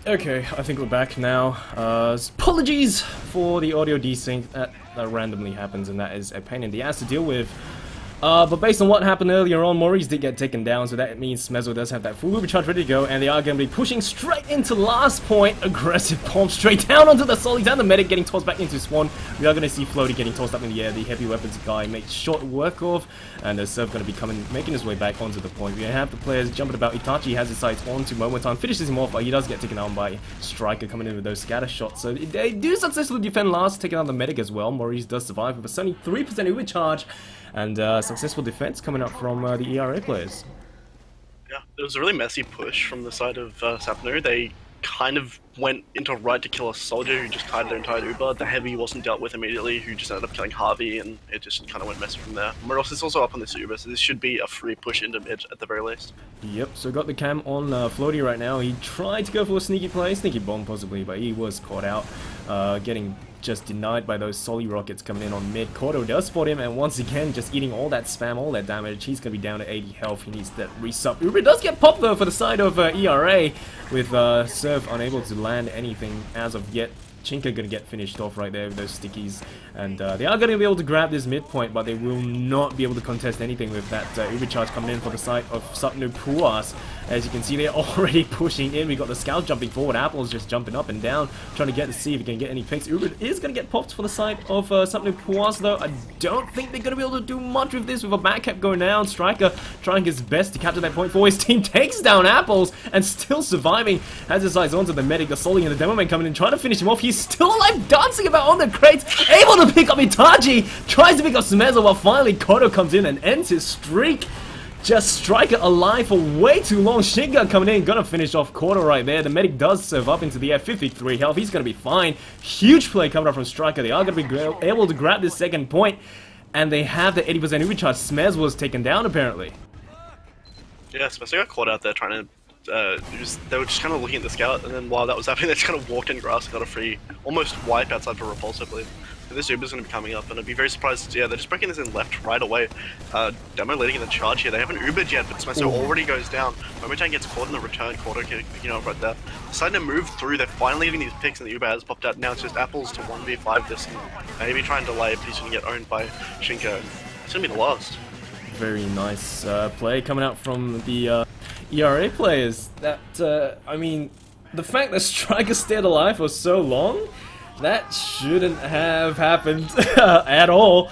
Okay, I think we're back now. Apologies for the audio desync that randomly happens, and that is a pain in the ass to deal with. But based on what happened earlier on, Maurice did get taken down, so that means Smezzo does have that full overcharge ready to go, and they are going to be pushing straight into last point. Aggressive bomb straight down onto the Solids and the medic getting tossed back into spawn. We are going to see Floaty getting tossed up in the air. The heavy weapons guy makes short work of, and the Surf going to be making his way back onto the point. We have the players jumping about. Itachi has his sights onto Momentan, finishes him off, but he does get taken down by Striker coming in with those scatter shots. So they do successfully defend last, taking out the medic as well. Maurice does survive with a 73% overcharge. And successful defense coming up from the ERA players. Yeah, it was a really messy push from the side of sapnu. They kind of went into right to kill a soldier who just tied their entire Uber. The heavy wasn't dealt with immediately, who just ended up killing Harvey, and it just kind of went messy from there. Moros is also up on this Uber, so this should be a free push into mid at the very least. Yep, so got the cam on Floaty right now. He tried to go for a sneaky play, sneaky bomb possibly, but he was caught out, getting just denied by those Solly rockets coming in on mid. Kodo does spot him, and once again, just eating all that spam, all that damage. He's going to be down to 80 health. He needs that resub. Uber does get popped, though, for the side of ERA, with Surf unable to land anything as of yet. Chinka going to get finished off right there with those stickies, and they are going to be able to grab this midpoint, but they will not be able to contest anything with that Uber charge coming in for the side of sapnu puas. As you can see, they're already pushing in. We got the scout jumping forward. Apple's just jumping up and down, trying to see if he can get any picks. Uber is going to get popped for the side of sapnu puas, though. I don't think they're going to be able to do much with this with a back cap going down. Striker trying his best to capture that point for his team. Takes down Apples and still surviving. Has his eyes onto the medic, the Sully, and the demo man coming in, trying to finish him off. He's still alive, dancing about on the crates, able to pick up Itachi. Tries to pick up Smezzo, while finally Kodo comes in and ends his streak. Just Striker alive for way too long. Shinga coming in, gonna finish off Kodo right there. The medic does serve up into the air, 53 health. He's gonna be fine. Huge play coming up from Striker. They are gonna be able to grab this second point, and they have the 80% overcharge. Smez was taken down apparently. Yeah, Smez got caught out there trying to they were just kind of looking at the scout, and then while that was happening, they just kind of walked in grass and got a free, almost wipe outside for Repulse, I believe. So this Uber's going to be coming up, and I'd be very surprised. Yeah, they're just breaking this in left right away. Demo leading in the charge here. They haven't Ubered yet, but Smesso already goes down. Momentan gets caught in the return quarter, picking up right there. Deciding to move through. They're finally getting these picks, and the Uber has popped out. Now it's just Apples to 1v5 this, and maybe try and delay if he's going to get owned by Shinko. It's going to be the last. Very nice play coming out from the ERA players. That, I mean, the fact that Striker stayed alive for so long, that shouldn't have happened at all.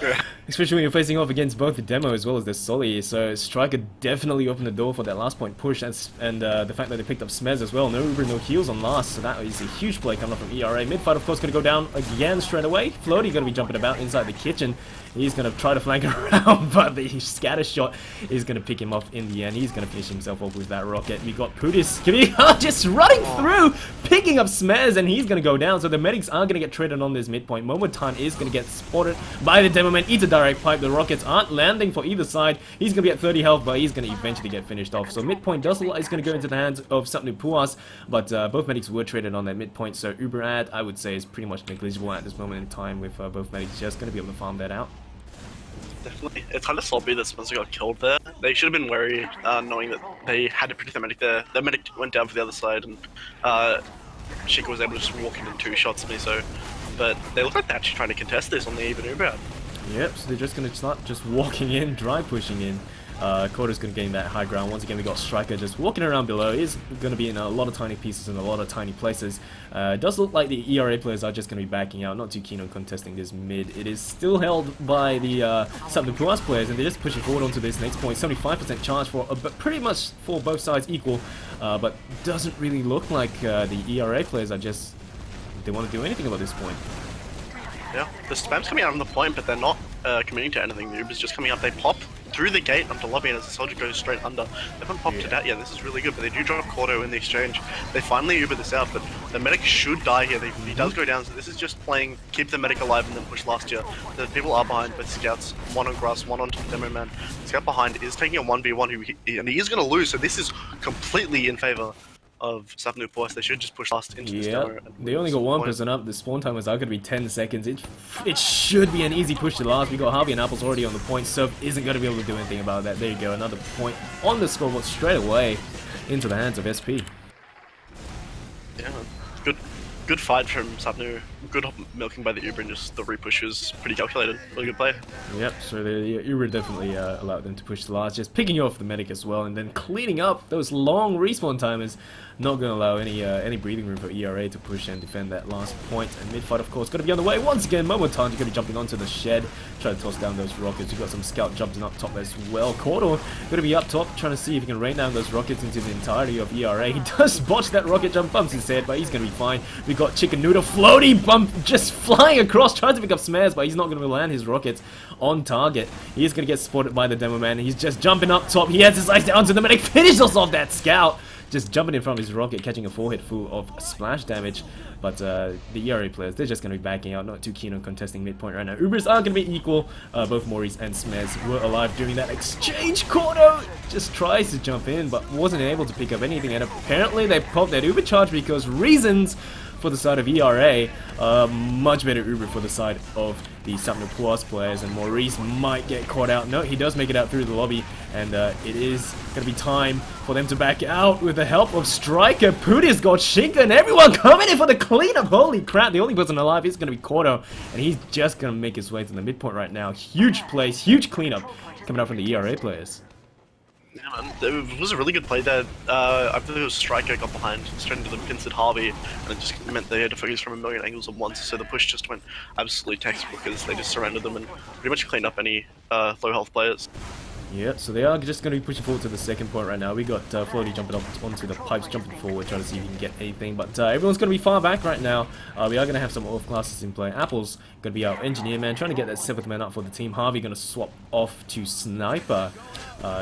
Especially when you're facing off against both the demo as well as the Solly. So Striker definitely opened the door for that last point push, and the fact that they picked up Smez as well. No Uber, no heals on last, so that is a huge play coming up from ERA. Mid-fight, of course, going to go down again straight away. Floaty going to be jumping about inside the kitchen. He's going to try to flank around, but the scatter shot is going to pick him off in the end. He's going to finish himself off with that rocket. We got Putis just running through, picking up Smez, and he's going to go down. So the medics are going to get traded on this midpoint. Momentan is going to get spotted by the demo man. Eats a direct pipe. The rockets aren't landing for either side. He's going to be at 30 health, but he's going to eventually get finished off. So midpoint is going to go into the hands of sapnu puas, but both medics were traded on that midpoint. So Uber ad, I would say, is pretty much negligible at this moment in time, with both medics just going to be able to farm that out. Definitely. It's kind of sloppy that Spencer got killed there. They should have been wary, knowing that they had to protect the medic there. The medic went down for the other side, and Shika was able to just walk into 2 shots of me, so... But they look like they're actually trying to contest this on the even Uber out. Yep, so they're just going to start just walking in, dry pushing in. Koda's going to gain that high ground. Once again, we got Striker just walking around below. He's going to be in a lot of tiny pieces and a lot of tiny places. It does look like the ERA players are just going to be backing out, not too keen on contesting this mid. It is still held by the sapnu puas players, and they're just pushing forward onto this next point. 75% charge for pretty much for both sides equal, but doesn't really look like the ERA players are just, they want to do anything about this point. Yeah, the spam's coming out on the point, but they're not committing to anything. The Uber's just coming up. They pop through the gate onto lobby, and as the soldier goes straight under. They haven't popped it out yet. This is really good, but they do drop Kodo in the exchange. They finally Uber this out, but the medic should die here. He does go down, so this is just playing keep the medic alive and then push last year. The people are behind, but scouts, one on grass, one on demo man. Scout behind is taking a 1v1, and he is going to lose, so this is completely in favor of sapnu puas. They should just push last into this demo. They only got 1 person up. The spawn time was going to be 10 seconds. It should be an easy push to last. We got Harvey and Apples already on the point. Surf isn't going to be able to do anything about that. There you go, another point on the scoreboard straight away into the hands of SP. Yeah, good fight from sapnu. Good milking by the Uber, and just the repush was pretty calculated. Really good play. Yep, so the Uber definitely allowed them to push the last, just picking you off the medic as well, and then cleaning up those long respawn timers. Not going to allow any breathing room for ERA to push and defend that last point. And mid-fight, of course, got to be on the way. Once again, Momo Tanji going to be jumping onto the shed, trying to toss down those rockets. We've got some scout jumping up top as well. Cordo going to be up top, trying to see if he can rain down those rockets into the entirety of ERA. He does botch that rocket jump, bumps his head, but he's going to be fine. We got Chicken Noodle floaty bump just flying across, trying to pick up Smares, but he's not going to land his rockets on target. He is going to get spotted by the Demo Man. He's just jumping up top. He has his eyes down to the medic, finishes off that scout. Just jumping in front of his rocket, catching a 4-hit full of splash damage. But the ERA players, they're just going to be backing out, not too keen on contesting midpoint right now. Ubers are going to be equal. Both Maurice and Smez were alive during that exchange. Cordo just tries to jump in, but wasn't able to pick up anything. And apparently they popped that Uber charge because reasons for the side of ERA. Much better Uber for the side of the sapnu puas players, and Maurice might get caught out. No, he does make it out through the lobby, and it is going to be time for them to back out with the help of Striker. Pooty's got Shinka, and everyone coming in for the cleanup. Holy crap, the only person alive is going to be Cordo, and he's just going to make his way to the midpoint right now. Huge plays, huge cleanup coming out from the ERA players. Yeah, man, it was a really good play there. I believe it was Striker got behind straight into the pincered Harvey, and it just meant they had to focus from a million angles at once, so the push just went absolutely textbook as they just surrounded them and pretty much cleaned up any low health players. Yeah, so they are just going to be pushing forward to the second point right now. We got Floaty jumping up onto the pipes, jumping forward, trying to see if he can get anything. But everyone's going to be far back right now. We are going to have some off classes in play. Apple's going to be our engineer man, trying to get that 7th man up for the team. Harvey going to swap off to Sniper.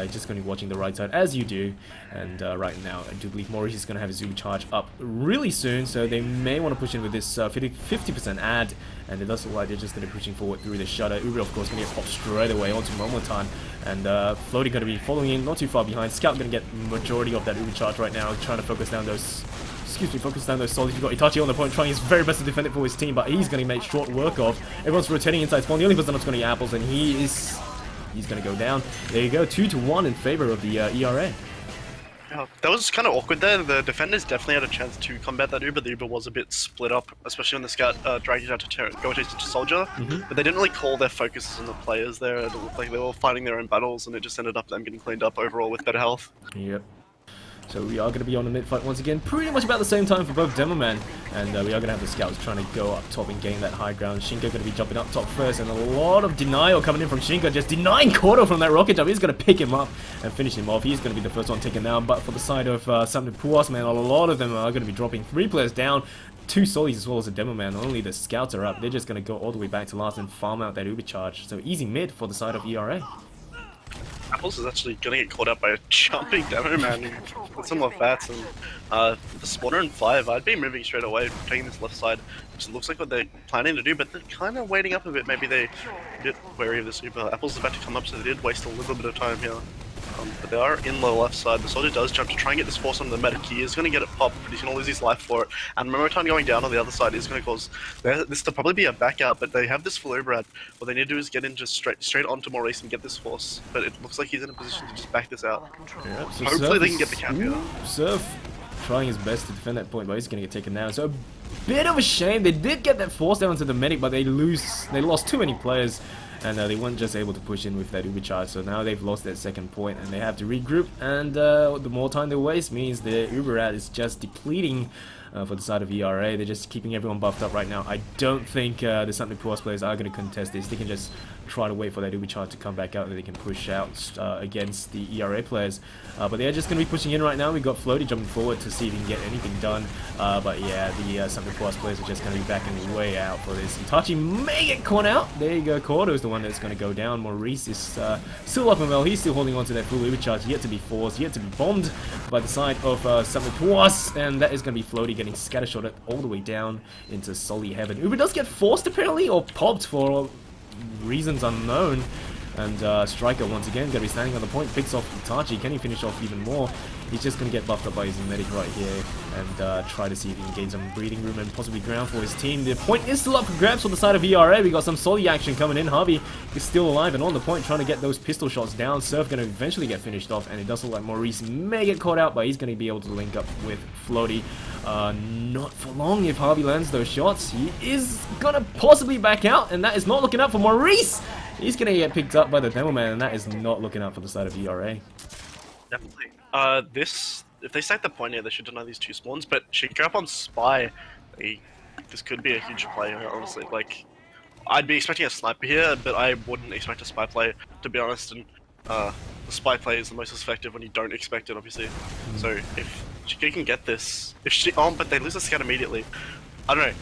Just going to be watching the right side, as you do. And right now, I do believe Maurice is going to have his Uber charge up really soon. So they may want to push in with this 50% ad. And it does look like they're just going to be pushing forward through the shutter. Uber, of course, going to get popped straight away onto Momotan. And Floaty going to be following in, not too far behind. Scout going to get majority of that Uber charge right now, trying to focus down those... focus down those solids. You've got Itachi on the point, trying his very best to defend it for his team, but he's going to make short work of. Everyone's rotating inside spawn. The only person that's going to get apples, and he's going to go down. There you go, 2-1 in favor of the ERA. Yeah, that was kind of awkward there. The defenders definitely had a chance to combat that Uber. The Uber was a bit split up, especially when the scout dragged it out to go to soldier. But they didn't really call their focuses on the players there. It looked like they were fighting their own battles, and it just ended up them getting cleaned up overall with better health. Yep. So we are going to be on the mid-fight once again, pretty much about the same time for both Demoman, and we are going to have the scouts trying to go up top and gain that high ground. Shinka going to be jumping up top first, and a lot of denial coming in from Shinka, just denying Cordo from that rocket jump. He's going to pick him up and finish him off. He's going to be the first one taken down, but for the side of sapnu puas, man, a lot of them are going to be dropping 3 players down. 2 solis as well as a demo man. Only the scouts are up. They're just going to go all the way back to last and farm out that Uber charge. So easy mid for the side of ERA. Apples is actually gonna get caught up by a jumping demo man with some more fats, and the spawner and 5, I'd be moving straight away, taking this left side, which looks like what they're planning to do, but they're kind of waiting up a bit. Maybe they're a bit wary of this Uber. Apples is about to come up, so they did waste a little bit of time here. But they are in the left side. The soldier does jump to try and get this force on the medic. He is going to get it popped, but he's going to lose his life for it. And Momotan going down on the other side is going to cause this to probably be a back out, but they have this full override. What they need to do is get in just straight onto Maurice and get this force. But it looks like he's in a position to just back this out. Yeah, so hopefully they can get the cap here. Surf trying his best to defend that point, but he's going to get taken down. So a bit of a shame. They did get that force down to the medic, but they lost too many players. And they weren't just able to push in with that Uber charge, so now they've lost that second point and they have to regroup, and the more time they waste means the Uber ad is just depleting for the side of ERA. They're just keeping everyone buffed up right now. I don't think the sapnu puas players are going to contest this. They can just try to wait for that Uber charge to come back out and they can push out against the ERA players. But they're just going to be pushing in right now. We've got Floaty jumping forward to see if he can get anything done. But yeah, the sapnu puas players are just going to be backing way out for this. Itachi may get caught out. There you go. Cordo is the one that's going to go down. Maurice is still up and well. He's still holding on to that full Uber charge. Yet to be forced, yet to be bombed by the side of sapnu puas. And that is going to be Floaty getting scattershotted all the way down into Soli heaven. Uber does get forced apparently, or popped for reasons unknown, and Striker once again going to be standing on the point, picks off Itachi. Can he finish off even more? He's just going to get buffed up by his medic right here and try to see if he can gain some breathing room and possibly ground for his team. The point is still up for grabs for the side of ERA. We got some solid action coming in. Harvey is still alive and on the point, trying to get those pistol shots down. Surf going to eventually get finished off, and it does look like Maurice may get caught out, but he's going to be able to link up with Floaty. Not for long if Harvey lands those shots. He is going to possibly back out, and that is not looking up for Maurice. He's going to get picked up by the Demo Man, and that is not looking up for the side of ERA. Definitely. If they stack the point here, they should deny these 2 spawns, but she go up on Spy. This could be a huge play, honestly. Like, I'd be expecting a sniper here, but I wouldn't expect a spy play, to be honest. And the spy play is the most effective when you don't expect it, obviously. So if Shinka can get this, but they lose the scout immediately. I don't know.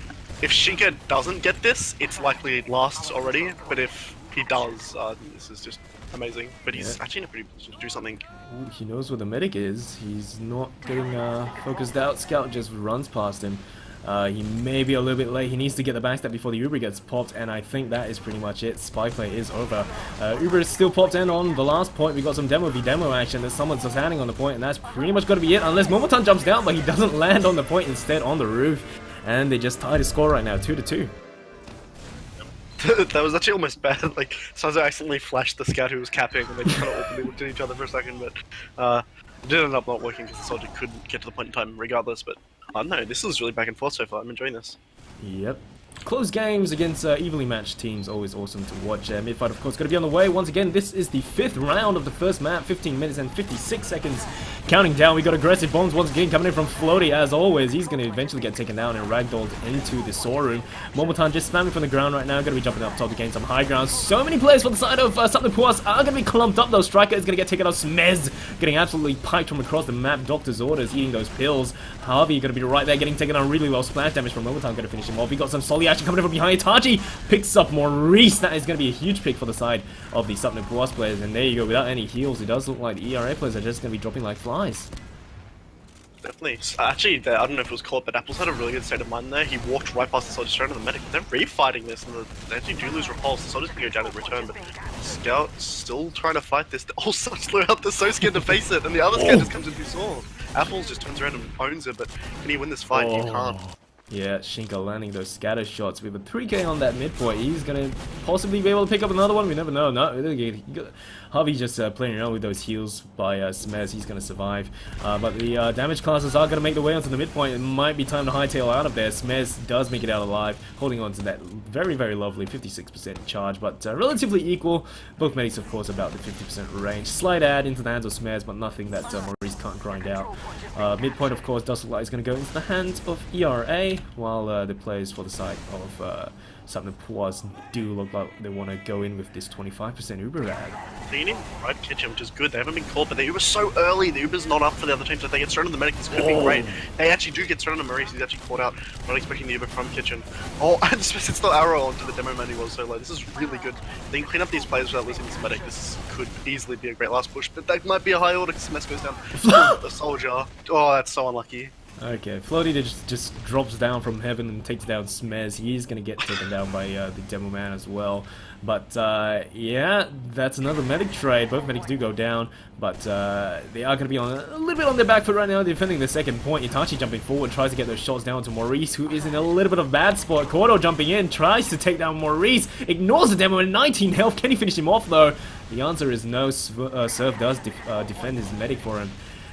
If Shinka doesn't get this, it's likely it lasts already. But if he does, this is just amazing. But he's actually in a pretty position to do something. Ooh, he knows where the medic is. He's not getting focused out. Scout just runs past him. He may be a little bit late. He needs to get the backstab before the Uber gets popped, and I think that is pretty much it. Spy play is over. Uber is still popped in on the last point. We got some demo v demo action. There's someone standing on the point, and that's pretty much got to be it, unless Momotan jumps down, but he doesn't land on the point, instead on the roof, and they just tied the score right now, 2-2. That was actually almost bad. Like, Sanzo accidentally flashed the scout who was capping, and they just kind of openly looked at each other for a second, but it did end up not working because the soldier couldn't get to the point in time regardless. But no, this is really back and forth so far. I'm enjoying this. Yep. Close games against evenly matched teams, always awesome to watch. Mid-fight, of course, going to be on the way. Once again, this is the 5th round of the first map, 15 minutes and 56 seconds. Counting down, we got aggressive bombs once again coming in from Floaty, as always. He's going to eventually get taken down and ragdolled into the saw room. Momotan just spamming from the ground right now, going to be jumping up top to gain some high ground. So many players for the side of sapnu puas are going to be clumped up, though. Striker is going to get taken out. Smez getting absolutely piped from across the map. Doctor's orders, eating those pills. Harvey going to be right there, getting taken out really well. Splash damage from Momotan, going to finish him off. We got some solid action coming in from behind. Itachi picks up Maurice. That is going to be a huge pick for the side of the sapnu puas players. And there you go, without any heals, it does look like the ERA players are just going to be dropping like flies. Definitely. Actually, I don't know if it was caught, but Apples had a really good state of mind there. He walked right past the soldier straight to the medic. They're refighting this, and they actually do lose repulse. The soldier's gonna go down in return, but Scout's still trying to fight this. All such slow out, they're so scared to face it, and the other Scout just comes in through saw. Apples just turns around and owns it, but can he win this fight? He can't. Yeah, Shinka landing those scatter shots with a 3k on that midpoint. He's gonna possibly be able to pick up another one. We never know. No, Harvey just playing around with those heals by Smez. He's gonna survive. But the damage classes are gonna make their way onto the midpoint. It might be time to hightail out of there. Smez does make it out alive, holding on to that very, very lovely 56% charge, but relatively equal. Both medics, of course, about the 50% range. Slight add into the hands of Smez, but nothing that Maurice can't grind out. Midpoint, of course, does look like it's gonna go into the hands of ERA. While the players for the side of sapnu puas do look like they want to go in with this 25% Uber rag. They need right kitchen, which is good. They haven't been caught, but the Uber's so early. The Uber's not up for the other team, so if they get straight on the medic, this could be great. They actually do get straight on Maurice. He's actually caught out. Not expecting the Uber from kitchen. Oh, and it's the arrow onto the demo man he was so low. This is really good. They can clean up these players without losing this medic. This could easily be a great last push, but that might be a high order because Smith goes down. The soldier. Oh, that's so unlucky. Okay, Floaty just drops down from heaven and takes down Smez. He's going to get taken down by the Demo Man as well. But yeah, that's another medic trade. Both medics do go down, but they are going to be on a little bit on their back foot right now, defending the second point. Itachi jumping forward, tries to get those shots down to Maurice, who is in a little bit of bad spot. Kordo jumping in, tries to take down Maurice, ignores the Demo Man, 19 health. Can he finish him off though? The answer is no. Surf does defend his medic for him,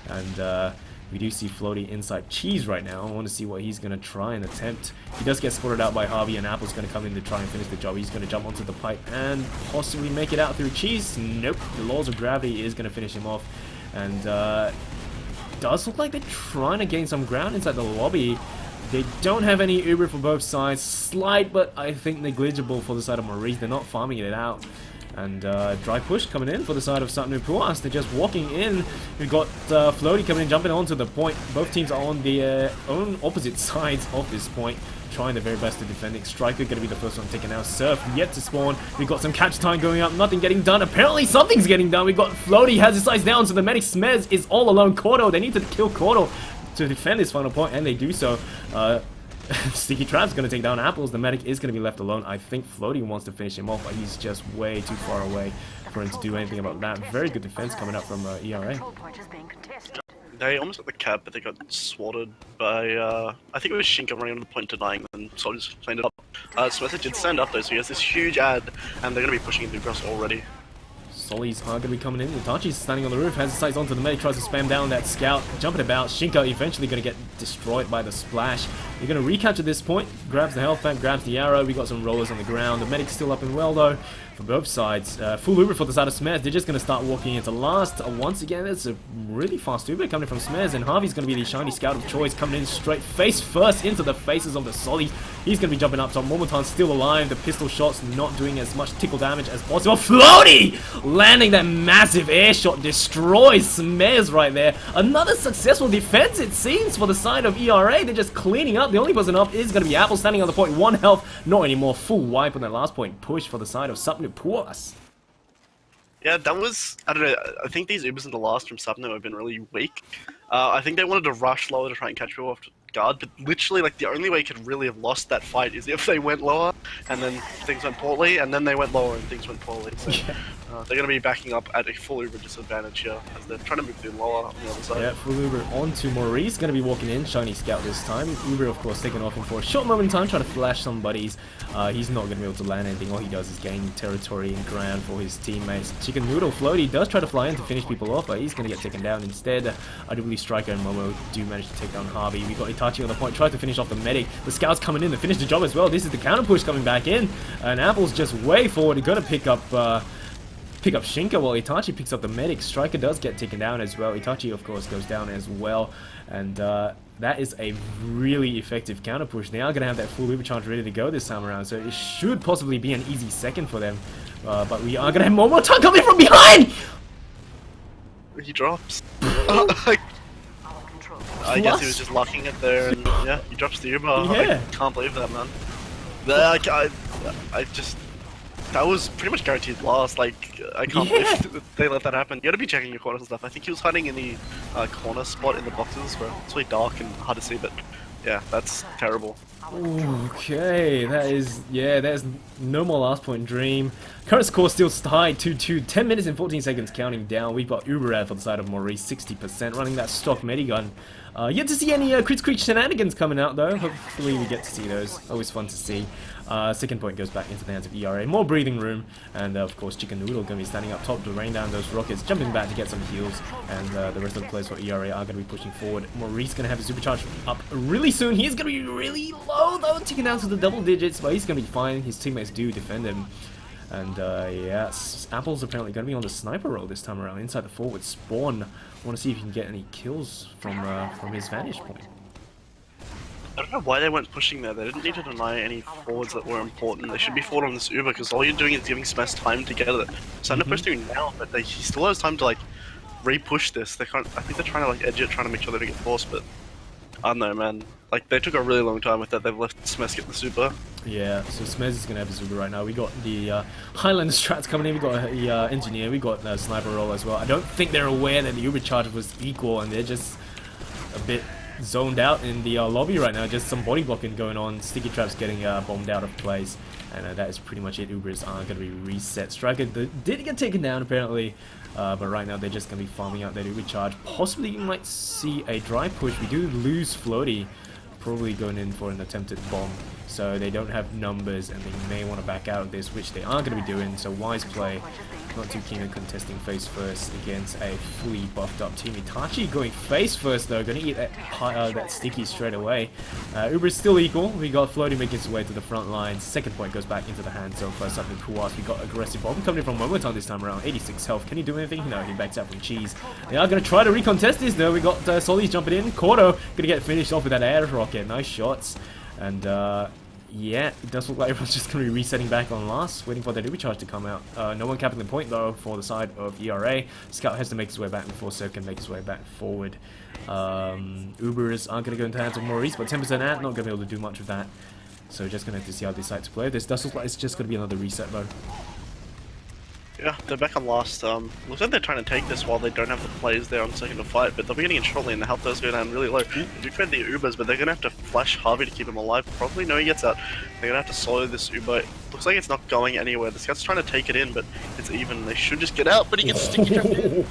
and we do see Floaty inside Cheese right now. I want to see what he's going to try and attempt. He does get spotted out by Harvey, and Apple's going to come in to try and finish the job. He's going to jump onto the pipe and possibly make it out through Cheese. Nope, the laws of gravity is going to finish him off. And does look like they're trying to gain some ground inside the lobby. They don't have any Uber for both sides. Slight, but I think negligible for the side of Maurice. They're not farming it out. And dry push coming in for the side of sapnu puas. They're just walking in. We've got Floaty coming in, jumping onto the point. Both teams are on their own opposite sides of this point, trying their very best to defend it. Striker going to be the first one taken out. Surf yet to spawn. We've got some catch time going up. Nothing getting done. Apparently something's getting done. We've got Floaty has his eyes down, so the medic Smez is all alone. Kordo, they need to kill Kordo to defend this final point, and they do so. Sticky Trap's going to take down Apples. The medic is going to be left alone. I think Floaty wants to finish him off, but he's just way too far away for him to do anything about that. Very good defense coming up from ERA. They almost got the cap, but they got swatted by, I think it was Shinka running on the point denying them, so just cleaned it up. Smith did stand up though, so he has this huge ad, and they're going to be pushing into grass already. Sollies are going to be coming in. Itachi's standing on the roof, has his sights onto the medic, tries to spam down that scout, jumping about. Shinka eventually going to get destroyed by the splash. You're going to recapture this point, grabs the health pack, grabs the arrow. We got some rollers on the ground. The medic's still up and well though for both sides. Full Uber for the side of Smez. They're just going to start walking into last. Once again, it's a really fast Uber coming from Smez, and Harvey's going to be the shiny scout of choice, coming in straight face first into the faces of the Sollies. He's going to be jumping up top. Momotan's still alive. The pistol shots not doing as much tickle damage as possible. Floaty landing that massive air shot, destroys Smez right there. Another successful defense, it seems, for the side of ERA. They're just cleaning up. The only person up is going to be Apple, standing on the point. 1 health, not anymore. Full wipe on that last point. Push for the side of sapnu puas. Yeah, that was, I don't know, I think these Ubers in the last from sapnu have been really weak. I think they wanted to rush lower to try and catch people off guard, but literally, like, the only way you could really have lost that fight is if they went lower, and then things went poorly, and then they went lower and things went poorly. So they're going to be backing up at a full Uber disadvantage here, as they're trying to move through lower on the other side. Yeah, full Uber onto Maurice, going to be walking in, shiny scout this time. Uber, of course, taking off him for a short moment in time, trying to flash some buddies. He's not going to be able to land anything. All he does is gain territory and ground for his teammates. Chicken Noodle Floaty does try to fly in to finish people off, but he's going to get taken down instead. I do believe Striker and Momo do manage to take down Harvey. We got Itachi on the point, tries to finish off the medic. The scouts coming in to finish the job as well. This is the counter push coming back in, and Apple's just way forward. He's got to pick up Shinka while Itachi picks up the medic. Striker does get taken down as well. Itachi, of course, goes down as well, and that is a really effective counter push. They are going to have that full Uber charge ready to go this time around, so it should possibly be an easy second for them. But we are going to have Momotan coming from behind! He drops. I guess he was just locking it there, and yeah, he drops the Uber. Yeah. I can't believe that, man. I just... That was pretty much guaranteed loss. Like, I can't believe they let that happen. You gotta be checking your corners and stuff. I think he was hiding in the corner spot in the boxes where it's really dark and hard to see, but yeah, that's terrible. Okay, that is, yeah, there's no more last point dream. Current score still tied 2-2, 10 minutes and 14 seconds counting down. We've got Uber out for the side of Maurice, 60%, running that stock medigun. Yet to see any Crits Creek shenanigans coming out though. Hopefully we get to see those. Always fun to see. Second point goes back into the hands of ERA. More breathing room, and of course Chicken Noodle going to be standing up top to rain down those rockets, jumping back to get some heals, and the rest of the players for ERA are going to be pushing forward. Maurice going to have his supercharge up really soon. He's going to be really low though, ticking down to the double digits, but he's going to be fine. His teammates do defend him. And yeah, Apple's apparently going to be on the sniper roll this time around, inside the forward spawn. I want to see if he can get any kills from his vantage point. I don't know why they weren't pushing there. They didn't need to deny any forwards that were important. They should be forward on this Uber, because all you're doing is giving Smash time to get it. So I'm supposed to now, but he still has time to like re-push this. They can't. I think they're trying to like edge it, trying to make sure they don't get forced, but I don't know, man. Like, they took a really long time with that. They've let Smes get the super. Yeah, so Smez is going to have a super right now. We got the Highlander strats coming in. We got the engineer. We got the sniper roll as well. I don't think they're aware that the Uber charge was equal, and they're just a bit zoned out in the lobby right now. Just some body blocking going on. Sticky traps getting bombed out of place, and that is pretty much it. Ubers are going to be reset. Striker did get taken down apparently, but right now they're just going to be farming out that Uber charge. Possibly you might see a dry push. We do lose Floaty, probably going in for an attempted bomb, so they don't have numbers and they may want to back out of this, which they are going to be doing. So wise play. Not too keen on contesting face first against a fully buffed up team. Itachi going face first though, going to eat that sticky straight away. Uber is still equal. We got Floaty making his way to the front lines. Second point goes back into the hands of something puas. We got aggressive bomb coming from Momotan this time around. 86 health. Can he do anything? No, he backs out from Cheese. They are going to try to recontest this though. We got Solly's jumping in. Kordo going to get finished off with that air rocket. Nice shots. And yeah, it does look like everyone's just going to be resetting back on last, waiting for their Uber charge to come out. No one capping the point though for the side of ERA. Scout has to make his way back before Sir can make his way back forward. Ubers aren't going to go into the hands of Maurice, but 10% at, not going to be able to do much of that. So just going to have to see how they decide to play. This does look like it's just going to be another reset though. Yeah, they're back on last. Looks like they're trying to take this while they don't have the players there on second to fight, but they'll be getting in shortly and the health does go down really low. They do trade the Ubers, but they're going to have to flash Harvey to keep him alive. Probably no, he gets out. They're going to have to solo this Uber. Looks like it's not going anywhere. The Scout's trying to take it in, but it's even. They should just get out, but he gets sticky trapped in.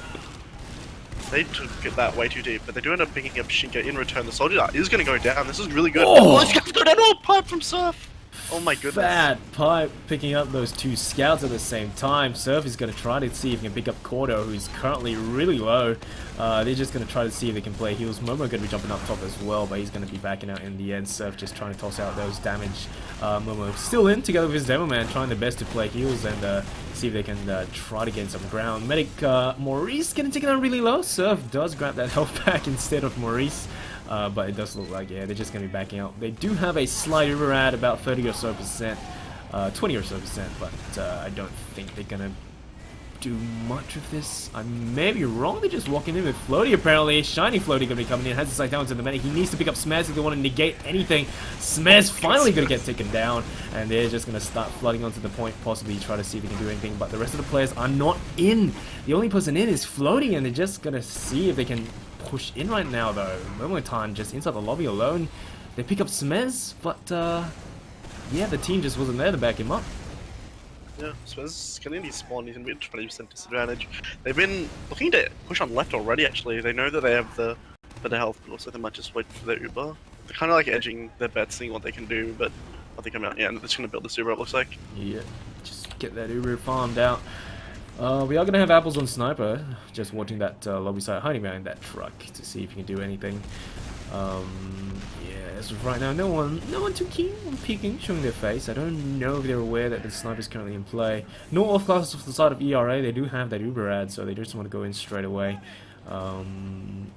They took that way too deep, but they do end up picking up Shinka in return. The soldier is going to go down. This is really good. Oh! He's going to go down to a pipe from Surf. Oh my goodness. Fat pipe picking up those two scouts at the same time. Surf is going to try to see if he can pick up Cordo, who's currently really low. They're just going to try to see if they can play heals. Momo going to be jumping up top as well, but he's going to be backing out in the end. Surf just trying to toss out those damage. Momo still in together with his demo man, trying their best to play heals and see if they can try to gain some ground. Medic Maurice getting taken out really low. Surf does grab that health back instead of Maurice. But it does look like, yeah, they're just going to be backing out. They do have a slight over at about 30 or so percent, 20 or so percent, but I don't think they're going to do much of this. I may be wrong, they're just walking in with Floaty apparently. Shiny Floaty going to be coming in, has to sight down to the medic. He needs to pick up Smez if they want to negate anything. Smez finally going to get taken down, and they're just going to start flooding onto the point, possibly try to see if they can do anything, but the rest of the players are not in. The only person in is Floaty, and they're just going to see if they can push in right now though. Momotan just inside the lobby alone. They pick up Smez, but yeah, the team just wasn't there to back him up. Yeah, Smez can indeed spawn, he's going to be at 20% disadvantage. They've been looking to push on left already actually. They know that they have the better health, but also they might just wait for their Uber. They're kind of like edging their bets, seeing what they can do, but I think I'm out. Yeah, and they're just going to build this Uber, it looks like. Yeah, just get that Uber farmed out. We are going to have apples on Sniper, just watching that lobby side, hiding behind that truck to see if he can do anything. Yeah, as of right now, no one too keen on peeking, showing their face. I don't know if they're aware that the Sniper is currently in play. No off classes off the side of ERA, they do have that Uber ad, so they just want to go in straight away.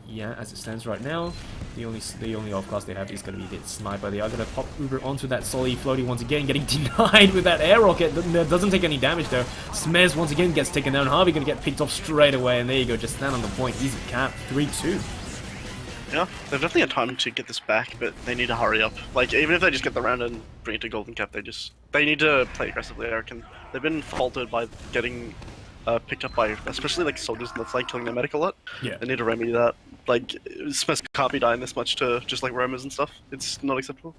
Yeah, as it stands right now, the only off class they have is going to be the Sniper. They are going to pop Uber onto that solid Floaty once again, getting denied with that air rocket. Doesn't take any damage though. Smez once again gets taken down. Harvey going to get picked off straight away, and there you go, just stand on the point. Easy cap, 3-2. Yeah, they've definitely had time to get this back, but they need to hurry up. Like, even if they just get the round and bring it to Golden Cap, they need to play aggressively, I reckon. They've been faulted by getting picked up by, especially like soldiers that's like killing their medic a lot. Yeah. They need to remedy that. Like, Smith can't be dying this much to just like roamers and stuff. It's not acceptable.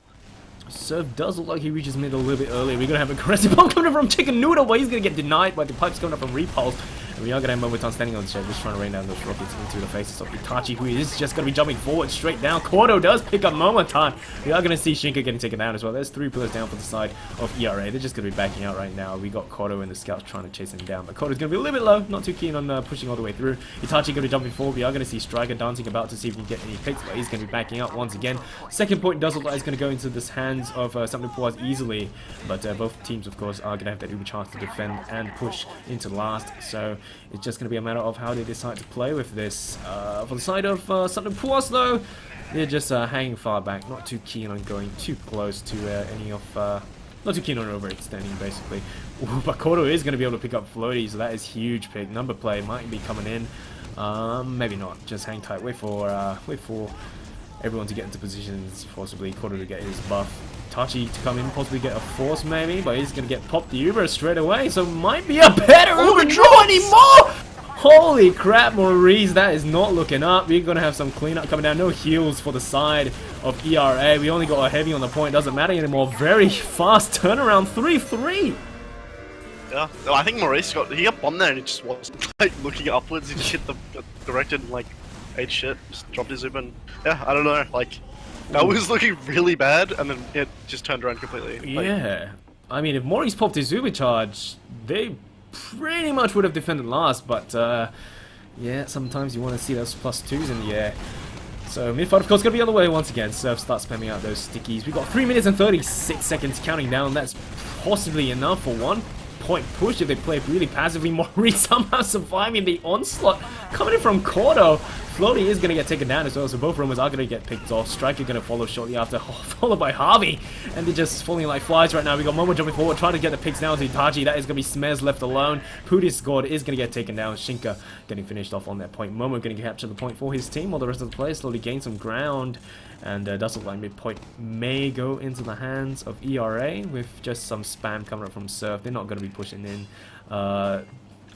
Surf does look like he reaches mid a little bit earlier. We're going to have a aggressive bomb coming from Chicken Noodle, but he's going to get denied by the pipes coming up from Repulse. And we are going to have Momotan standing on the shed, just trying to rain down those rockets into the faces of Itachi, who is just going to be jumping forward straight down. Cordo does pick up Momotan. We are going to see Shinka getting taken down as well. There's 3 pillars down for the side of ERA. They're just going to be backing out right now. We got Cordo and the scouts trying to chase him down, but Cordo's going to be a little bit low, not too keen on pushing all the way through. Itachi going to be jumping forward. We are going to see Striker dancing about to see if he can get any picks, but he's going to be backing out once again. Second point does look like it's going to go into the hands of sapnu puas easily, but both teams, of course, are going to have that uber chance to defend and push into last, so it's just going to be a matter of how they decide to play with this. For the side of sapnu puas, though, they're just hanging far back, not too keen on going too close to any of... not too keen on overextending, basically. Ooh, but Cordo is going to be able to pick up Floaty, so that is huge pick. Number play might be coming in. Maybe not. Just hang tight. Wait for everyone to get into positions, possibly Cordo to get his buff. Tachi to come in, possibly get a force maybe, but he's going to get popped the Uber straight away, so might be a better Uber draw anymore! Holy crap, Maurice, that is not looking up. We're going to have some cleanup coming down. No heals for the side of ERA. We only got a heavy on the point. Doesn't matter anymore. Very fast turnaround. 3-3. Yeah, no, I think Maurice got bombed there and he just wasn't like looking upwards. He just hit the directed and like ate shit. Just dropped his Uber and yeah, I don't know. Like that was looking really bad and then it just turned around completely. Yeah. I mean, if Maurice popped his Uber charge, they pretty much would have defended last, but yeah, sometimes you want to see those +2s in the air. So mid-fight, of course, going to be on the way once again. Surf starts spamming out those stickies. We've got 3 minutes and 36 seconds counting down. That's possibly enough for 1 point push if they play really passively. Maurice somehow surviving the onslaught coming in from Cordo. Floaty is going to get taken down as well, so both roamers are going to get picked off. Striker going to follow shortly after, followed by Harvey. And they're just falling like flies right now. We got Momo jumping forward, trying to get the picks down to Itachi. That is going to be Smez left alone. Pudi's squad is going to get taken down. Shinka getting finished off on that point. Momo going to capture the point for his team, while the rest of the players slowly gain some ground. And does look like mid-point may go into the hands of ERA with just some spam coming up from Surf. They're not going to be pushing in.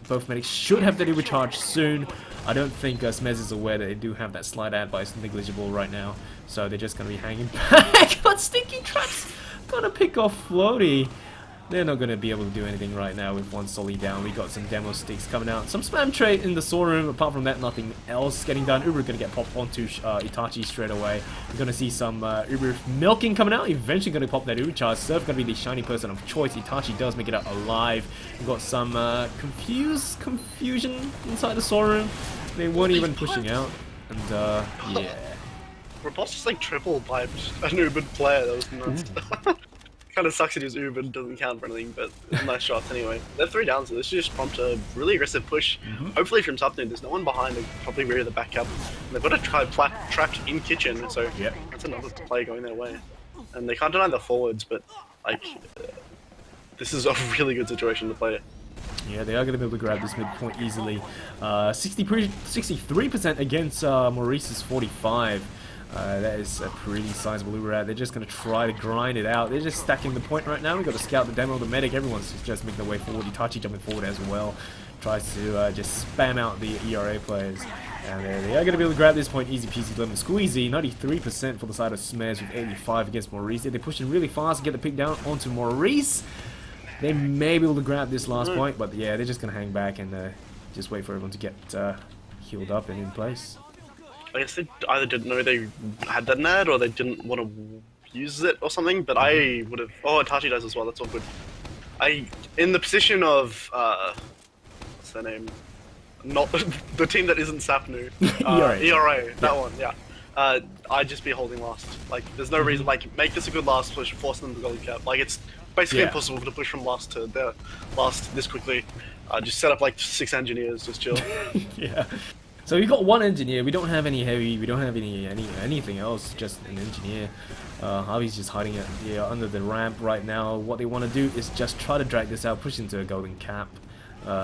Both medics should have their recharge soon. I don't think Smez is aware that they do have that slide ad, but it's negligible right now. So they're just going to be hanging back. But Stinky Trap's going to pick off Floaty. they're not going to be able to do anything right now with one Solly down. We got some demo sticks coming out. Some spam trade in the storeroom. Apart from that, nothing else getting done. Uber going to get popped onto Itachi straight away. We're going to see some Uber milking coming out. Eventually going to pop that Uber charge. Surf going to be the shiny person of choice. Itachi does make it out alive. We've got some confusion inside the storeroom. They weren't even pushing out. And yeah. Repulse just like triple piped an Ubered player. That was nuts. Kind of sucks that his Uber doesn't count for anything, but nice shots anyway. They're 3 down, so this should just prompt a really aggressive push. Hopefully from sapnu, there's no one behind, they probably rear the back up. And they've got a trapped in kitchen, so that's another play going their way. And they can't deny the forwards, but like, this is a really good situation to play. Yeah, they are going to be able to grab this midpoint easily. 63% against Maurice's 45. That is a pretty sizable Uber out. They're just going to try to grind it out. They're just stacking the point right now. We've got to scout the demo, the medic. Everyone's just making their way forward. Itachi jumping forward as well. Tries to just spam out the ERA players. And they are going to be able to grab this point easy peasy lemon squeezy. 93% for the side of Smares with 85 against Maurice. They're pushing really fast to get the pick down onto Maurice. They may be able to grab this last point, but yeah, they're just going to hang back and just wait for everyone to get healed up and in place. I guess they either didn't know they had that net or they didn't want to use it or something, but I would have... Oh, Itachi does as well, that's all good. In the position of... what's their name? Not the team that isn't sapnu. ERA, that one, yeah. I'd just be holding last. Like, there's no reason, like, make this a good last push, force them to gully cap. Like, it's basically impossible to push from last to their last this quickly. Just set up like 6 engineers, just chill. Yeah. So we've got 1 engineer. We don't have any heavy. We don't have anything else. Just an engineer. Harvey's just hiding it under the ramp right now. What they want to do is just try to drag this out, push into a golden cap.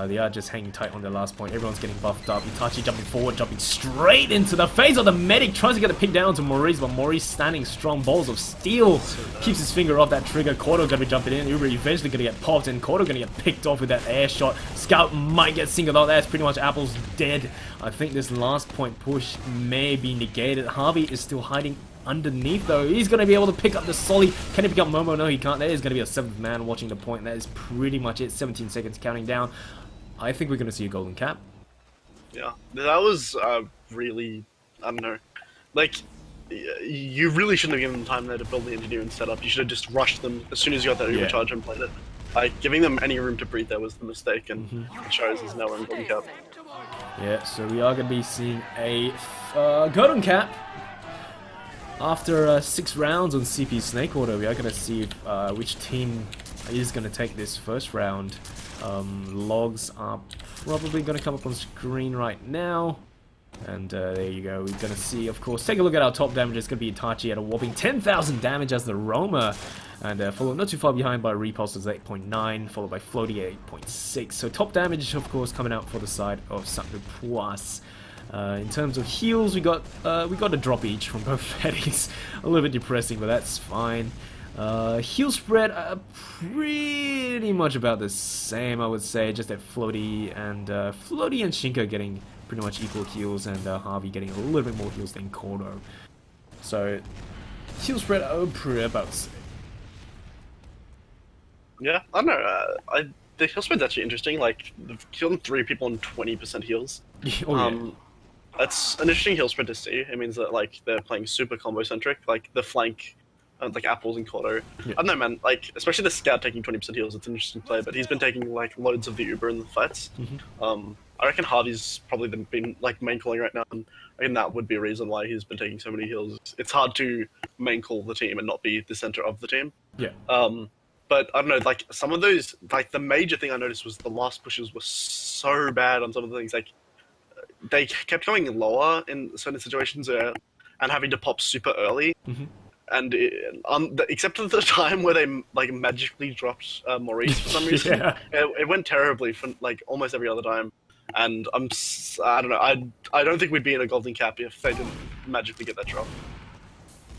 They are just hanging tight on their last point. Everyone's getting buffed up. Itachi jumping forward, jumping straight into the face of the medic. Tries to get a pick down to Maurice, but Maurice standing strong. Balls of steel. Keeps his finger off that trigger. Kodo gonna be jumping in. Uber eventually gonna get popped, and Kodo gonna get picked off with that air shot. Scout might get singled out. That's pretty much Apple's dead. I think this last point push may be negated. Harvey is still hiding underneath though. He's going to be able to pick up the Solly. Can he pick up Momo? No, he can't. There is going to be a 7th man watching the point. That is pretty much it. 17 seconds counting down. I think we're going to see a golden cap. Yeah, that was really, I don't know, like, you really shouldn't have given them time there to build the engineer and set up. You should have just rushed them as soon as you got that Uber charge and played it. Like, giving them any room to breathe there was the mistake, and it shows there's no one golden cap. Yeah, so we are going to be seeing a golden cap. After 6 rounds on CP Snake Order, we are going to see which team is going to take this first round. Logs are probably going to come up on screen right now. And there you go. We're going to see, of course, take a look at our top damage. It's going to be Itachi at a whopping 10,000 damage as the Roma. And followed not too far behind by Repulse at 8.9, followed by Floaty at 8.6. So top damage, of course, coming out for the side of sapnu puas. In terms of heals, we got a drop each from both headings. A little bit depressing, but that's fine. Heal spread pretty much about the same, I would say. Just that Floaty and Shinka getting pretty much equal heals, and Harvey getting a little bit more heals than Kodo. So heal spread pretty about the same. Yeah, I don't know. The heal spread's actually interesting. Like, they've killed 3 people on 20% heals. That's an interesting heal spread to see. It means that, like, they're playing super combo centric, like the flank, like Apples and Kodo. I don't know, man. Like, especially the Scout taking 20% heals. It's an interesting play, but he's been taking like loads of the Uber in the fights. I reckon Harvey's probably been like main calling right now, and I reckon that would be a reason why he's been taking so many heals. It's hard to main call the team and not be the center of the team. Yeah. But I don't know, like some of those, like the major thing I noticed was the last pushes were so bad on some of the things. Like they kept going lower in certain situations and having to pop super early. And except for the time where they like magically dropped Maurice for some reason, it went terribly for like almost every other time. And I don't know, I don't think we'd be in a golden cap if they didn't magically get that drop.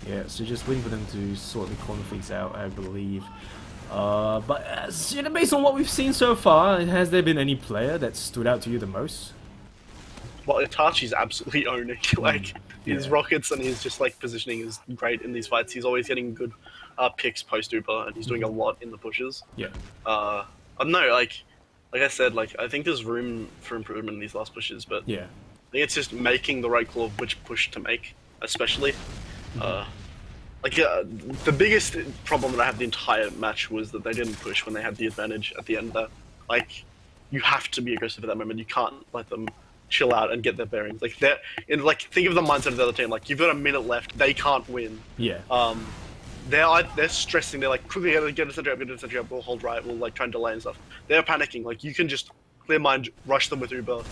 Yeah, so just waiting for them to sort the corner things out, I believe. But you know, based on what we've seen so far, has there been any player that stood out to you the most? well, Itachi's absolutely owning. Like his Yeah. rockets and his just like positioning is great in these fights. He's always getting good picks post Uber, and he's doing a lot in the pushes. Yeah. I don't know, like I said, like I think there's room for improvement in these last pushes, but Yeah. I think it's just making the right call of which push to make, especially. The biggest problem that I had the entire match was that they didn't push when they had the advantage at the end there. Like, you have to be aggressive at that moment. You can't let them chill out and get their bearings. Like, think of the mindset of the other team. Like, you've got a minute left. They can't win. Yeah. They're stressing. They're like, quickly get a center up, get a center up. We'll hold right. We'll like try and delay and stuff. They're panicking. Like, you can just clear mind, rush them with Uber,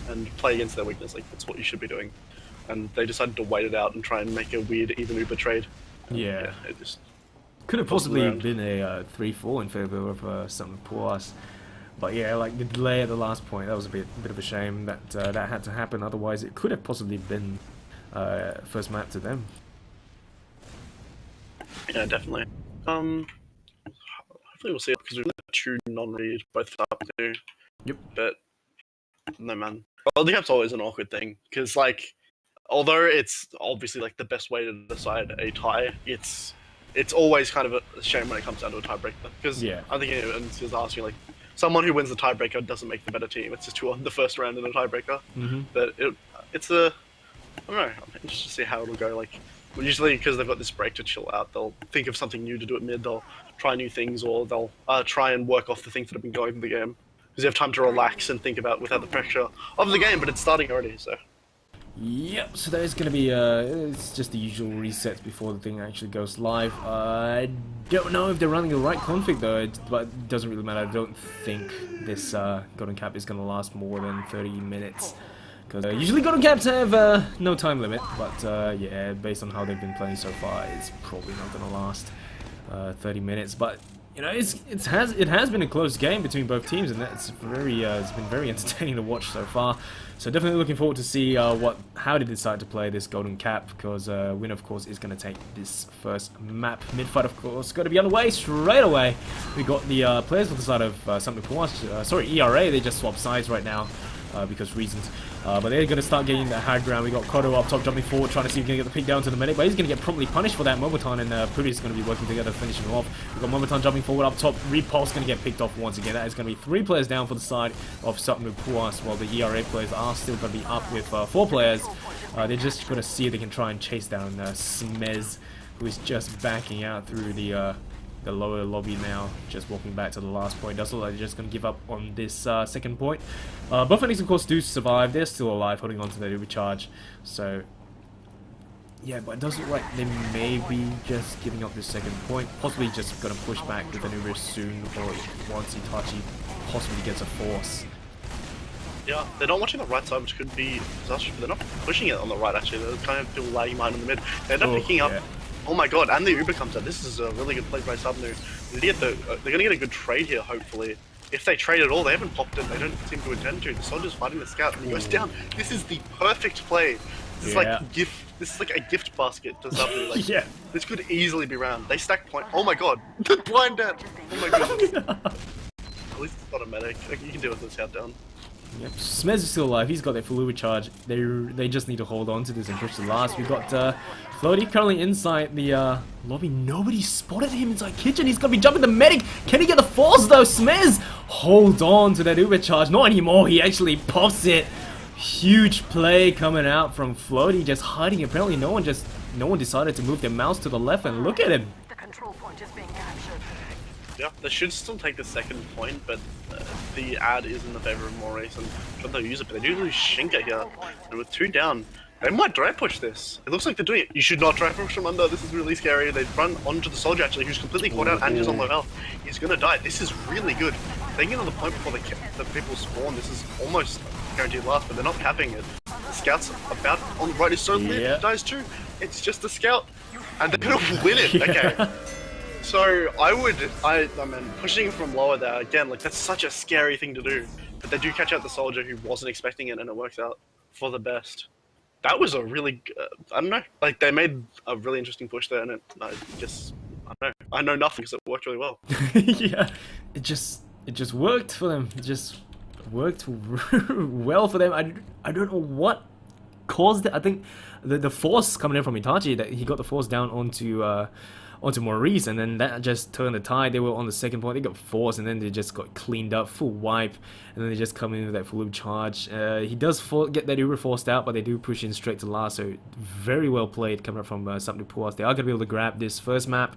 and play against their weakness. Like, that's what you should be doing. And they decided to wait it out and try and make a weird even Uber trade. Yeah. It just Could have possibly around. been a 3-4 in favor of something puas. But yeah, like the delay at the last point, that was a bit of a shame that that had to happen. Otherwise, it could have possibly been first map to them. Yeah, definitely. Hopefully we'll see it because we've got 2 non-read both up too. Yep. But no man, World Cup's always an awkward thing because like, although it's obviously like the best way to decide a tie, it's always kind of a shame when it comes down to a tiebreaker. Because Yeah. I think it's just asking like, someone who wins the tiebreaker doesn't make the better team. It's just who won the first round in a tiebreaker. But it's I don't know. I'm interested to see how it'll go. Like, usually because they've got this break to chill out, they'll think of something new to do at mid. They'll try new things, or they'll try and work off the things that have been going through the game. Because you have time to relax and think about without the pressure of the game. But it's starting already, so. Yep, so there's going to be, it's just the usual resets before the thing actually goes live. I don't know if they're running the right config though, but it doesn't really matter. I don't think this Golden Cap is going to last more than 30 minutes. Because usually Golden Caps have no time limit, but yeah, based on how they've been playing so far, it's probably not going to last 30 minutes. But you know, it has been a close game between both teams, and that's it's been very entertaining to watch so far. So definitely looking forward to see how they decide to play this Golden Cap, because Win of course is going to take this first map. Mid fight of course going to be on the way straight away. We got the players on the side of sapnu ERA. They just swapped sides right now because reasons. But they're going to start getting the high ground. We got Kodo up top jumping forward, trying to see if he can get the pick down to the medic, but he's going to get promptly punished for that. Momotan and Puri is going to be working together, finishing him off. We got Momotan jumping forward up top. Repulse going to get picked off once again. That is going to be 3 players down for the side of sapnu Puas, while the ERA players are still going to be up with 4 players. They're just going to see if they can try and chase down Smez, who is just backing out through the lower lobby now, just walking back to the last point. Does look like they're just going to give up on this second point. Both Phoenix, of course, do survive. They're still alive, holding on to their overcharge. So, yeah, but it does look like they may be just giving up this second point. Possibly just going to push back with an Uber soon, or once Itachi possibly gets a force. Yeah, they're not watching the right side, which could be disastrous, but they're not pushing it on the right, actually. They're kind of still lagging behind in the mid. They end up picking up. Oh my god, and the Uber comes out. This is a really good play by sapnu. They're going to get a good trade here, hopefully. If they trade at all, they haven't popped it. They don't seem to intend to. The soldier's fighting the scout, and he goes down. This is the perfect play. This is like a gift. This is like a gift basket to sapnu. Like, Yeah. This could easily be round. They stack point. Oh my god, the blind dad. Oh my goodness. At least it's not a medic. Like, you can deal with the scout down. Yep, Smez is still alive. He's got their full overcharge. They just need to hold on to this and push the last. We got Floaty currently inside the lobby. Nobody spotted him inside kitchen. He's gonna be jumping the medic. Can he get the force though? Smez, hold on to that overcharge. Not anymore. He actually pops it. Huge play coming out from Floaty, just hiding. Apparently, no one decided to move their mouse to the left, and look at him. The control point is being captured. Yeah, they should still take the second point, but the ad is in the favor of Maurice, and I'm sure they'll use it, but they do lose Shinka here, and with 2 down, they might dry push this. It looks like they're doing it. You should not dry push from under. This is really scary. They run onto the soldier, actually, who's completely caught out and is on low health. He's gonna die. This is really good. They get on the point before the people spawn. This is almost guaranteed last, but they're not capping it. The scout's about on the right. Is so lit. Yeah. He dies too. It's just a scout, and they're gonna win it. Okay. So I mean, pushing from lower there again, like that's such a scary thing to do. But they do catch out the soldier who wasn't expecting it, and it works out for the best. That was a really, I don't know, like they made a really interesting push there, and I don't know, I know nothing because it worked really well. Yeah, it just worked for them. It just Worked well for them. I don't know what caused it. I think the force coming in from Itachi, that he got the force down onto Maurice, and then that just turned the tide. They were on the second point, they got force, and then they just got cleaned up, full wipe, and then they just come in with that full charge. He does get that Uber forced out, but they do push in straight to last, so very well played coming up from sapnu puas. They are going to be able to grab this first map,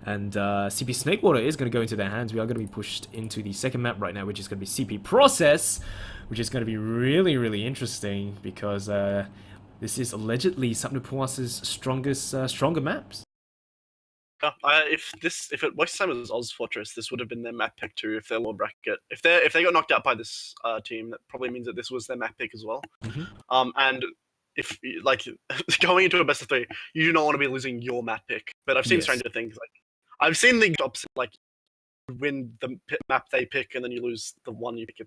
and CP Snakewater is going to go into their hands. We are going to be pushed into the second map right now, which is going to be CP Process, which is going to be really, really interesting, because this is allegedly sapnu puas' stronger maps. Yeah, if it works the same as AsiaFortress, this would have been their map pick too. If their lower bracket, if they got knocked out by this team, that probably means that this was their map pick as well. And if like going into a best of 3, you do not want to be losing your map pick. But I've seen stranger things. Like I've seen the opposite, like win the map they pick and then you lose the one you pick.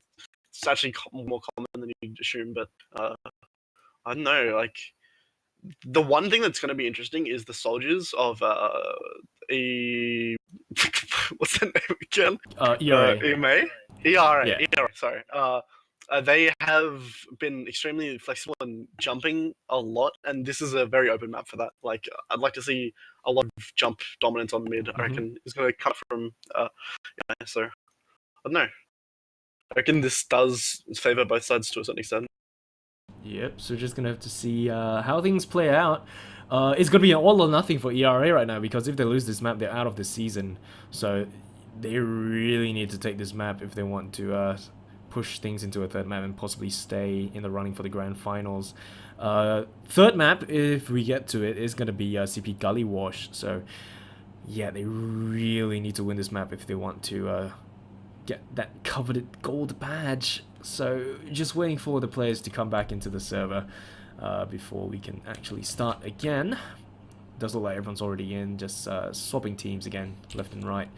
It's actually more common than you'd assume. But I don't know, like. The one thing that's going to be interesting is the soldiers of what's the name again? ERA. ERA. Yeah. ERA. Sorry. They have been extremely flexible and jumping a lot, and this is a very open map for that. Like, I'd like to see a lot of jump dominance on mid. I reckon is going to come from. So I don't know. I reckon this does favor both sides to a certain extent. Yep, so we're just going to have to see how things play out. It's going to be an all or nothing for ERA right now, because if they lose this map, they're out of the season. So they really need to take this map if they want to push things into a third map and possibly stay in the running for the grand finals. Third map, if we get to it, is going to be CP Gully Wash. So yeah, they really need to win this map if they want to get that coveted gold badge. So just waiting for the players to come back into the server before we can actually start again. Does look like everyone's already in, just swapping teams again, left and right.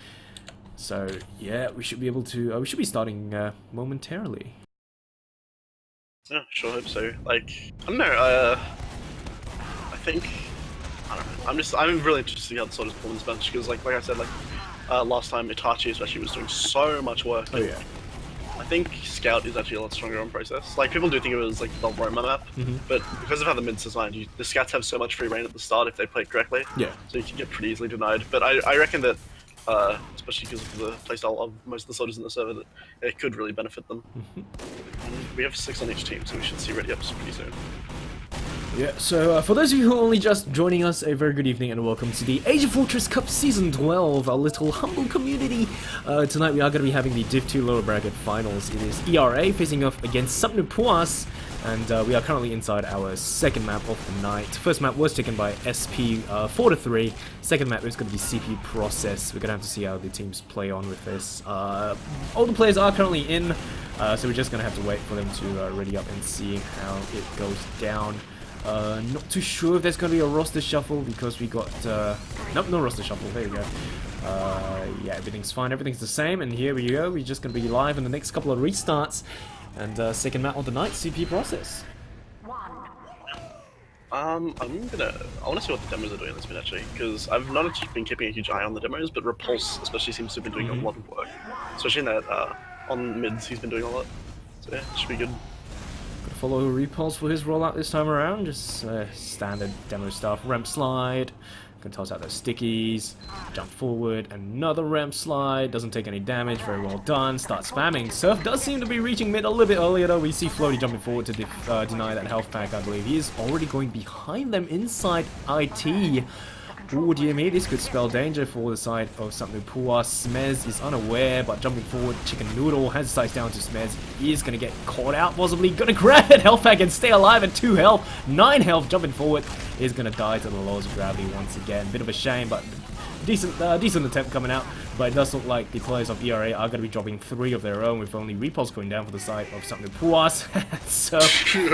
So yeah, we should be able to. We should be starting momentarily. Yeah, sure hope so. Like, I don't know. I think I don't know. I'm really interested to see how the sort of performance bench, because like I said, like last time Itachi especially was doing so much work. Oh yeah. I think Scout is actually a lot stronger on process. Like, people do think it was like the Roma map, but because of how the mid's designed, the Scouts have so much free reign at the start if they play it correctly. Yeah. So you can get pretty easily denied. But I reckon that, especially because of the playstyle of most of the soldiers in the server, that it could really benefit them. And we have 6 on each team, so we should see ready ups pretty soon. Yeah, so for those of you who are only just joining us, a very good evening and welcome to the AsiaFortress Cup Season 12, our little humble community. Tonight we are going to be having the Div 2 lower bracket finals. It is ERA facing off against sapnu puas, and we are currently inside our second map of the night. First map was taken by SP 4-3. Second map is going to be CP Process. We're going to have to see how the teams play on with this. All the players are currently in, so we're just going to have to wait for them to ready up and see how it goes down. Not too sure if there's going to be a roster shuffle, because we got... nope, no roster shuffle, there we go. Yeah, everything's fine, everything's the same, and here we go. We're just going to be live in the next couple of restarts. And second map of the night, CP Process. I want to see what the demos are doing in this bit actually, because I've not been keeping a huge eye on the demos, but Repulse especially seems to have been doing a lot of work. Especially in that, on mids, he's been doing a lot. So yeah, it should be good. Follow Repulse for his rollout this time around, just standard demo stuff. Ramp slide, can toss out those stickies, jump forward, another ramp slide, doesn't take any damage, very well done. Start spamming. Surf does seem to be reaching mid a little bit earlier though. We see Floaty jumping forward to deny that health pack, I believe. He is already going behind them inside IT. Ooh, dear me, this could spell danger for the side of sapnu puas. Smez is unaware, but jumping forward, Chicken Noodle has sights down to Smez. He is going to get caught out, possibly. Going to grab that health pack and stay alive at 2 health. 9 health, jumping forward. Is going to die to the laws of gravity once again. Bit of a shame, but decent attempt coming out. But it does look like the players of ERA are going to be dropping 3 of their own, with only Repulse going down for the side of sapnu puas. So,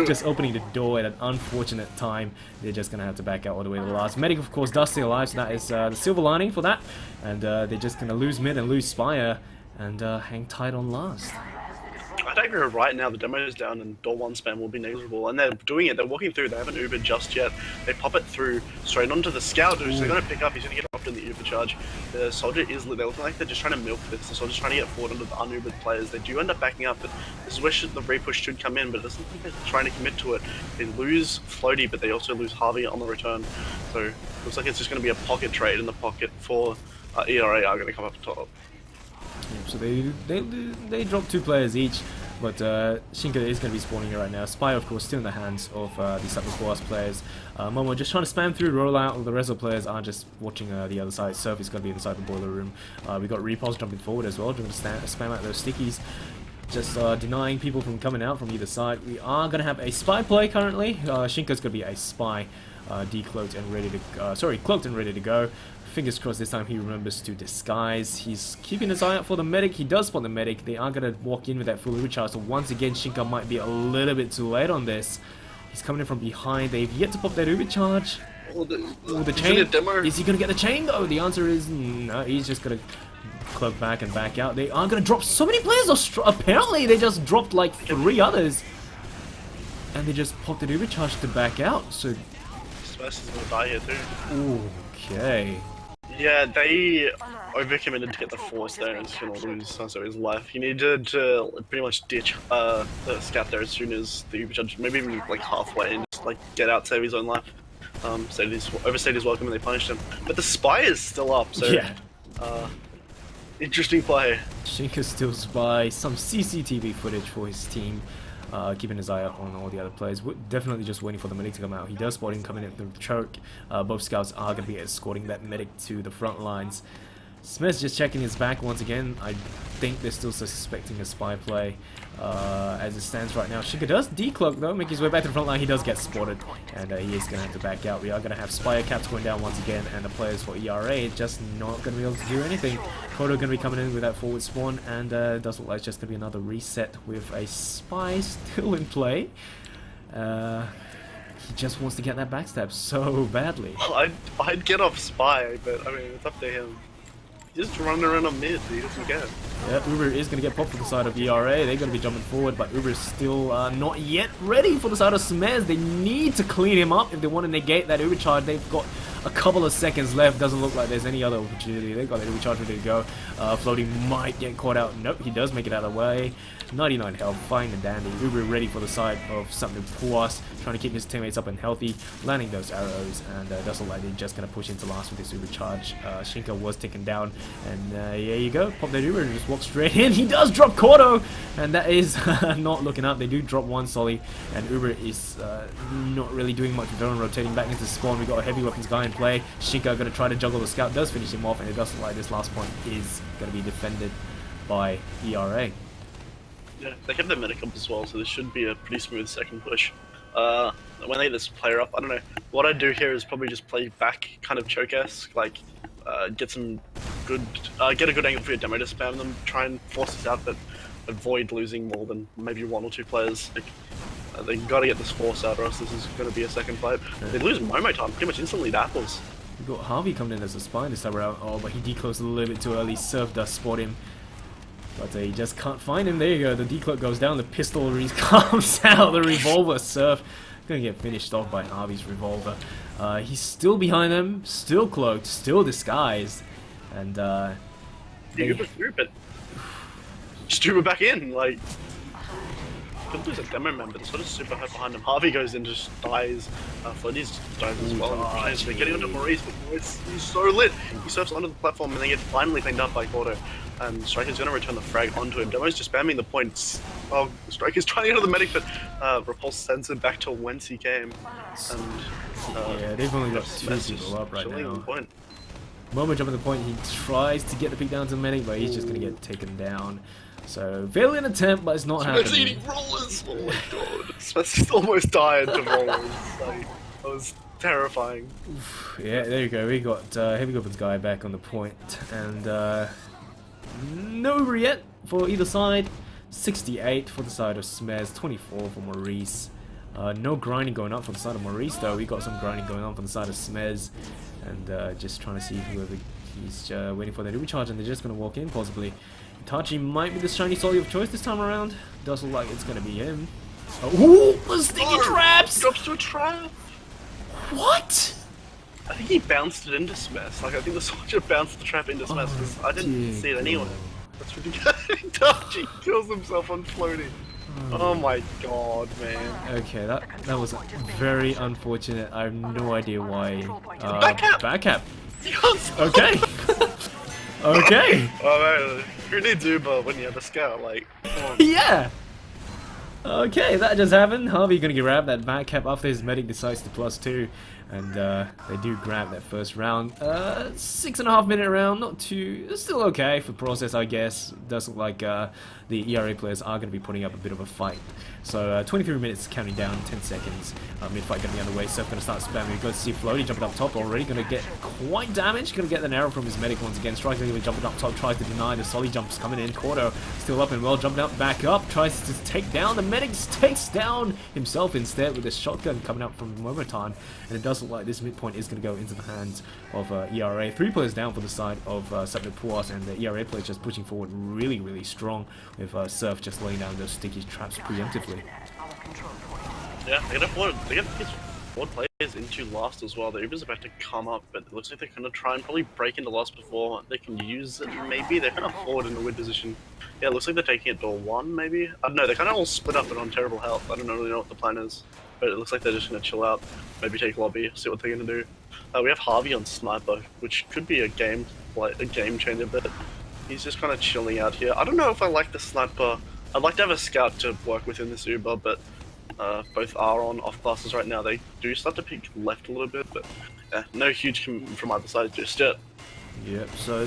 just opening the door at an unfortunate time. They're just going to have to back out all the way to the last. Medic, of course, does stay alive, so that is the silver lining for that. And they're just going to lose mid and lose Spire, and hang tight on last. I aggro right now, the demo is down and door 1 spam will be negligible, and they're doing it, they're walking through, they haven't Ubered just yet. They pop it through straight onto the scout, who's they're going to pick up, he's going to get dropped in the Uber charge. The soldier is, they're looking like they're just trying to milk this, the soldier's trying to get forward onto the un-Ubered players. They do end up backing up, but this is where the repush should come in, but it doesn't think they're trying to commit to it. They lose Floaty, but they also lose Harvey on the return, so looks like it's just going to be a pocket trade in the pocket for ERA are going to come up top. Yeah, so they drop 2 players each, but Shinka is going to be spawning here right now. Spy, of course, still in the hands of the sapnu puas players. Momo just trying to spam through, roll out. The rest of the players are just watching the other side. Surf is going to be inside the boiler room. We got Repulse jumping forward as well, trying to spam out those stickies. Just denying people from coming out from either side. We are going to have a spy play currently. Shinka's going to be a spy, decloaked and ready to cloaked and ready to go. Fingers crossed this time he remembers to disguise. He's keeping his eye out for the medic. He does spot the medic. They are going to walk in with that full recharge. So once again, Shinka might be a little bit too late on this. He's coming in from behind. They've yet to pop that Uber charge. The chain. Is he going to get the chain though? The answer is no. He's just going to cloak back and back out. They are going to drop so many players. Apparently, they just dropped like 3 others. And they just popped the Uber charge to back out. So Smash is going to die here too. Okay. Yeah, they overcommitted to get the force there and he's going to lose so his life. He needed to pretty much ditch the scout there as soon as the Uber charge, maybe even like halfway, and just like get out, save his own life. Overstayed his welcome and they punished him. But the spy is still up, so yeah. Interesting play. Shinka still spy, some CCTV footage for his team. Keeping his eye out on all the other players. We're definitely just waiting for the medic to come out. He does spot him coming in through the choke. Both scouts are going to be escorting that medic to the front lines. Smith's just checking his back once again. I think they're still suspecting a spy play as it stands right now. Shinka does decloak though, make his way back to the front line. He does get spotted and he is going to have to back out. We are going to have Spire caps going down once again, and the players for ERA just not going to be able to do anything. Kodo going to be coming in with that forward spawn, and it does look like it's just going to be another reset with a spy still in play. He just wants to get that backstab so badly. I'd get off spy, but I mean it's up to him. He's just running around on mid, he doesn't get it. Yeah, Uber is going to get popped for the side of ERA. They're going to be jumping forward, but Uber is still not yet ready for the side of Smez. They need to clean him up if they want to negate that Uber charge. They've got a couple of seconds left. Doesn't look like there's any other opportunity. They've got that Uber charge ready to go. Floaty might get caught out. Nope, he does make it out of the way. 99 health, fine and dandy. Uber ready for the side of sapnu puas, trying to keep his teammates up and healthy, landing those arrows, and does look like they're just going to push into last with this Uber charge. Shinka was taken down, and there you go. Pop that Uber and just walk straight in. He does drop Kodo, and that is not looking up. They do drop one Solly, and Uber is not really doing much with their own, rotating back into spawn. We got a heavy weapons guy in play. Shinka going to try to juggle the scout, does finish him off, and it does look like this last point is going to be defended by ERA. Yeah, they kept their medic up as well, so this should be a pretty smooth second push. When they get this player up, I don't know, what I'd do here is probably just play back kind of choke-esque, like get a good angle for your demo to spam them, try and force this out, but avoid losing more than maybe 1 or 2 players. Like, they gotta get this force out or else this is gonna be a second fight. They lose Momo time pretty much instantly to apples. We got Harvey coming in as a spy this time around. Oh, but he decloaks a little bit too early. Surf does spot him, but he just can't find him. There you go. The decloak goes down. The pistol comes out. The revolver. Surf gonna get finished off by Harvey's revolver. He's still behind them, still cloaked, still disguised, and Uber through, but just Uber back in. Like, could lose a demo member. The sort of super hurt behind him. Harvey goes in, just dies. Floaties dies as well. They're getting onto Maurice, but Maurice, he's so lit. He surfs onto the platform and then gets finally cleaned up by Gordo. And Striker's going to return the frag onto him. Demo's just spamming the points. Oh, Striker's trying to get to the medic, but Repulse sends him back to whence he came. And yeah, they've only got 2 people up right now. Point. Moment jumping the point, he tries to get the pick down to the medic, but he's just going to get taken down. So, valiant attempt, but it's not happening. Eating rollers! Oh my god. Smith's almost died to rollers. Like, that was terrifying. Yeah, there you go. We got Heavy Weapons guy back on the point, and no Uber yet for either side. 68 for the side of Smez, 24 for Maurice. No grinding going on for the side of Maurice though. We got some grinding going on for the side of Smez. and just trying to see whoever he's waiting for the recharge, and they're just going to walk in possibly. Itachi might be the shiny Solly of choice this time around. Does look like it's going to be him. Oh, the sticky traps! Drops to a trap! What? I think he bounced it into Smash. Like, I think the soldier bounced the trap into Smash because I didn't see it anyway. That's ridiculous. Itachi kills himself on floating. Oh my god, man. Okay, that was very unfortunate. I have no idea why. Back cap! Yes! Okay. Okay. Oh man, who needs Uber when you have a scout? Like, come on. Yeah. Okay, that just happened. Harvey gonna grab that back cap after his medic decides to +2, and they do grab that first round. 6.5 minute round, not too, still okay for process, I guess. Does look like the ERA players are gonna be putting up a bit of a fight. So 23 minutes counting down, 10 seconds. Mid-fight gonna be underway. Surf gonna start spamming. We've got to see Floaty jumping up top already. Gonna get quite damaged. Gonna get an arrow from his medic once again. Striker gonna be jumping up top. Tries to deny the Solly jumps coming in. Cordo still up and well. Jumping up, back up. Tries to take down the medic. Takes down himself instead with a shotgun coming up from Momotime. And it does look like this midpoint is gonna go into the hands of ERA. 3 players down for the side of sapnu, puas, and the ERA players just pushing forward really, really strong with Surf just laying down those sticky traps preemptively. Yeah, they get these 4 players into last as well. The Uber's about to come up, but it looks like they're going to try and probably break into last before they can use it. Maybe they're kind of forward in a weird position. Yeah, it looks like they're taking it door 1, maybe. I don't know, they're kind of all split up and on terrible health. I don't really know what the plan is, but it looks like they're just going to chill out, maybe take lobby, see what they're going to do. We have Harvey on sniper, which could be a game changer, but he's just kind of chilling out here. I don't know if I like the sniper. I'd like to have a scout to work within this Uber, but both are on off classes right now. They do start to peek left a little bit, but yeah, no huge from either side just yet. Yep, so I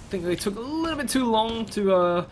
think they took a little bit too long to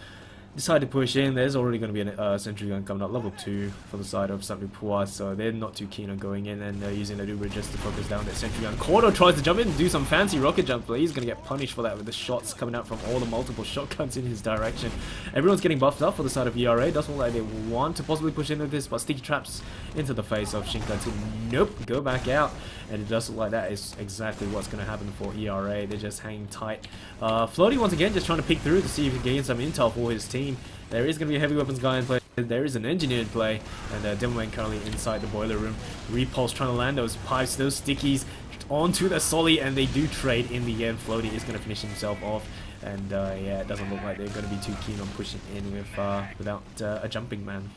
decide to push in. There's already going to be a sentry gun coming up, level 2 for the side of sapnu, puas, so they're not too keen on going in and using that Uber just to focus down that sentry gun. Cordo tries to jump in and do some fancy rocket jump, but he's going to get punished for that with the shots coming out from all the multiple shotguns in his direction. Everyone's getting buffed up for the side of ERA. Doesn't look like they want to possibly push into this, but sticky traps into the face of Shinka to nope, go back out. And it does look like that is exactly what's going to happen for ERA. They're just hanging tight. Floaty once again just trying to peek through to see if he can gain some intel for his team. There is going to be a heavy weapons guy in play. There is an engineer in play. And Demoman currently inside the boiler room. Repulse trying to land those pipes, those stickies onto the Solly. And they do trade in the end. Floaty is going to finish himself off. And yeah, it doesn't look like they're going to be too keen on pushing in with without a jumping man.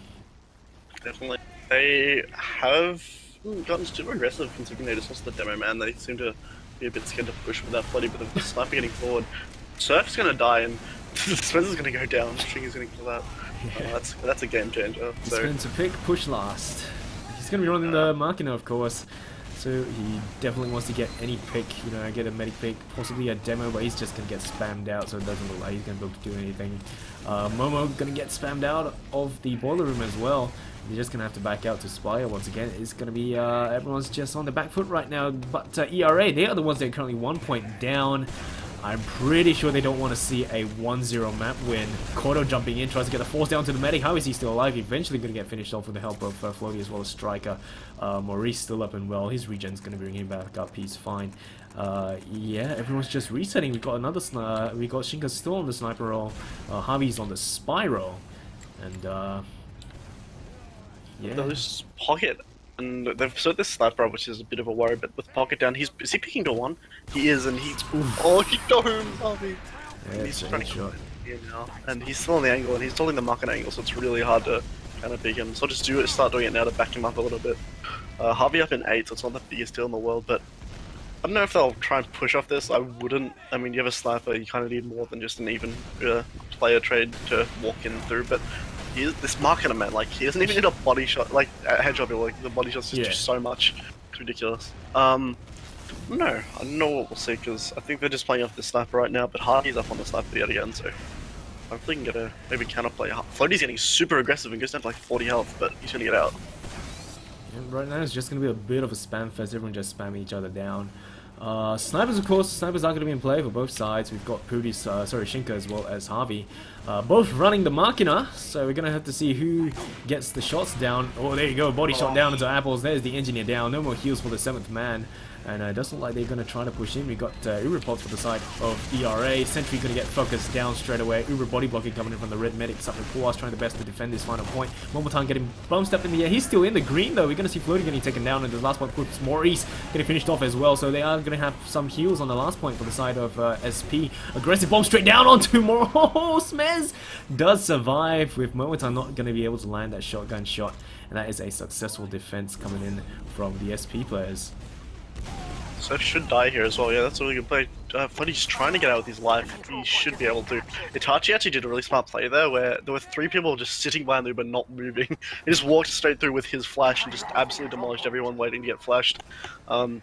Definitely. They have gotten super aggressive considering they just lost the demo man. They seem to be a bit scared to push without Floaty, but the sniper getting forward. Surf's gonna die and Spencer's gonna go down. Stringy's gonna kill that. Yeah. That's a game changer. So. Spencer pick, push last. He's gonna be running the Machina, of course. So he definitely wants to get any pick, you know, get a medic pick, possibly a demo, but he's just gonna get spammed out, so it doesn't look like he's gonna be able to do anything. Momo gonna get spammed out of the boiler room as well. They're just gonna have to back out to Spire once again. It's gonna be everyone's just on the back foot right now, but ERA, they are the ones that are currently 1 point down. I'm pretty sure they don't want to see a 1-0 map win. Cordo jumping in, tries to get the force down to the medic. How is he still alive? Eventually going to get finished off with the help of Floaty as well as Striker. Maurice still up and well. His regen's going to bring him back up. He's fine. Yeah, everyone's just resetting. We got another we got Shinka still on the sniper roll. Harvey's on the spy roll. And yeah. There's Pocket. And they've set this sniper up, which is a bit of a worry, but with Pocket down, is he picking to 1? He is, and he's... Oh, he got him, Harvey! Yeah, he's trying to now, and he's still on the angle, and he's holding the market angle, so it's really hard to kind of pick him. So I'll just start doing it now to back him up a little bit. Harvey up in 8, so it's not the biggest deal in the world, but I don't know if they'll try and push off this. I wouldn't. I mean, you have a sniper, you kind of need more than just an even player trade to walk in through, but this marketer man, like, he doesn't even need a body shot, like a headshot, like the body shot's just so much. It's ridiculous. No, I don't know what we'll see, because I think they're just playing off the sniper right now, but Hardy's up on the sniper yet again, so hopefully he can get a maybe counterplay. Floaty's getting super aggressive and goes down to like 40 health, but he's gonna get out. Yeah, right now it's just gonna be a bit of a spam fest, everyone just spamming each other down. Snipers, of course, snipers are going to be in play for both sides. We've got Shinka as well as Harvey. Both running the Machina, so we're going to have to see who gets the shots down. Oh, there you go, body shot down into apples. There's the engineer down. No more heals for the 7th man. And it doesn't look like they're going to try to push in. We got Uripod for the side of ERA. Sentry going to get focused down straight away. Uber body blocking coming in from the red medic. Sapnu puas trying the best to defend this final point. Momotan getting bone stepped in the air. He's still in the green though. We're going to see Floaty getting taken down, and the last point puts Maurice getting finished off as well. So they are going to have some heals on the last point for the side of SP. Aggressive bomb straight down onto Moro. Smez does survive, with Momotan not going to be able to land that shotgun shot. And that is a successful defense coming in from the SP players. So should die here as well. Yeah, that's a really good play. Floaty's trying to get out with his life. He should be able to. Itachi actually did a really smart play there, where there were 3 people just sitting behind the Uber not moving. He just walked straight through with his flash and just absolutely demolished everyone waiting to get flashed. And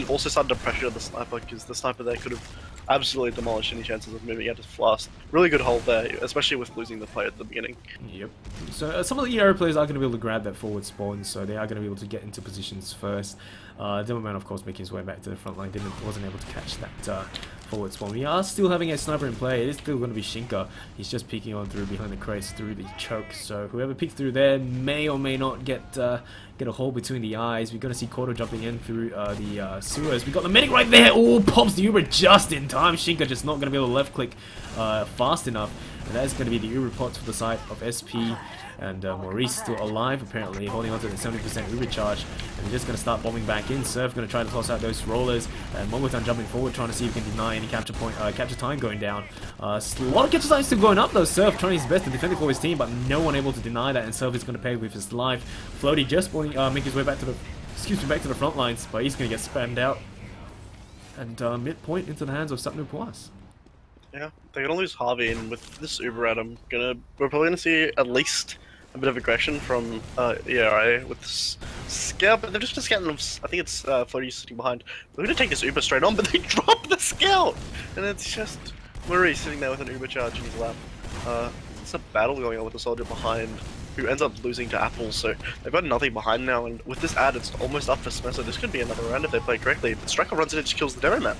also started to pressure the sniper, because the sniper there could have absolutely demolished any chances of moving out his fast. Really good hold there, especially with losing the play at the beginning. Yep. So some of the ERA players are going to be able to grab that forward spawn, so they are going to be able to get into positions first. Demoman, of course, making his way back to the front line, wasn't able to catch that forward spawn. We are still having a sniper in play. It is still going to be Shinka. He's just peeking on through behind the crates through the choke. So whoever peeks through there may or may not get a hole between the eyes. We're going to see Kodo jumping in through the sewers. We got the medic right there. Oh, pops the Uber just in time. Shinka just not going to be able to left click fast enough. And that is going to be the Uber pot for the side of SP. And Maurice still alive, apparently, holding on to the 70% Uber charge. And we're just going to start bombing back in. Surf going to try to toss out those rollers. And Momotan jumping forward, trying to see if he can deny any capture time going down. A lot of capture time still going up though. Surf trying his best to defend it for his team, but no one able to deny that. And Surf is going to pay with his life. Floaty just making his way back to the front lines, but he's going to get spammed out. And midpoint into the hands of Sapnu puas. Yeah, they're gonna lose Harvey, and with this Uber at him, we're probably gonna see at least a bit of aggression from ERA with this scout, but they're just scouting. I think it's Floaty sitting behind. They're gonna take this Uber straight on, but they drop the scout, and it's just Maurice sitting there with an Uber charge in his lap. It's a battle going on with the soldier behind, who ends up losing to Apple, so they've got nothing behind now, and with this ad, it's almost up for Smith, so this could be another round if they play correctly. But Striker runs in and just kills the demo man.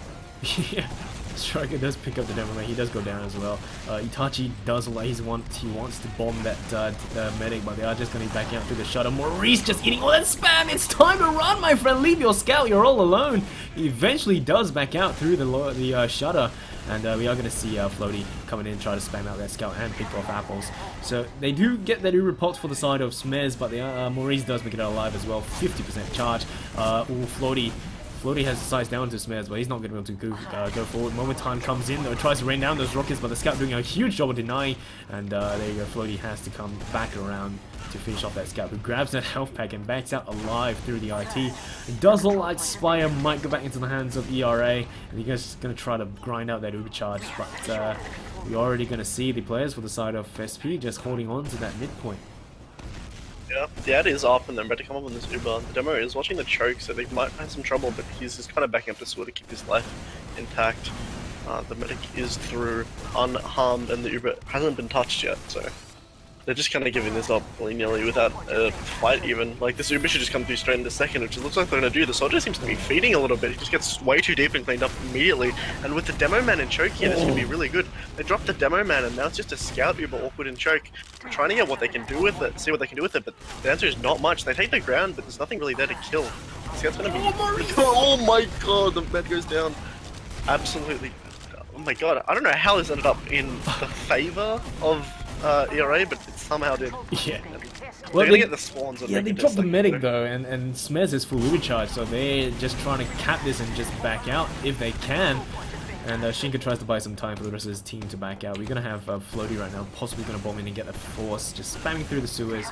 Yeah. Striker does pick up the demo man. He does go down as well. Itachi does what he wants to bomb that medic, but they are just going to be backing out through the shutter. Maurice just eating all that spam. It's time to run, my friend. Leave your scout. You're all alone. He eventually does back out through the shutter. And we are going to see Floaty coming in, try to spam out that scout and pick off apples. So they do get that Uber pot for the side of Smez, but Maurice does make it out alive as well. 50% charge. Floaty has the size down to Smez, but he's not going to be able to go forward. Momotan comes in, though, tries to rain down those rockets, but the scout doing a huge job of denying. And there you go, Floaty has to come back around to finish off that scout, who grabs that health pack and backs out alive through the IT. It does look like Spire might go back into the hands of ERA, and he's just going to try to grind out that Uber charge, but we're already going to see the players for the side of SP just holding on to that midpoint. Yeah, the ad is up and they're about to come up on this Uber. The demo is watching the choke, so they might have some trouble, but he's just kind of backing up to sort of keep his life intact. The medic is through unharmed and the Uber hasn't been touched yet, so they're just kind of giving this up willy-nilly without a fight even. Like, this Uber should just come through straight in the second, which it looks like they're going to do. The soldier seems to be feeding a little bit. He just gets way too deep and cleaned up immediately. And with the demo man in choke here, this could be really good. They dropped the demo man and now it's just a scout Uber awkward in choke. They're trying to get what they can do with it, see what they can do with it, but the answer is not much. They take the ground, but there's nothing really there to kill. Scout's going to be... Oh my god, the med goes down. Absolutely. Oh my god, I don't know how this ended up in the favor of ERA, but it somehow did. Yeah. Well, they get the spawns. Yeah, they dropped the medic though, and Smez is full Uber charge, so they're just trying to cap this and just back out if they can. And Shinka tries to buy some time for the rest of his team to back out. We're going to have Floaty right now, possibly going to bomb in and get the force, just spamming through the sewers.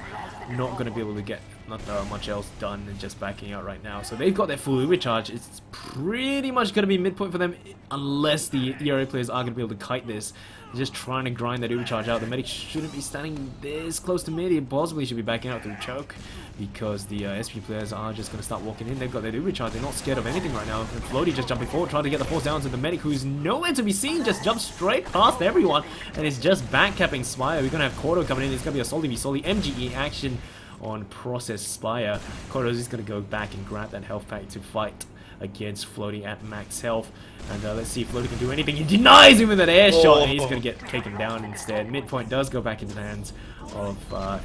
Not going to be able to get much else done and just backing out right now. So they've got their full Uber charge. It's pretty much going to be midpoint for them unless the ERA players are going to be able to kite this. They're just trying to grind that Uber charge out. The medic shouldn't be standing this close to mid. He possibly should be backing out through choke because the SP players are just going to start walking in. They've got their Uber charge. They're not scared of anything right now. And Floaty just jumping forward, trying to get the force down to the medic, who's nowhere to be seen. Just jumps straight past everyone and is just backcapping Spire. We're going to have Kodo coming in. It's going to be a Soli v Soli MGE action on Process Spire. Kodo is going to go back and grab that health pack to fight against Floaty at max health. And let's see if Floaty can do anything. He denies him with that air shot, and he's going to get taken down instead. Midpoint does go back into the hands of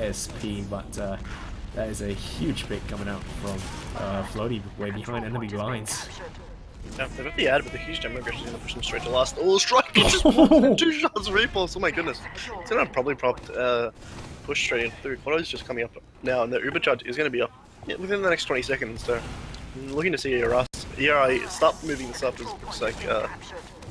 SP, but That is a huge pick coming out from Floaty way behind enemy lines. Yeah, they've got the ad, but the huge demo aggression is going to push them straight to last. Oh, strike! Just 2 shots repulse. Oh my goodness. It's going to probably push straight in through. Quado's just coming up now, and the Uber charge is going to be up within the next 20 seconds. So, I'm looking to see ERI start moving this up. It looks like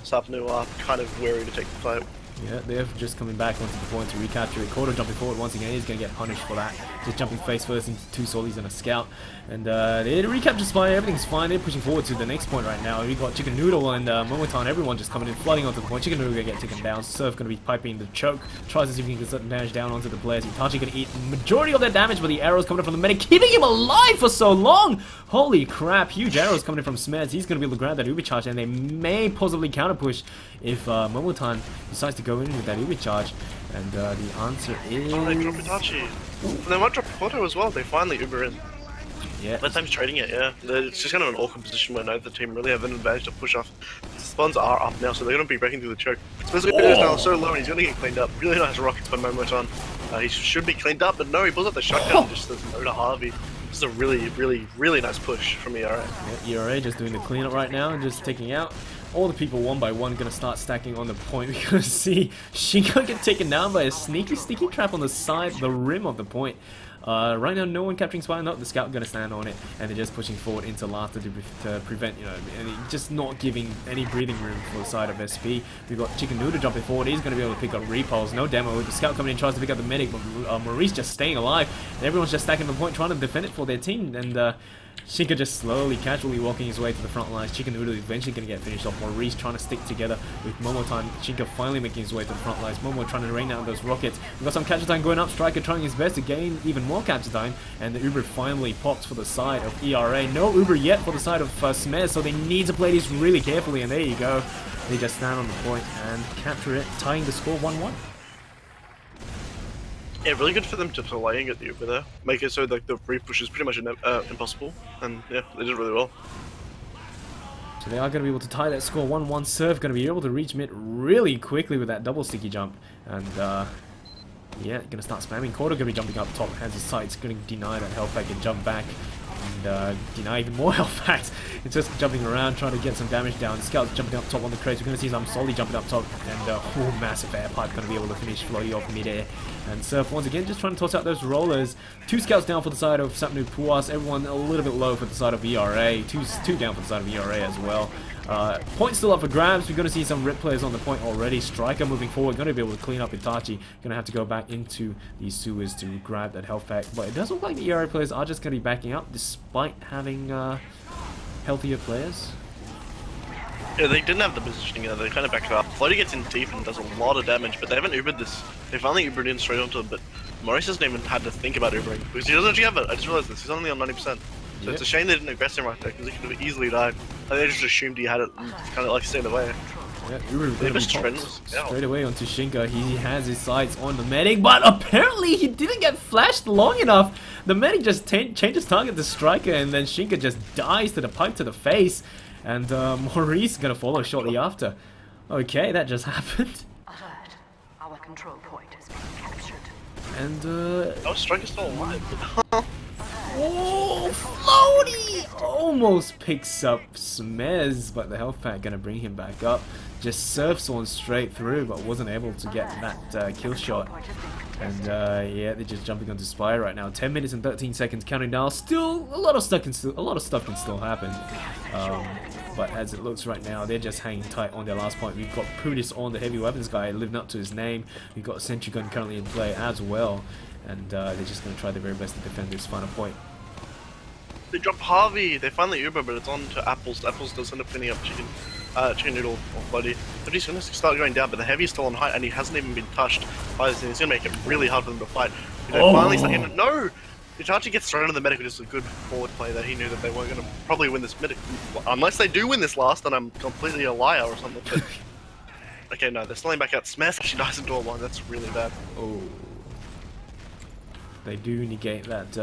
sapnu are kind of wary to take the fight. Yeah, they're just coming back onto the point to recapture it. Quado jumping forward once again. He's going to get punished for that. Just jumping face first into 2 solis and a scout. And they recapture Spy. Everything's fine. They're pushing forward to the next point right now. We've got Chicken Noodle and Momotan. Everyone just coming in, flooding onto the point. Chicken Noodle going to get taken down. Surf going to be piping the choke. Tries to see if he can get certain damage down onto the players. Itachi going to eat majority of that damage, but the arrows coming in from the medic, keeping him alive for so long. Holy crap. Huge arrows coming in from Smeds. He's going to be able to grab that Uber charge, and they may possibly counter push if Momotan decides to go in with that Uber charge. And the answer is... Oh, they drop Itachi. And they might drop Quado as well. They finally Uber in. Yeah. That time's trading it, yeah. It's just kind of an awkward position where neither team really have an advantage to push off. The spawns are up now, so they're going to be breaking through the choke. Especially if now so low and he's going to get cleaned up. Really nice rockets by Momotan. He should be cleaned up, but no, he pulls out the shotgun and just says no to Harvey. This is a really, really, really nice push from ERA. Yeah, ERA just doing the cleanup right now and just taking out all the people one by one. Gonna start stacking on the point. We're gonna see Shinka get taken down by a sneaky trap on the side, the rim of the point. Right now, no one capturing Spy. Not the scout gonna stand on it, and they're just pushing forward into Laughter to prevent, just not giving any breathing room for the side of SP. We've got Chicken Noodle jumping forward. He's gonna be able to pick up repulse. No demo. The scout coming in tries to pick up the medic, but Maurice just staying alive. And everyone's just stacking the point, trying to defend it for their team. And Shinka just slowly, casually walking his way to the front lines. Chicken Noodle eventually going to get finished off. Maurice trying to stick together with Momotan. Shinka finally making his way to the front lines. Momo trying to rain down those rockets. We've got some capture time going up. Striker trying his best to gain even more capture time. And the Uber finally pops for the side of ERA. No Uber yet for the side of Smez, so they need to play this really carefully. And there you go. They just stand on the point and capture it, tying the score 1-1. Yeah, really good for them to delay and get the Uber there. Make it so like the repush is pretty much impossible. And yeah, they did really well. So they are going to be able to tie that score 1-1. Surf going to be able to reach mid really quickly with that double sticky jump. And yeah, going to start spamming. Quado going to be jumping up top, has his sights, going to deny that health pack and jump back. And deny even more health packs. It's just jumping around, trying to get some damage down. Scout's jumping up top on the crates. We're going to see some Solly jumping up top. And massive air pipe going to be able to finish Floaty off mid-air. And Surf once again just trying to toss out those rollers. 2 scouts down for the side of sapnu Puas. Everyone a little bit low for the side of ERA. Two down for the side of ERA as well. Point still up for grabs. We're going to see some rip players on the point already. Striker moving forward. Going to be able to clean up Itachi. Going to have to go back into these sewers to grab that health pack. But it does look like the ERA players are just going to be backing up despite having healthier players. Yeah, they didn't have the positioning, they kind of backed up. Floaty gets in deep and does a lot of damage, but they haven't Ubered this. They finally Ubered in straight onto it, but Maurice hasn't even had to think about Ubering. Because he doesn't actually have it, I just realized this, he's only on 90%. So yep. It's a shame they didn't aggress him right there, because he could have easily died. Like, they just assumed he had it and kind of like stayed away. Yeah, Uber straight away onto Shinka. He has his sights on the medic, but apparently he didn't get flashed long enough. The medic just changes target to Striker, and then Shinka just dies to the pipe to the face. And Maurice is going to follow shortly after. Okay, that just happened. Alert. Our control point is being captured. And Oh, Striker's still alive. oh, Floaty almost picks up Smez, but the health pack going to bring him back up. Just surfs on straight through, but wasn't able to get that kill shot. And yeah, they're just jumping onto Spy right now. 10 minutes and 13 seconds counting down. Still a lot of stuff can still happen. But as it looks right now, they're just hanging tight on their last point. We've got Prudis on, the heavy weapons guy, living up to his name. We've got a sentry gun currently in play as well. And they're just going to try their very best to defend this final point. They drop Harvey. They finally Uber, but it's on to Apples. Apples does end up cleaning up Chicken Noodle or Floaty. But he's going to start going down, but the heavy's still on height, and he hasn't even been touched by this thing. It's going to make it really hard for them to fight. Finally start in. No! Itachi gets thrown in the medic, which is a good forward play that he knew that they weren't going to probably win this medic. Unless they do win this last, then I'm completely a liar or something. But okay, no, they're slowing back out. Smash, she dies into a one. That's really bad. Oh. They do negate that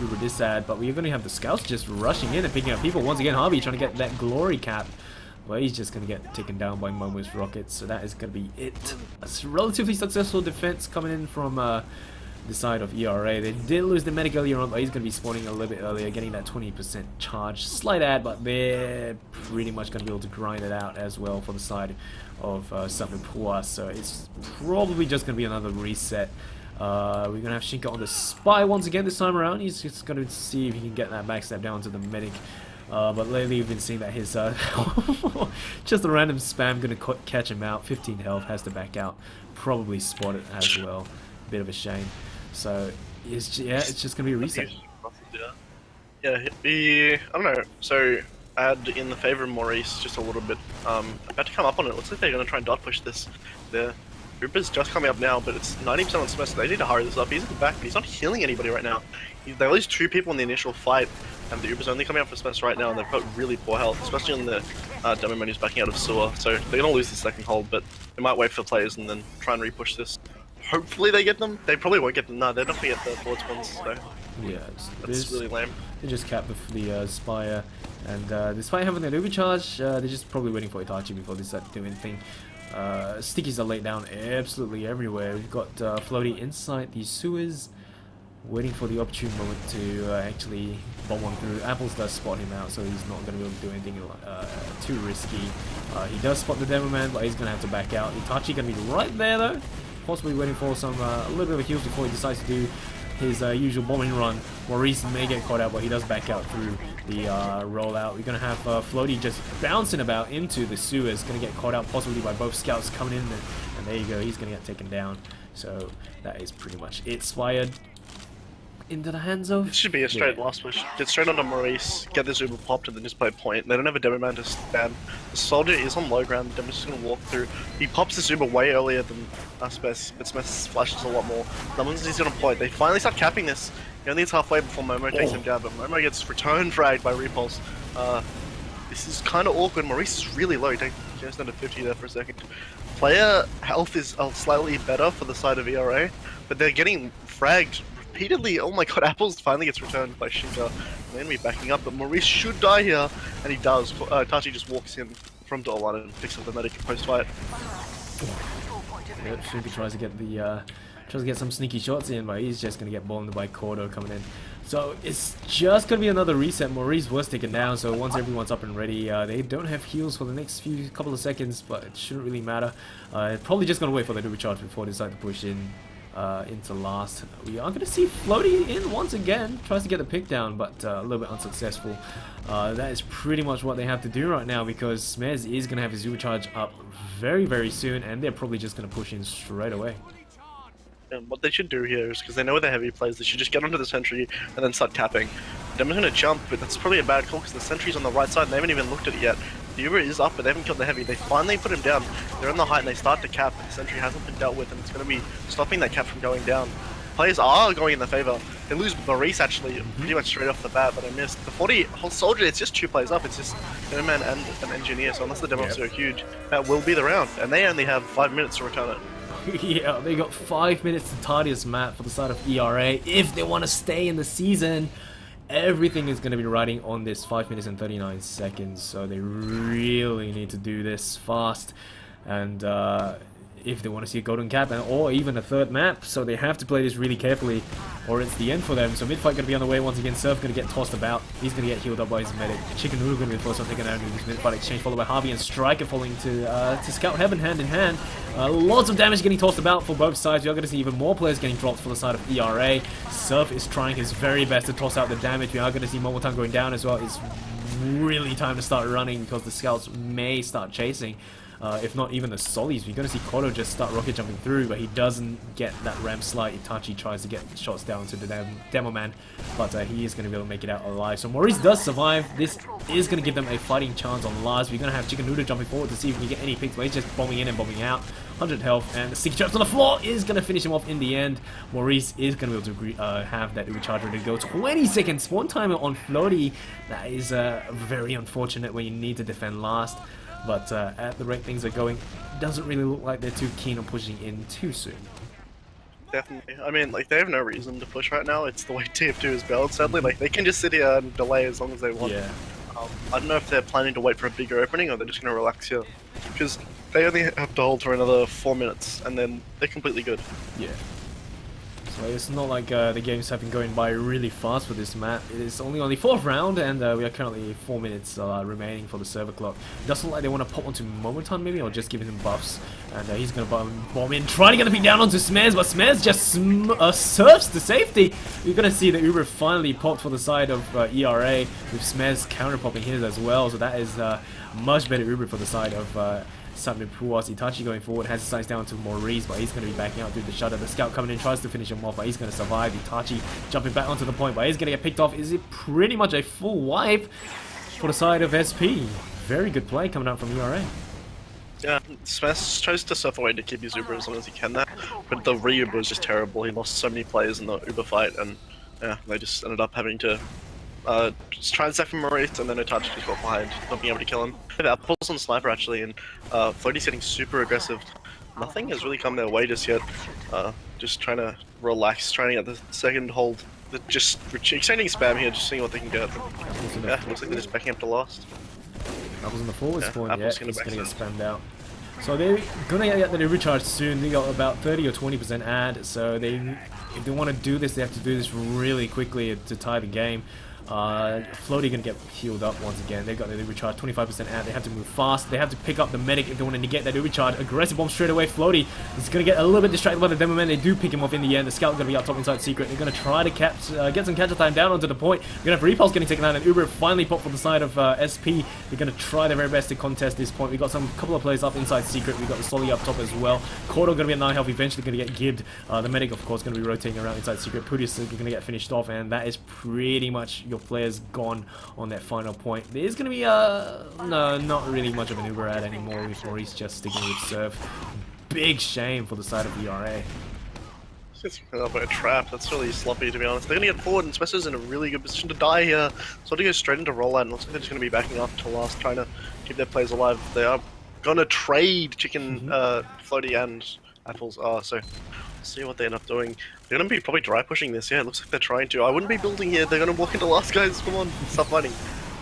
Uber disad, but we're going to have the scouts just rushing in and picking up people. Once again, Harvey trying to get that glory cap. Well, he's just going to get taken down by Momo's rockets, so that is going to be it. A relatively successful defense coming in from the side of ERA. They did lose the medic earlier on, but he's going to be spawning a little bit earlier, getting that 20% charge. Slight ad, but they're pretty much going to be able to grind it out as well for the side of sapnu puas. So it's probably just going to be another reset. We're going to have Shinka on the spy once again this time around. He's just going to see if he can get that backstab down to the medic. But lately we've been seeing that his just a random spam going to catch him out. 15 health, has to back out. Probably spot it as well. Bit of a shame. So it's just going to be a reset. Yeah, I don't know. So I had in the favor of Maurice just a little bit. About to come up on it. Looks like they're going to try and dot push this. The Uber's just coming up now, but it's 90% on Smith, so they need to hurry this up. He's at the back, but he's not healing anybody right now. They lose 2 people in the initial fight, and the Uber's only coming up for Smith right now, and they've got really poor health, especially on the demo menus backing out of sewer. So they're going to lose the second hold, but they might wait for players and then try and repush this. Hopefully they get them. They probably won't get them. No, they're not going to get the forward spawns, so yeah, that's really lame. They just capped the Spire, and despite having that overcharge, they're just probably waiting for Itachi before they start doing anything. Stickies are laid down absolutely everywhere. We've got Floaty inside the sewers, waiting for the opportune moment to actually bomb one through. Apples does spot him out, so he's not going to be able to do anything too risky. He does spot the Demo Man, but he's going to have to back out. Itachi going to be right there though, possibly waiting for some a little bit of a heals before he decides to do his usual bombing run. Maurice may get caught out, but he does back out through the rollout. We're going to have Floaty just bouncing about into the sewers, going to get caught out possibly by both scouts coming in, and there you go, he's going to get taken down. So that is pretty much it. Spired into the hands of... It should be a straight last push. Get straight onto Maurice, get this Uber popped, and then just play point. They don't have a Demo Man to stand. The soldier is on low ground, the Demo's just going to walk through. He pops this Uber way earlier than Spess, but Smith splashes a lot more. Someone's he's going to point. They finally start capping this. He only needs halfway before Momo takes him down, but Momo gets return fragged by Repulse. This is kind of awkward. Maurice is really low. He takes just under 50 there for a second. Player health is slightly better for the side of ERA, but they're getting fragged repeatedly. Oh my god, Apples finally gets returned by Shinka. The enemy backing up, but Maurice should die here, and he does. Tachi just walks in from door one and picks up the medic post-fight. Yep, Shinka tries to get some sneaky shots in, but he's just going to get bombed by Kordo coming in. So it's just going to be another reset. Maurice was taken down, so once everyone's up and ready, they don't have heals for the next couple of seconds, but it shouldn't really matter. Probably just going to wait for the recharge before they decide to push in into last. We are going to see Floaty in once again, tries to get the pick down, but a little bit unsuccessful. That is pretty much what they have to do right now, because Smez is going to have his supercharge up very, very soon, and they're probably just going to push in straight away. And what they should do here is, because they know they're heavy players, they should just get onto the sentry and then start capping. Demo's going to jump, but that's probably a bad call because the sentry's on the right side and they haven't even looked at it yet. The Uber is up, but they haven't killed the heavy. They finally put him down. They're on the height and they start to cap, but the sentry hasn't been dealt with, and it's going to be stopping that cap from going down. Players are going in their favor. They lose Maurice actually pretty much straight off the bat, but they missed. The 40 whole soldier, it's just 2 players up. It's just Demoman and an engineer, so unless the demos are huge, that will be the round. And they only have 5 minutes to return it. Yeah, they got 5 minutes to tie this map for the side of ERA. If they want to stay in the season, everything is going to be riding on this 5 minutes and 39 seconds. So they really need to do this fast. And if they want to see a golden cap or even a third map, so they have to play this really carefully or it's the end for them. So mid-fight going to be on the way once again. Surf going to get tossed about. He's going to get healed up by his medic. Chicken Noodle going to be the first one taken out in this mid-fight exchange, followed by Harvey and Striker falling to Scout Heaven hand in hand. Lots of damage getting tossed about for both sides. We are going to see even more players getting dropped for the side of ERA. Surf is trying his very best to toss out the damage. We are going to see Momotan going down as well. It's really time to start running because the scouts may start chasing. If not even the Solis. We're going to see Kodo just start rocket jumping through, but he doesn't get that ramp slide. Itachi tries to get shots down to the Demo Man, but he is going to be able to make it out alive. So Maurice does survive. This is going to give them a fighting chance on last. We're going to have Chicken Noodle jumping forward to see if we can get any picks, but he's just bombing in and bombing out. 100 health, and the sticky traps on the floor is going to finish him off in the end. Maurice is going to be able to have that overcharge ready to go. 20 seconds, spawn timer on Floaty. That is very unfortunate when you need to defend last. But at the rate things are going, it doesn't really look like they're too keen on pushing in too soon. Definitely. I mean, like, they have no reason to push right now. It's the way TF2 is built, sadly. Like, they can just sit here and delay as long as they want. Yeah. I don't know if they're planning to wait for a bigger opening or they're just going to relax here. Because they only have to hold for another 4 minutes and then they're completely good. Yeah. So So it's not like the games have been going by really fast for this map. It is only on the 4th round, and we are currently 4 minutes remaining for the server clock. It doesn't look like they want to pop onto Momotan maybe, or just giving him buffs. And he's going to bomb in, trying to get the pick down onto Smares, but Smares just surfs to safety. You're going to see the Uber finally popped for the side of ERA, with Smares counter-popping his as well. So that is much better Uber for the side of sapnu, puas. Itachi going forward, has his sights down to Maurice, but he's going to be backing out through the shutter. The scout coming in, tries to finish him off, but he's going to survive. Itachi jumping back onto the point, but he's going to get picked off. Is it pretty much a full wipe for the side of SP? Very good play coming out from ERA. Yeah, Smash tries to surf away to keep his Uber as long as he can there, but the re-Uber was just terrible. He lost so many players in the Uber fight, and yeah, they just ended up having to just try and sack from Maurice, and then Itachi just got behind, not being able to kill him. Apple's on Sniper actually, and Floaty's getting super aggressive. Nothing has really come their way just yet. Just trying to relax, trying to get the second hold. They're just extending spam here, just seeing what they can get. Yeah, looks like they're just backing up to last. Apple's in the forward spawn, yeah, Apple's he's gonna going to get spammed out. So they're going to get the recharge soon. They got about 30 or 20% ad, so if they want to do this, they have to do this really quickly to tie the game. Floaty gonna get healed up once again. They've got the recharge, 25% out. They have to move fast. They have to pick up the medic if they want to negate that recharge. Aggressive bomb straight away. Floaty is gonna get a little bit distracted by the demo man. They do pick him off in the end. The scout gonna be up top inside secret. They're gonna try to get some catch time down onto the point. We're gonna have Repulse getting taken out, and Uber finally popped for the side of SP. They're gonna try their very best to contest this point. We got some couple of players up inside secret. We got the Solly up top as well. Cordo gonna be at 9 health. Eventually gonna get gibbed. The medic of course gonna be rotating around inside secret. Pudius is gonna get finished off, and that is pretty much your players gone on that final point. There's gonna be no, not really much of an Uber ad anymore with Maurice just sticking with serve. Big shame for the side of ERA. It's up by a trap. That's really sloppy, to be honest. They're gonna get forward, and Spencer's in a really good position to die here. So they go straight into rollout, and looks like they're just gonna be backing up to last, trying to keep their players alive. They are gonna trade Chicken, Floaty, and Apples. So see what they end up doing. They're gonna be probably dry pushing this. Yeah, it looks like they're trying to. I wouldn't be building here. They're gonna walk into last, guys. Come on, stop fighting.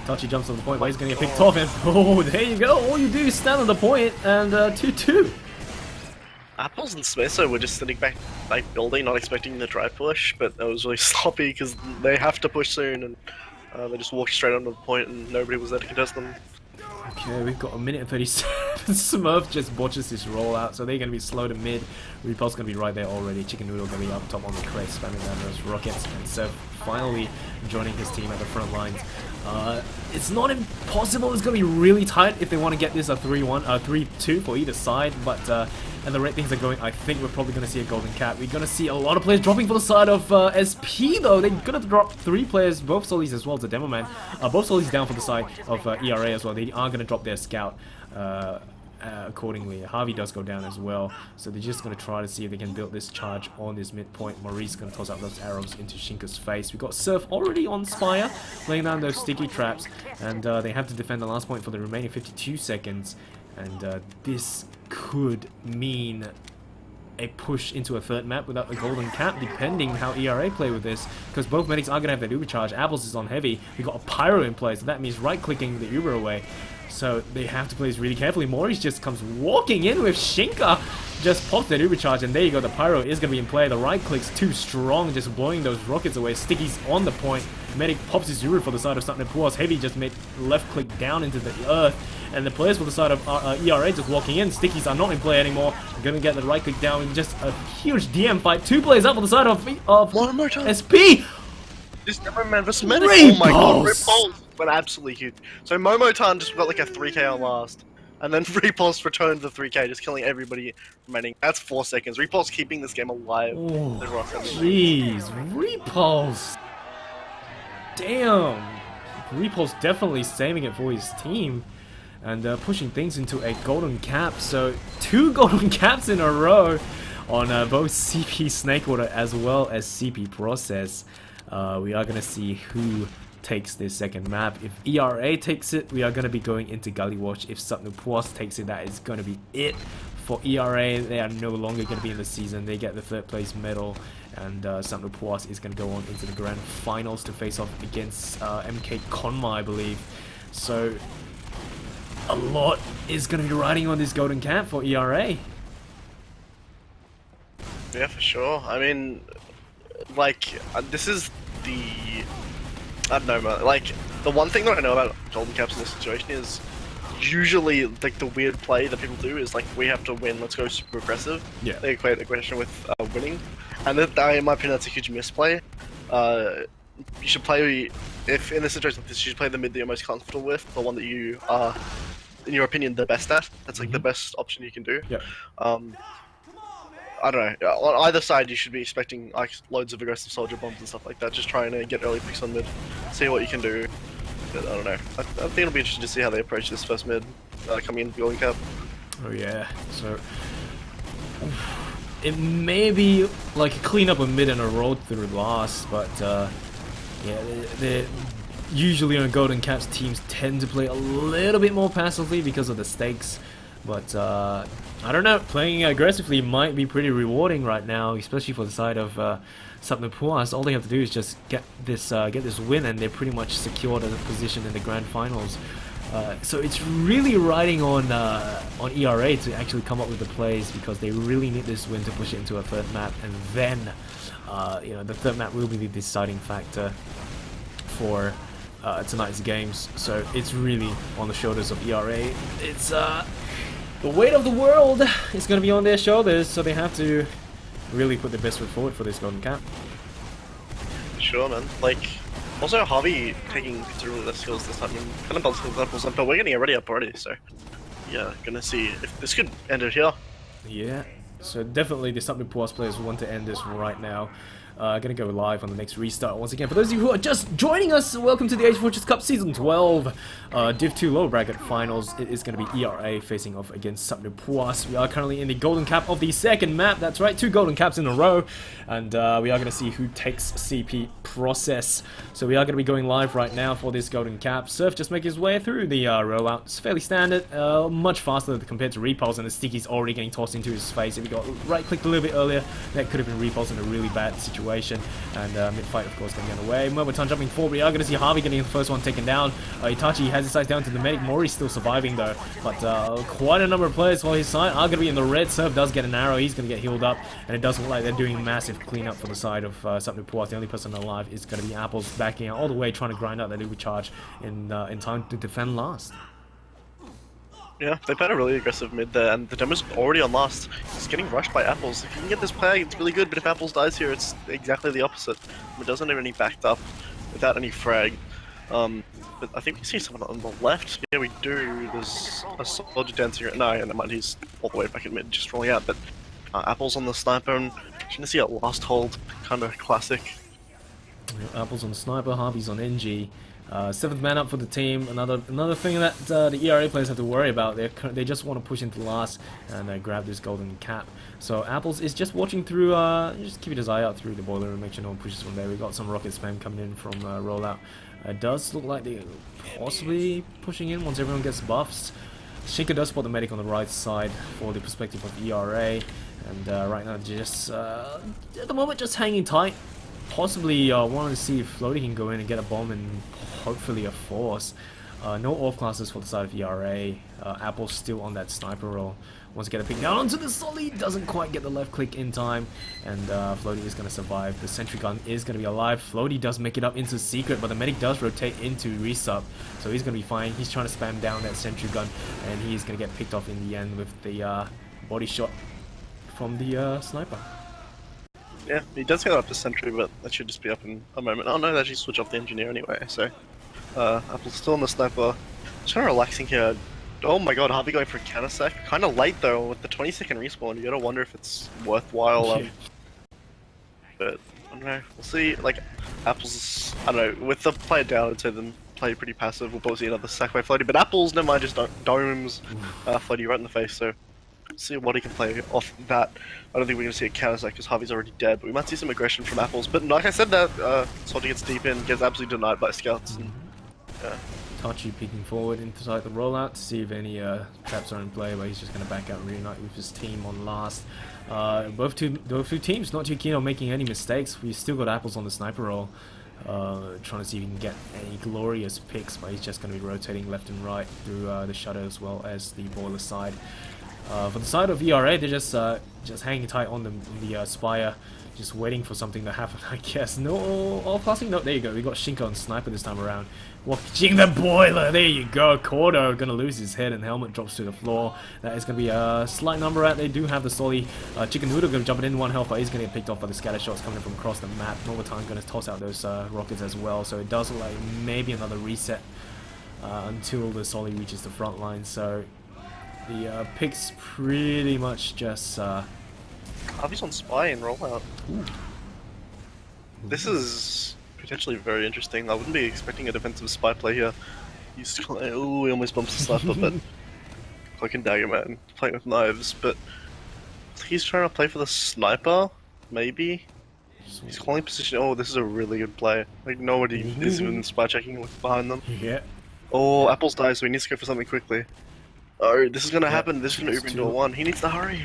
Tachi jumps on the point, but he's gonna get picked off, and oh, there you go. All you do is stand on the point, and 2-2. Apples and Smeso were just sitting back, like building, not expecting the dry push, but that was really sloppy because they have to push soon, and they just walked straight onto the point, and nobody was there to contest them. Okay, we've got a minute and 37. Smurf just botches this rollout, so they're going to be slow to mid. Repulse going to be right there already. Chicken Noodle going to be up top on the crest, spamming down those rockets. And Surf finally joining his team at the front lines. It's not impossible. It's going to be really tight if they want to get this a 3-1, 3-2 for either side. But and the rate things are going, I think we're probably going to see a golden cap. We're going to see a lot of players dropping for the side of SP though. They're going to drop 3 players, both Solis as well as the Demo Man. Both Solis down for the side of ERA as well. They are going to drop their scout accordingly. Harvey does go down as well. So they're just going to try to see if they can build this charge on this midpoint. Maurice is going to toss out those arrows into Shinka's face. We've got Surf already on Spire, laying down those sticky traps. And they have to defend the last point for the remaining 52 seconds. And this could mean a push into a third map without the golden cap, depending how ERA play with this, because both medics are going to have that Uber charge. Apples is on heavy. We've got a Pyro in place, so that means right-clicking the Uber away. So they have to play this really carefully. Maurice just comes walking in with Shinka, just pops that Uber charge, and there you go. The Pyro is going to be in play. The right click's too strong, just blowing those rockets away. Sticky's on the point. Medic pops his Uber for the side of Sapnu. Puas Heavy just made left click down into the earth. And the players for the side of ERA just walking in. Stickies are not in play anymore. Going to get the right click down. Just a huge DM fight. 2 players up on the side of One more time. SP. Just never man versus medic. Oh my god, Repulse went absolutely huge. So Momotan just got like a 3k on last. And then Repulse returned the 3k, just killing everybody remaining. That's 4 seconds. Repulse keeping this game alive. Oh, jeez. Repulse. Damn. Repulse definitely saving it for his team. And pushing things into a golden cap. So 2 golden caps in a row on both CP Snakewater as well as CP Process. We are going to see who takes this second map. If ERA takes it, we are going to be going into Gully Watch. If Sapnu Puas takes it, that is going to be it for ERA. They are no longer going to be in the season. They get the 3rd place medal. And Sapnu Puas is going to go on into the grand finals to face off against MK Konma, I believe. So a lot is going to be riding on this golden cap for ERA. Yeah, for sure. I mean, like, this is the... I don't know, man. Like, the one thing that I know about Golden Caps in this situation is usually, like, the weird play that people do is, like, we have to win, let's go super aggressive. Yeah. They equate aggression with winning. And that, in my opinion, that's a huge misplay. You should play, if in a situation like this, you should play the mid that you're most comfortable with, the one that you are, in your opinion, the best at. That's like the best option you can do. Yeah. I don't know. On either side, you should be expecting like loads of aggressive soldier bombs and stuff like that. Just trying to get early picks on mid, see what you can do. But I don't know. I think it'll be interesting to see how they approach this first mid coming in Golden Cap. Oh yeah. So it may be like a cleanup of mid and a roll through last, but yeah, they usually on Golden Caps teams tend to play a little bit more passively because of the stakes. But I don't know, playing aggressively might be pretty rewarding right now, especially for the side of sapnu puas. All they have to do is just get this win, and they're pretty much secured a position in the grand finals. So it's really riding on ERA to actually come up with the plays, because they really need this win to push it into a third map, and then you know, the third map will be the deciding factor for tonight's games. So it's really on the shoulders of ERA. It's the weight of the world is going to be on their shoulders, so they have to really put their best foot forward for this Golden Cap. Sure, man. Like, also Harvey taking considerably less skills this time. I mean, kind of bouncing levels up, but we're getting already up already, so yeah, gonna see if this could end it here. Yeah, so definitely the sapnu puas players want to end this right now. Gonna go live on the next restart once again. For those of you who are just joining us, welcome to the AsiaFortress Cup Season 12 Div 2 lower bracket finals. It is going to be ERA facing off against sapnu puas. We are currently in the Golden Cap of the second map. That's right, 2 Golden Caps in a row. And we are going to see who takes CP process. So we are going to be going live right now for this Golden Cap. Surf just making his way through the rollout. It's fairly standard, much faster compared to Repulse, and the sticky's already getting tossed into his face. If he got right-clicked a little bit earlier, that could have been Repulse in a really bad situation. And mid-fight, of course, going to get away. Momotan jumping forward. We are going to see Harvey getting the first one taken down. Itachi has his sights down to the medic. Mori's still surviving, though. But quite a number of players for his side are going to be in the red. Surf does get an arrow. He's going to get healed up. And it does look like they're doing massive cleanup for the side of sapnu puas. The only person alive is going to be Apples, backing out all the way, trying to grind out that Uber charge in time to defend last. Yeah, they played a really aggressive mid there, and the demo's already on last. He's getting rushed by Apples. If you can get this play, it's really good, but if Apples dies here, it's exactly the opposite. It doesn't have any backed up without any frag. But I think we see someone on the left. Yeah, we do. There's a soldier dancing. No, never mind, he's all the way back in mid, just rolling out. But Apples on the sniper, and you're gonna see a last hold, kind of classic. Apples on sniper, Harvey's on NG. 7th man up for the team. Another thing that the ERA players have to worry about. They just want to push into last and grab this Golden Cap. So Apples is just watching through, just keeping his eye out through the boiler and make sure no one pushes from there. We got some rocket spam coming in from rollout. It does look like they're possibly pushing in once everyone gets buffs. Shinka does spot the medic on the right side for the perspective of ERA, and right now just at the moment just hanging tight. Possibly wanting to see if Floaty can go in and get a bomb and hopefully a force. No off classes for the side of ERA. Apple's still on that sniper roll. Wants to get a pick down onto the solid. Doesn't quite get the left click in time. And Floaty is going to survive. The sentry gun is going to be alive. Floaty does make it up into secret, but the medic does rotate into resub. So he's going to be fine. He's trying to spam down that sentry gun, and he's going to get picked off in the end with the body shot from the sniper. Yeah, he does get up to sentry, but that should just be up in a moment. Oh no, they actually switch off the engineer anyway, so... Apple's still on the sniper. Just kind of relaxing here. Oh my god, Harvey going for a counter sec. Kind of late though, with the 20-second respawn. You gotta wonder if it's worthwhile. But, I don't know, we'll see. Like, Apple's... I don't know, with the player down, I'd say them play pretty passive. We'll probably see another sack by Floaty, but Apple's, never mind, just domes Floaty right in the face, so... See what he can play off that. I don't think we're going to see a counter sack because Harvey's already dead, but we might see some aggression from Apples. But like I said, that Soldier gets deep in, gets absolutely denied by scouts. And, yeah. Tachi peeking forward inside the rollout to see if any traps are in play, but he's just going to back out and reunite with his team on last. Both two teams not too keen on making any mistakes. We still got Apples on the sniper roll, trying to see if he can get any glorious picks, but he's just going to be rotating left and right through the shutter as well as the boiler side. For the side of ERA, they're just hanging tight on the Spire, just waiting for something to happen, I guess. No, all passing? No, there you go. We got Shinko and Sniper this time around. Watching the boiler, there you go. Kordo gonna lose his head and helmet drops to the floor. That is gonna be a slight number out. They do have the Solly. Chicken Noodle gonna jump it in 1 health, but he's gonna get picked off by the scatter shots coming from across the map. Novotan gonna toss out those rockets as well, so it does look like maybe another reset until the Solly reaches the front line. So the picks pretty much just. Harvey's on Spy and rollout. Ooh. This is potentially very interesting. I wouldn't be expecting a defensive Spy play here. He's oh, he almost bumps the Sniper, but Cloak and Dagger Man playing with knives. But he's trying to play for the Sniper, maybe. He's calling position. Oh, this is a really good play. Like nobody is even Spy checking behind them. Yeah. Oh, Apples dies, so he needs to go for something quickly. Oh, this is gonna happen. This is gonna Uber into a 1. He needs to hurry.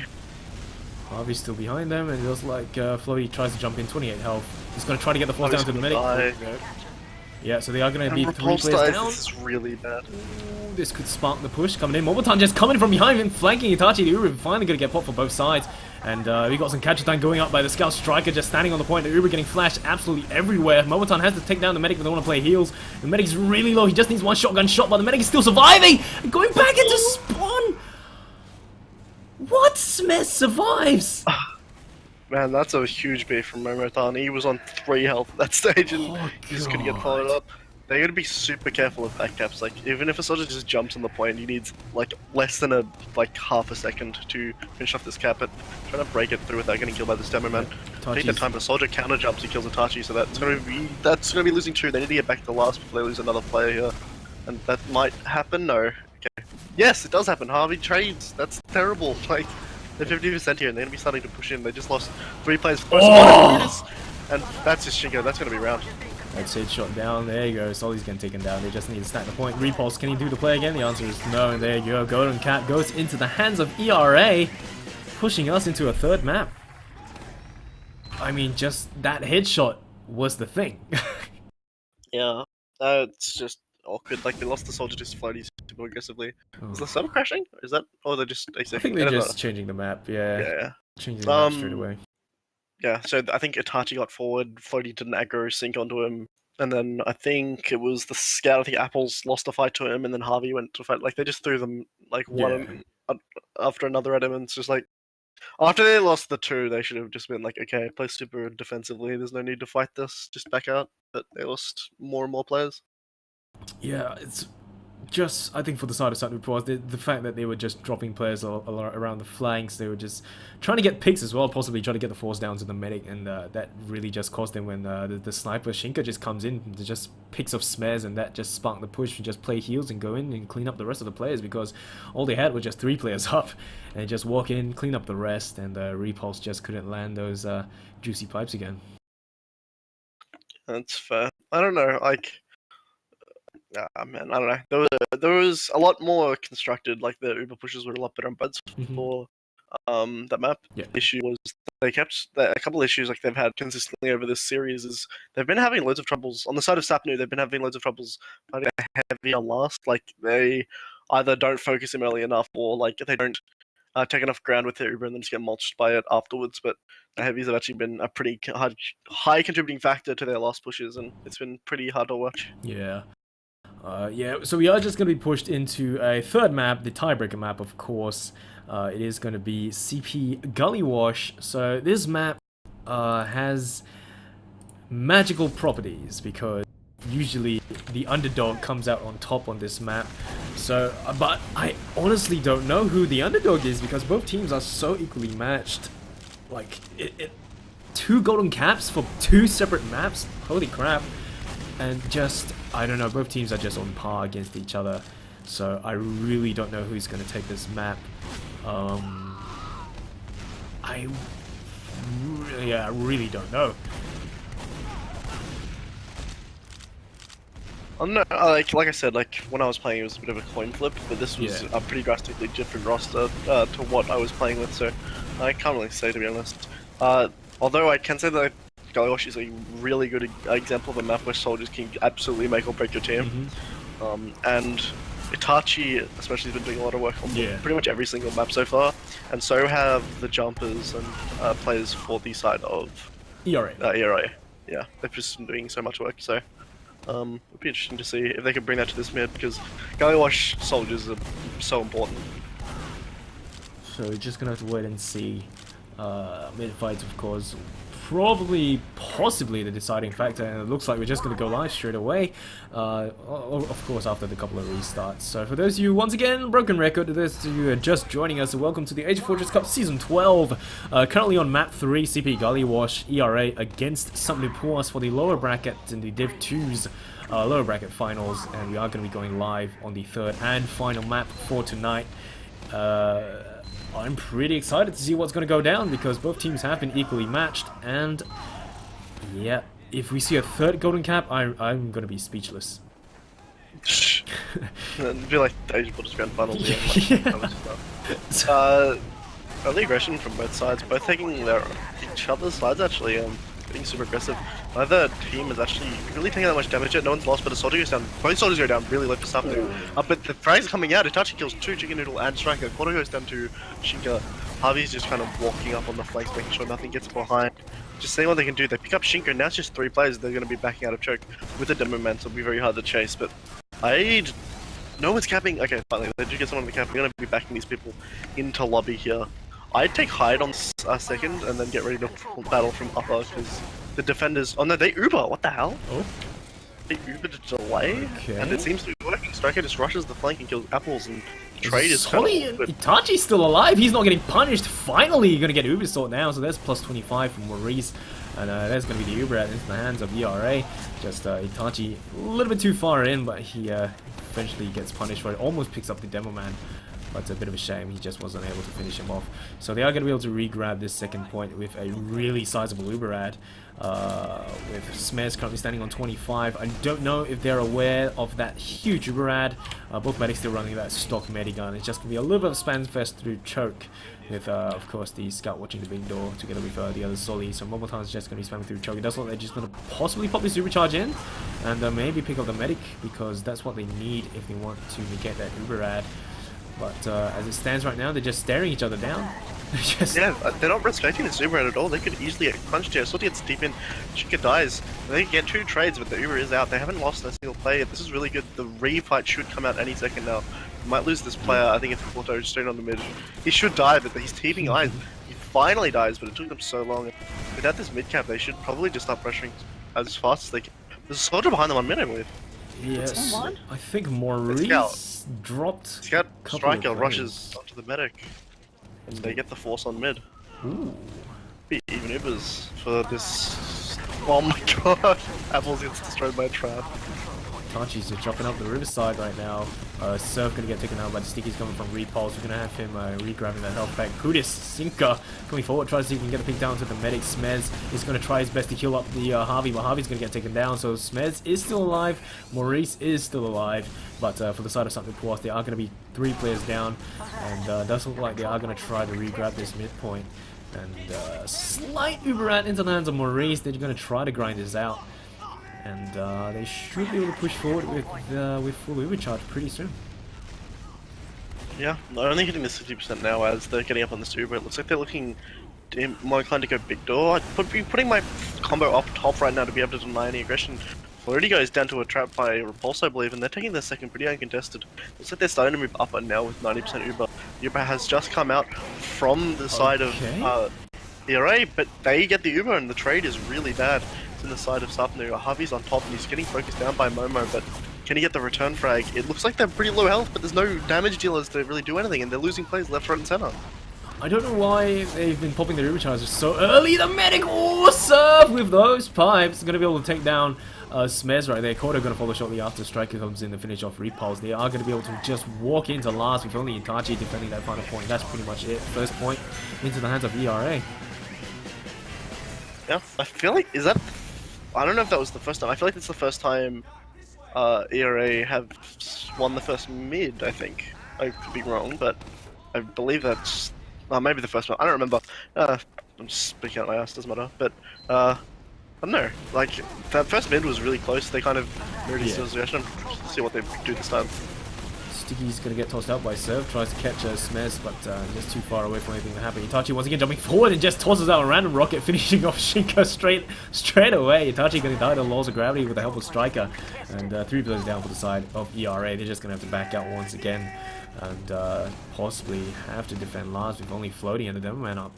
Harvey's still behind them, and it looks like Floaty tries to jump in, 28 health. He's going to try to get the force down to the medic. Yeah, so they are going to be 3 players down. This is really bad. Ooh, this could spark the push coming in. Mobotan just coming from behind him, flanking Itachi. The Uber finally going to get popped for both sides. And we got some catch time going up by the Scout Striker, just standing on the point. The Uber getting flashed absolutely everywhere. Mobotan has to take down the medic, but they want to play heals. The medic's really low. He just needs 1 shotgun shot, but the medic is still surviving. Going back into spawn. What? Smith survives! Man, that's a huge beat from Momotan. He was on 3 health at that stage and he's gonna get followed up. They gotta be super careful with back caps. Like, even if a soldier just jumps on the point, he needs like less than half a second to finish off this cap. But trying to break it through without getting killed by this demo man. Take that time, but soldier counter jumps, he kills Itachi, so that's gonna be losing 2. They need to get back to the last before they lose another player here. And that might happen, no. Okay. Yes, it does happen. Harvey trades. That's terrible. Like, they're 50% here and they're gonna be starting to push in. They just lost 3 players for and that's his Shinko. That's gonna be round. That's it, shot down. There you go. Solly's getting taken down. They just need to stack the point. Repulse, can he do the play again? The answer is no. And there you go. Golden Cat goes into the hands of ERA, pushing us into a 3rd map. I mean, just that headshot was the thing. Yeah. It's just awkward. Like, they lost the soldier just floating super aggressively. Is the server crashing? Is that? Or they're just I think they're just changing the map. Yeah. Yeah. Changing the map straight away. Yeah, so I think Itachi got forward, Floaty didn't aggro, sync onto him, and then I think it was the Scout, I think Apples lost a fight to him, and then Harvey went to fight. Like, they just threw them, like, one after another at him, and it's just like, after they lost the 2, they should have just been like, okay, play super defensively, there's no need to fight this, just back out. But they lost more and more players. Yeah, it's just, I think for the side of Sapnu Puas, the fact that they were just dropping players around the flanks, they were just trying to get picks as well, possibly trying to get the force down to the medic, and that really just cost them when the sniper Shinka just comes in, just picks off Smares, and that just sparked the push to just play heals and go in and clean up the rest of the players, because all they had were just 3 players up, and just walk in, clean up the rest, and Repulse just couldn't land those juicy pipes again. That's fair. I don't know, like, man, I don't know. There was a lot more constructed. Like, the Uber pushes were a lot better on buds for that map. Yeah. The issue was they kept a couple issues like they've had consistently over this series is they've been having loads of troubles on the side of Sapnu. They've been having loads of troubles fighting a heavy on last. Like, they either don't focus him early enough, or like they don't take enough ground with their Uber and then just get mulched by it afterwards. But the heavies have actually been a pretty high contributing factor to their last pushes, and it's been pretty hard to watch. Yeah. Yeah, so we are just going to be pushed into a 3rd map, the tiebreaker map, of course. It is going to be CP Gully Wash. So this map has magical properties, because usually the underdog comes out on top on this map. So, but I honestly don't know who the underdog is, because both teams are so equally matched. Like, 2 golden caps for 2 separate maps? Holy crap. And just, I don't know, both teams are just on par against each other. So I really don't know who's going to take this map. I really don't know. No, like I said, like when I was playing, it was a bit of a coin flip, but this was a pretty drastically different roster to what I was playing with, so I can't really say, to be honest. Although I can say that Gully is a really good example of a map where soldiers can absolutely make or break your team. And Itachi especially has been doing a lot of work on Yeah. pretty much every single map so far, and so have the jumpers and players for the side of ERA. ERA. Yeah, they've just been doing so much work, so it'll be interesting to see if they can bring that to this mid, because gully wash soldiers are so important. So we're just gonna have to wait and see. Mid fights, of course, probably, possibly the deciding factor, and it looks like we're just gonna go live straight away. Of course, after the couple of restarts. So for those of you, once again, broken record, those of you who are just joining us, welcome to the AsiaFortress Cup Season 12. Currently on Map 3, CP Gully Wash ERA against sapnu puas for the lower bracket in the Div 2's lower bracket finals, and we are going to be going live on the third and final map for tonight. I'm pretty excited to see what's going to go down, because both teams have been equally matched, and yeah, if we see a third golden cap, I'm going to be speechless. It'd be like the AsiaFortress Grand Final. Early aggression from both sides, both taking each other's sides actually, being super aggressive. Neither team is actually really taking that much damage yet. No one's lost, but a soldier goes down. Both soldiers go down really low for sapnu. But the frags coming out. Itachi kills 2, Chicken Noodle and Striker. Kodo goes down to Shinka. Harvey's just kind of walking up on the flanks, making sure nothing gets behind. Just seeing what they can do. They pick up Shinka, now it's just 3 players. They're going to be backing out of choke. With the demo man, so it'll be very hard to chase. But no one's capping. Okay, finally, they do get someone in the cap. We're going to be backing these people into lobby here. I'd take hide on second and then get ready to battle from upper, because the defenders. Oh no, they Uber. What the hell? Oh. They Uber to delay, Okay. and it seems to be working. Striker just rushes the flank and kills apples, and trade is Solly, Itachi's still alive. He's not getting punished. Finally, you're going to get Uber sort now. So there's plus 25 from Maurice. And there's going to be the Uber into the hands of ERA. Just Itachi a little bit too far in, but he eventually gets punished for it. Almost picks up the demo man. But it's a bit of a shame, he just wasn't able to finish him off. So they are going to be able to re-grab this second point with a really sizable Uber ad. With Smez currently standing on 25. I don't know if they're aware of that huge Uber ad. Both medics still running that stock medigun. It's just going to be a little bit of spam fest through choke. With, of course, the scout watching the big door together with the other Solly. So Momotan is just going to be spamming through choke. It does look like they're just going to possibly pop this supercharge in. And maybe pick up the medic, because that's what they need if they want to negate that Uber ad. But as it stands right now, they're just staring each other down. Yeah, they're not respecting the Uber at all. They could easily get punched here. Solty gets deep in, Chica dies. They get 2 trades, but the Uber is out. They haven't lost a single player. This is really good. The refight should come out any second now. We might lose this player. I think if Porto is straight on the mid, he should die, but he's teeping eyes. He finally dies, but it took them so long. Without this mid cap, they should probably just start pressuring as fast as they can. There's a soldier behind them on mid, I believe. Yes, I think Maurice dropped. Scout Striker rushes onto the medic, and they get the force on mid. Ooh. Even Ubers for this. Oh my god! Apples gets destroyed by a trap. Itachi's just dropping up the riverside right now. Surf gonna get taken out by the stickies coming from Repulse. We're gonna have him re-grabbing that health back. Kudis, Sinka coming forward, tries to see if he can get a pick down to the medic. Smez is gonna try his best to heal up the Harvey, but Harvey's gonna get taken down. So Smez is still alive, Maurice is still alive, but for the side of sapnu puas, they are gonna be 3 players down, and does look like they are gonna try to re-grab this midpoint. And slight Uber out into the hands of Maurice. They're gonna try to grind this out. And they should be able to push forward with full Uber charge pretty soon. Yeah, they're only hitting the 60% now as they're getting up on this Uber. It looks like they're looking more inclined to go big door. I'd be putting my combo up top right now to be able to deny any aggression. Already goes down to a trap by Repulse, I believe, and they're taking their second pretty uncontested. Looks like they're starting to move upper now with 90% Uber. Uber has just come out from the side of the array, but they get the Uber and the trade is really bad. It's in the side of sapnu. Harvey's on top and he's getting focused down by Momo, but can he get the return frag? It looks like they're pretty low health, but there's no damage dealers to really do anything, and they're losing players left, right, and center. I don't know why they've been popping the Uber charges so early. The medic, oh, Surf with those pipes, going to be able to take down Smez right there. Kodo going to follow shortly after Striker comes in to finish off Repulse. They are going to be able to just walk into last with only Itachi defending that final point. That's pretty much it. First point into the hands of ERA. Yeah, I feel like, I don't know if that was the first time. I feel like it's the first time ERA have won the first mid, I think. I could be wrong, but I believe that's maybe the first one. I don't remember. I'm just speaking out my ass, doesn't matter. But I don't know. Like that first mid was really close. They kind of mirrored each other's reaction. See what they do this time. Sticky's gonna get tossed out by Surf, tries to catch a Smes, but just too far away from anything to happen. Itachi once again jumping forward and just tosses out a random rocket, finishing off Shinko straight away. Itachi gonna die to the laws of gravity with the help of Striker, and 3 players down for the side of ERA. They're just gonna have to back out once again, and possibly have to defend Lars with only Floaty and the demo man up.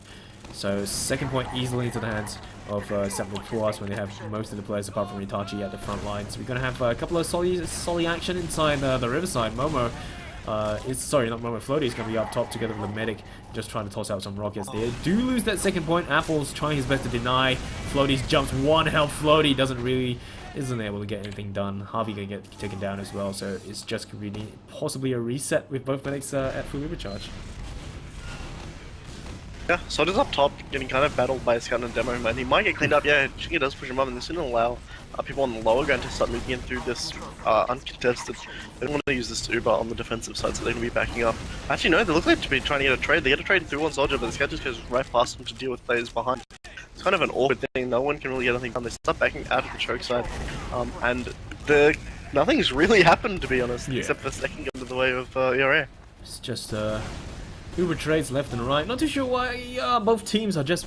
So second point easily into the hands of sapnu puas when they have most of the players apart from Itachi at the front line. So we're going to have a couple of solid action inside the Riverside. Momo, sorry, not Momo, Floaty is going to be up top together with the medic, just trying to toss out some rockets. They do lose that second point. Apple's trying his best to deny. Floaty's jumped 1 health. Floaty isn't able to get anything done. Harvey going to get taken down as well, so it's just going to be possibly a reset with both medics at full overcharge. Yeah, Soda's up top, getting kind of battled by a scout and demo man. He might get cleaned up, yeah, Shinka does push him up, and this didn't allow people on the lower ground to start moving in through this uncontested. They don't want to use this Uber on the defensive side, so they're going to be backing up. Actually, no, they look like to be trying to get a trade. They get a trade through one soldier, but the scout just goes right past them to deal with players behind. It's kind of an awkward thing, no one can really get anything done. They start backing out of the choke side, and nothing's really happened, to be honest, except for the second gun to the way of ERA. It's just Uber trades left and right. Not too sure why both teams are just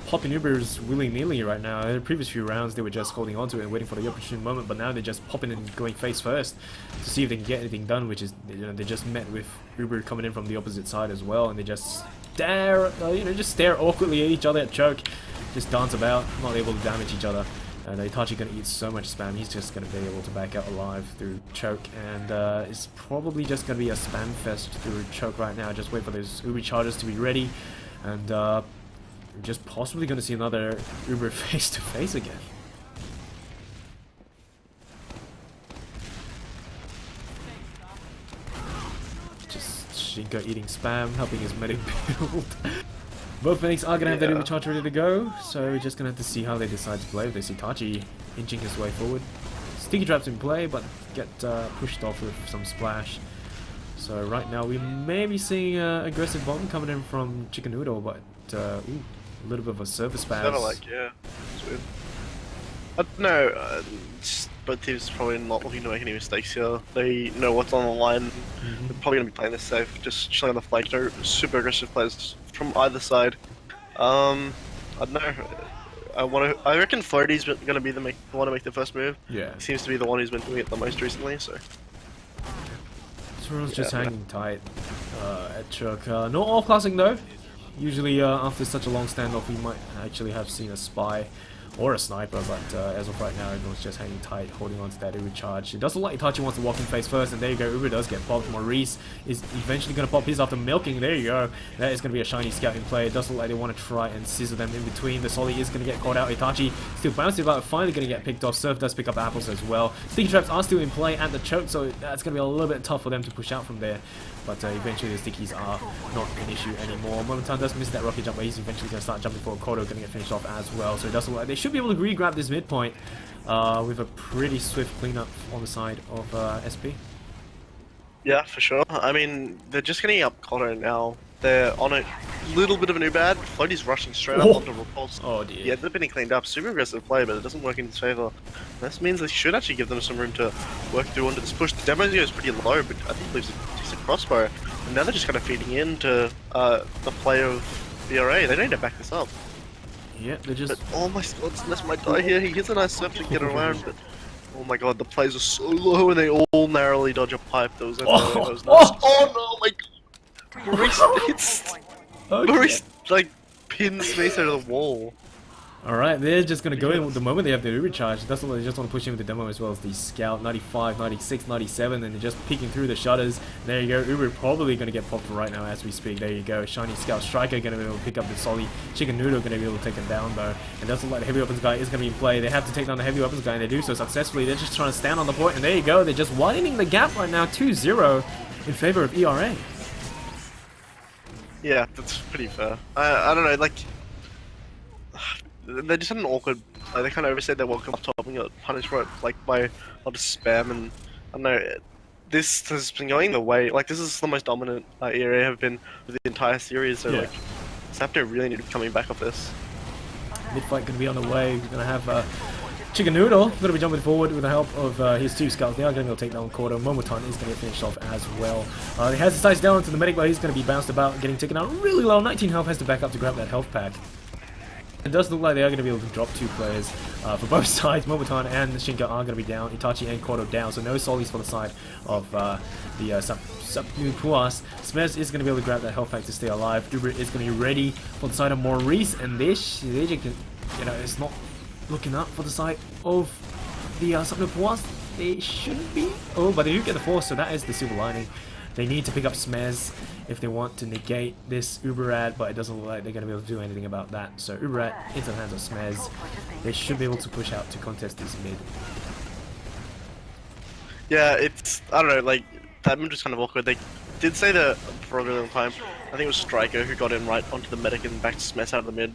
popping Ubers willy-nilly right now. In the previous few rounds they were just holding on to it and waiting for the opportune moment, but now they're just popping and going face first to see if they can get anything done, which is, they just met with Uber coming in from the opposite side as well, and they just stare, stare awkwardly at each other at choke, just dance about, not able to damage each other. And Itachi gonna eat so much spam, he's just gonna be able to back out alive through choke, and it's probably just gonna be a spam fest through choke right now. Just wait for those Uber charges to be ready, and we're just possibly gonna see another Uber face to face again. Just Shinko eating spam, helping his medic build. Both medics are going to have their Uber charge ready to go, so we're just going to have to see how they decide to play. They see Itachi inching his way forward. Sticky traps in play, but get pushed off with some splash. So right now we may be seeing aggressive bomb coming in from Chicken Noodle, but a little bit of a surface spaz. Kind of like, yeah, it's weird. No, both teams probably not looking to make any mistakes here. They know what's on the line. They're probably going to be playing this safe, just chilling on the flank. No super aggressive players from either side. I don't know. I reckon Floaty's going to be the one to make the first move. Yeah. He seems to be the one who's been doing it the most recently, so. Everyone's just hanging tight at choke. No all classing though. Usually after such a long standoff we might actually have seen a spy or a sniper, but as of right now everyone's just hanging tight, holding on to that Uber charge. It doesn't look like Itachi wants to walk in face first, and there you go, Uber does get popped. Maurice is eventually going to pop his after milking. There you go, that is going to be a shiny scout in play. It doesn't look like they want to try and scissor them in between. The Solly is going to get caught out. Itachi still bouncing about, finally going to get picked off. Surf does pick up apples as well. Sticky traps are still in play at the choke, so that's going to be a little bit tough for them to push out from there. But eventually the stickies are not an issue anymore. Momentan does miss that rocket jump, but he's eventually going to start jumping for Kodo, going to get finished off as well. So it doesn't look like they should be able to re-grab this midpoint with a pretty swift cleanup on the side of SP. Yeah, for sure. I mean, they're just getting up Kodo now. They're on a little bit of an bad. Floaty's rushing straight up onto Repulse. Oh dear. Yeah, they're getting cleaned up. Super aggressive play, but it doesn't work in his favor. This means they should actually give them some room to work through onto this push. The demo is pretty low, but I think he leaves a decent crossbow. And now they're just kind of feeding into the play of BRA. They need to back this up. Yeah, they're just... But, oh my Scots might die here. He gets a nice surf to get around, but... Oh my god, the plays are so low and they all narrowly dodge a pipe. That was oh no, my god! Maurice hits... Maurice, like, pins Mace out of the wall. Alright, they're just going to go in the moment they have their Uber charge. That's what they just want to push in with the demo as well as the Scout, 95, 96, 97, and they're just peeking through the shutters. There you go, Uber probably going to get popped right now as we speak. There you go, Shiny Scout Striker going to be able to pick up the Solly. Chicken Noodle going to be able to take him down though. And doesn't look like the heavy weapons guy is going to be in play. They have to take down the heavy weapons guy and they do so successfully. They're just trying to stand on the point, and there you go, they're just widening the gap right now, 2-0 in favor of ERA. Yeah, that's pretty fair. I don't know, like... They just had an awkward... Like, they kind of overstayed their welcome up top and got punished for it, like, by a lot of spam, and... I don't know, this has been going the way... Like, this is the most dominant area have been of the entire series, so, like... sapnu really need to be coming back off this. Mid fight going to be on the way. We're going to have Chicken Noodle going to be jumping forward with the help of his 2 scouts. They are going to take down Cordo. Momotan is going to get finished off as well. He has his sights down to the medic, but he's going to be bounced about, getting taken out really low. 19 health, has to back up to grab that health pack. It does look like they are going to be able to drop 2 players for both sides. Momotan and Shinka are going to be down. Itachi and Cordo down, so no solis for the side of the sapnu puas. Smez is going to be able to grab that health pack to stay alive. Uber is going to be ready for the side of Maurice, and this, it's not looking up for the side of the sapnu puas. They shouldn't be. Oh, but they do get the force, so that is the silver lining. They need to pick up Smez if they want to negate this Uberad, but it doesn't look like they're going to be able to do anything about that. So Uberad into the hands of Smez. They should be able to push out to contest this mid. Yeah, it's, I don't know, like, that mid was kind of awkward. They did say that for a really long time. I think it was Striker who got in right onto the medic and back to Smez out of the mid.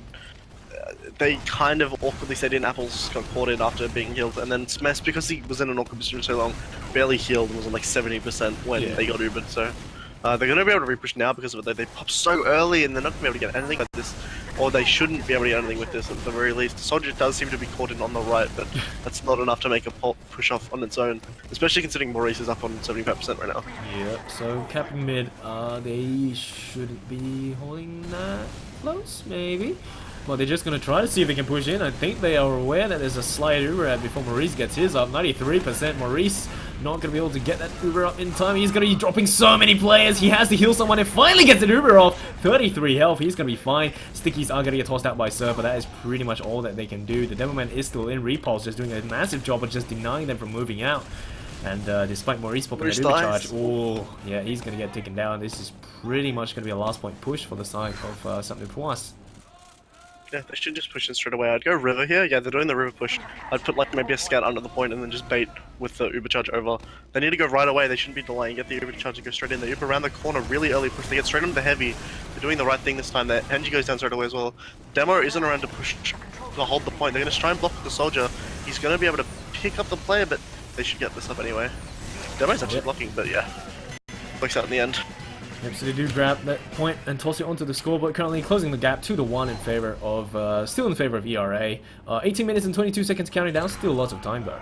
They kind of awkwardly said in Apples got caught in after being healed, and then Smez, because he was in an awkward position so long, barely healed and was on like 70% when they got Ubered, so they're going to be able to repush now because of it. They pop so early and they're not going to be able to get anything like this, or they shouldn't be able to get anything with this at the very least. Soldier does seem to be caught in on the right, but that's not enough to make a push off on its own, especially considering Maurice is up on 75% right now. Yep, so capping mid, they shouldn't be holding that close, maybe. Well, they're just going to try to see if they can push in. I think they are aware that there's a slight Uber ad before Maurice gets his up. 93%. Maurice not going to be able to get that Uber up in time. He's going to be dropping so many players. He has to heal someone and finally gets an Uber off. 33 health. He's going to be fine. Stickies are going to get tossed out by Surf, but that is pretty much all that they can do. The Demoman is still in. Repulse just doing a massive job of just denying them from moving out. And despite Maurice popping that Uber charge, oh, yeah, he's going to get taken down. This is pretty much going to be a last point push for the side of sapnu puas. Yeah, they should just push in straight away. I'd go river here. Yeah, they're doing the river push. I'd put like maybe a scout under the point and then just bait with the Uber charge over. They need to go right away. They shouldn't be delaying. Get the Uber charge and go straight in. They Uber around the corner really early push. They get straight into the heavy. They're doing the right thing this time. Their Engie goes down straight away as well. Demo isn't around to push to hold the point. They're going to try and block the soldier. He's going to be able to pick up the player, but they should get this up anyway. Demo's actually blocking, but yeah, works out in the end. Yep, so they do grab that point and toss it onto the scoreboard, currently closing the gap 2-1 in favor of, still in favor of ERA. 18 minutes and 22 seconds counting down, still lots of time though.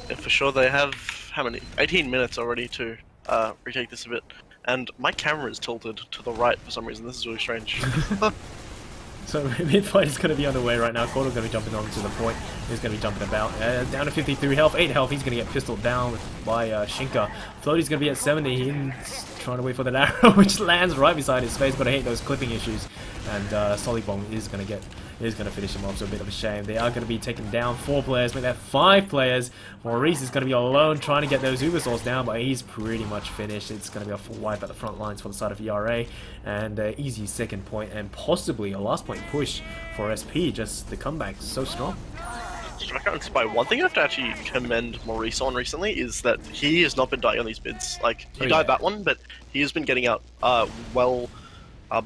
Yeah, for sure they have, how many? 18 minutes already to retake this a bit. And my camera is tilted to the right for some reason, this is really strange. So mid-fight is going to be underway right now. Cordo's going to be jumping onto the point. He's going to be jumping about. Down to 53 health, 8 health. He's going to get pistoled down by Shinka. Floaty's going to be at 70. He's trying to wait for that arrow, which lands right beside his face. But I hate those clipping issues. And Solid Bomb is going to finish him off. So a bit of a shame. They are going to be taking down 4 players. Make that 5 players. Maurice is going to be alone trying to get those Uber Souls down, but he's pretty much finished. It's going to be a full wipe at the front lines for the side of ERA. And easy second point and possibly a last point push for SP. Just the comeback so strong. Strikeouts by one thing I have to actually commend Maurice on recently is that he has not been dying on these bids. Like, he died that one, but he has been getting out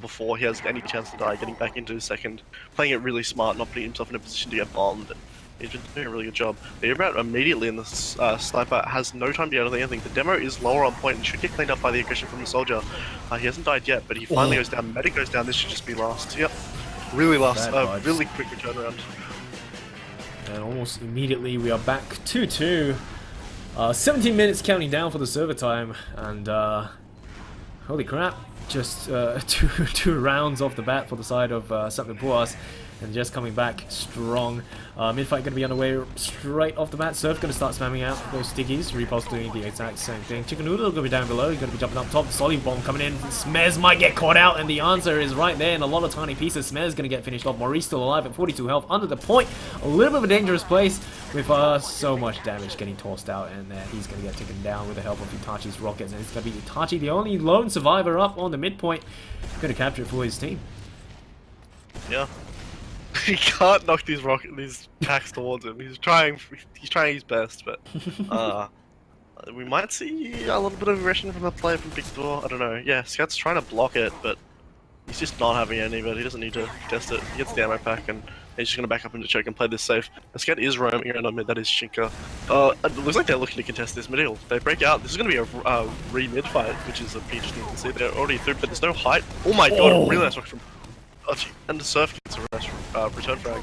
before he has any chance to die, getting back into his second, playing it really smart, not putting himself in a position to get bombed. He's been doing a really good job. The Uber immediately in the sniper has no time to do anything. The demo is lower on point and should get cleaned up by the aggression from the soldier. He hasn't died yet, but he finally goes down. Medic goes down. This should just be last. Yep, really last. Really quick return around. And almost immediately we are back 2-2. 17 minutes counting down for the server time, and holy crap, just two rounds off the bat for the side of sapnu puas, and just coming back strong. Mid-fight going to be underway straight off the bat. Surf going to start spamming out those stickies. Repulse doing the exact same thing. Chicken Noodle going to be down below. He's going to be jumping up top. Solid Bomb coming in. Smez might get caught out, and the answer is right there in a lot of tiny pieces. Smez going to get finished off. Maurice still alive at 42 health under the point. A little bit of a dangerous place with so much damage getting tossed out, and he's going to get taken down with the help of Itachi's rockets. And it's going to be Itachi, the only lone survivor up on the midpoint. Going to capture it for his team. Yeah. He can't knock these packs towards him. He's trying his best, but we might see a little bit of aggression from the player from Big Door. I don't know. Yeah, Scout's trying to block it, but he's just not having any. But he doesn't need to test it. He gets the ammo pack, and he's just gonna back up into choke and play this safe. The Scout is roaming around on mid. That is Shinka. It looks like they're looking to contest this middle. They break out. This is gonna be a re-mid fight, which is interesting to see. They're already through, but there's no height. Oh my god! Really nice rock from. And the Surf gets a return frag.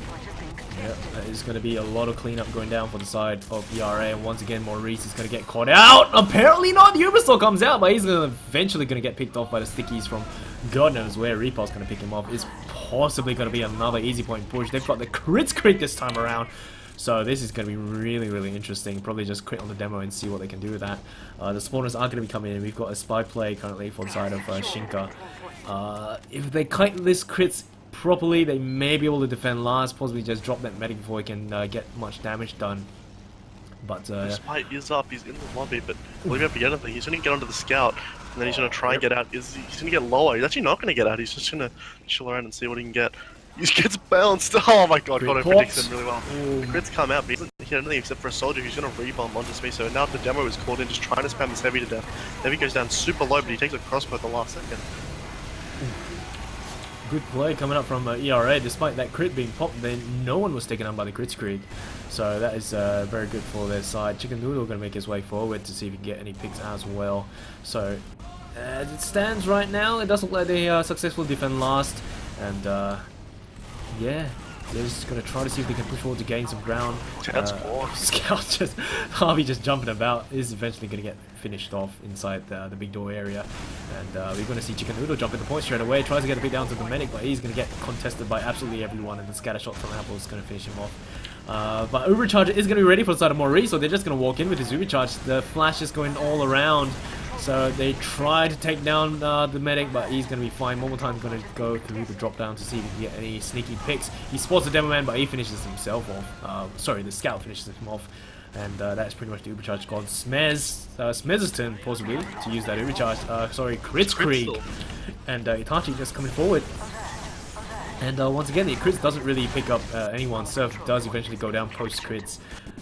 Yep, that is going to be a lot of cleanup going down for the side of ERA, and once again Maurice is going to get caught out. Apparently not. The Ubersaw comes out, but he's eventually going to get picked off by the stickies from God knows where. Repulse going to pick him off. It's possibly going to be another easy point push. They've got the crits crit this time around. So this is going to be really, really interesting. Probably just crit on the demo and see what they can do with that. The spawners are going to be coming in. We've got a spy play currently for the side of Shinka. If they kite this crits properly, they may be able to defend last, possibly just drop that medic before he can get much damage done. But the spy is up, he's in the lobby, but will he be able to get anything? He's going to get onto the scout, and then he's going to try and get out. He's going to get lower. He's actually not going to get out, he's just going to chill around and see what he can get. He gets bounced. Oh my god, Kodo predicts him really well. The crits come out, but he doesn't hit anything except for a soldier who's going to rebomb onto me. So now the demo is called in, just trying to spam this heavy to death. Heavy goes down super low, but he takes a crossbow at the last second. Good play coming up from ERA. Despite that crit being popped, then no one was taken out by the Kritzkrieg. So that is very good for their side. Chicken Noodle going to make his way forward to see if he can get any picks as well. So as it stands right now, it doesn't look like they successfully defend last. And yeah, they're just going to try to see if they can push forward to gain some ground. Scout just, Harvey just jumping about, is eventually going to get finished off inside the big door area. And we're going to see Chicken Noodle jump in the point straight away, tries to get a bit down to the medic, but he's going to get contested by absolutely everyone, and the scatter shot from Apple is going to finish him off. But Ubercharge is going to be ready for the side of Maurice, so they're just going to walk in with his Ubercharge. The flash is going all around. So they try to take down the medic, but he's going to be fine. Momotan's going to go through the drop down to see if he can get any sneaky picks. He spots the demo man, but he finishes himself off. Sorry, the scout finishes him off. And that's pretty much the Ubercharge gone. Smez's turn, possibly, to use that Ubercharge. Sorry, Kritzkrieg. And Itachi just coming forward. And once again, the crits doesn't really pick up anyone. Surf does eventually go down post crits,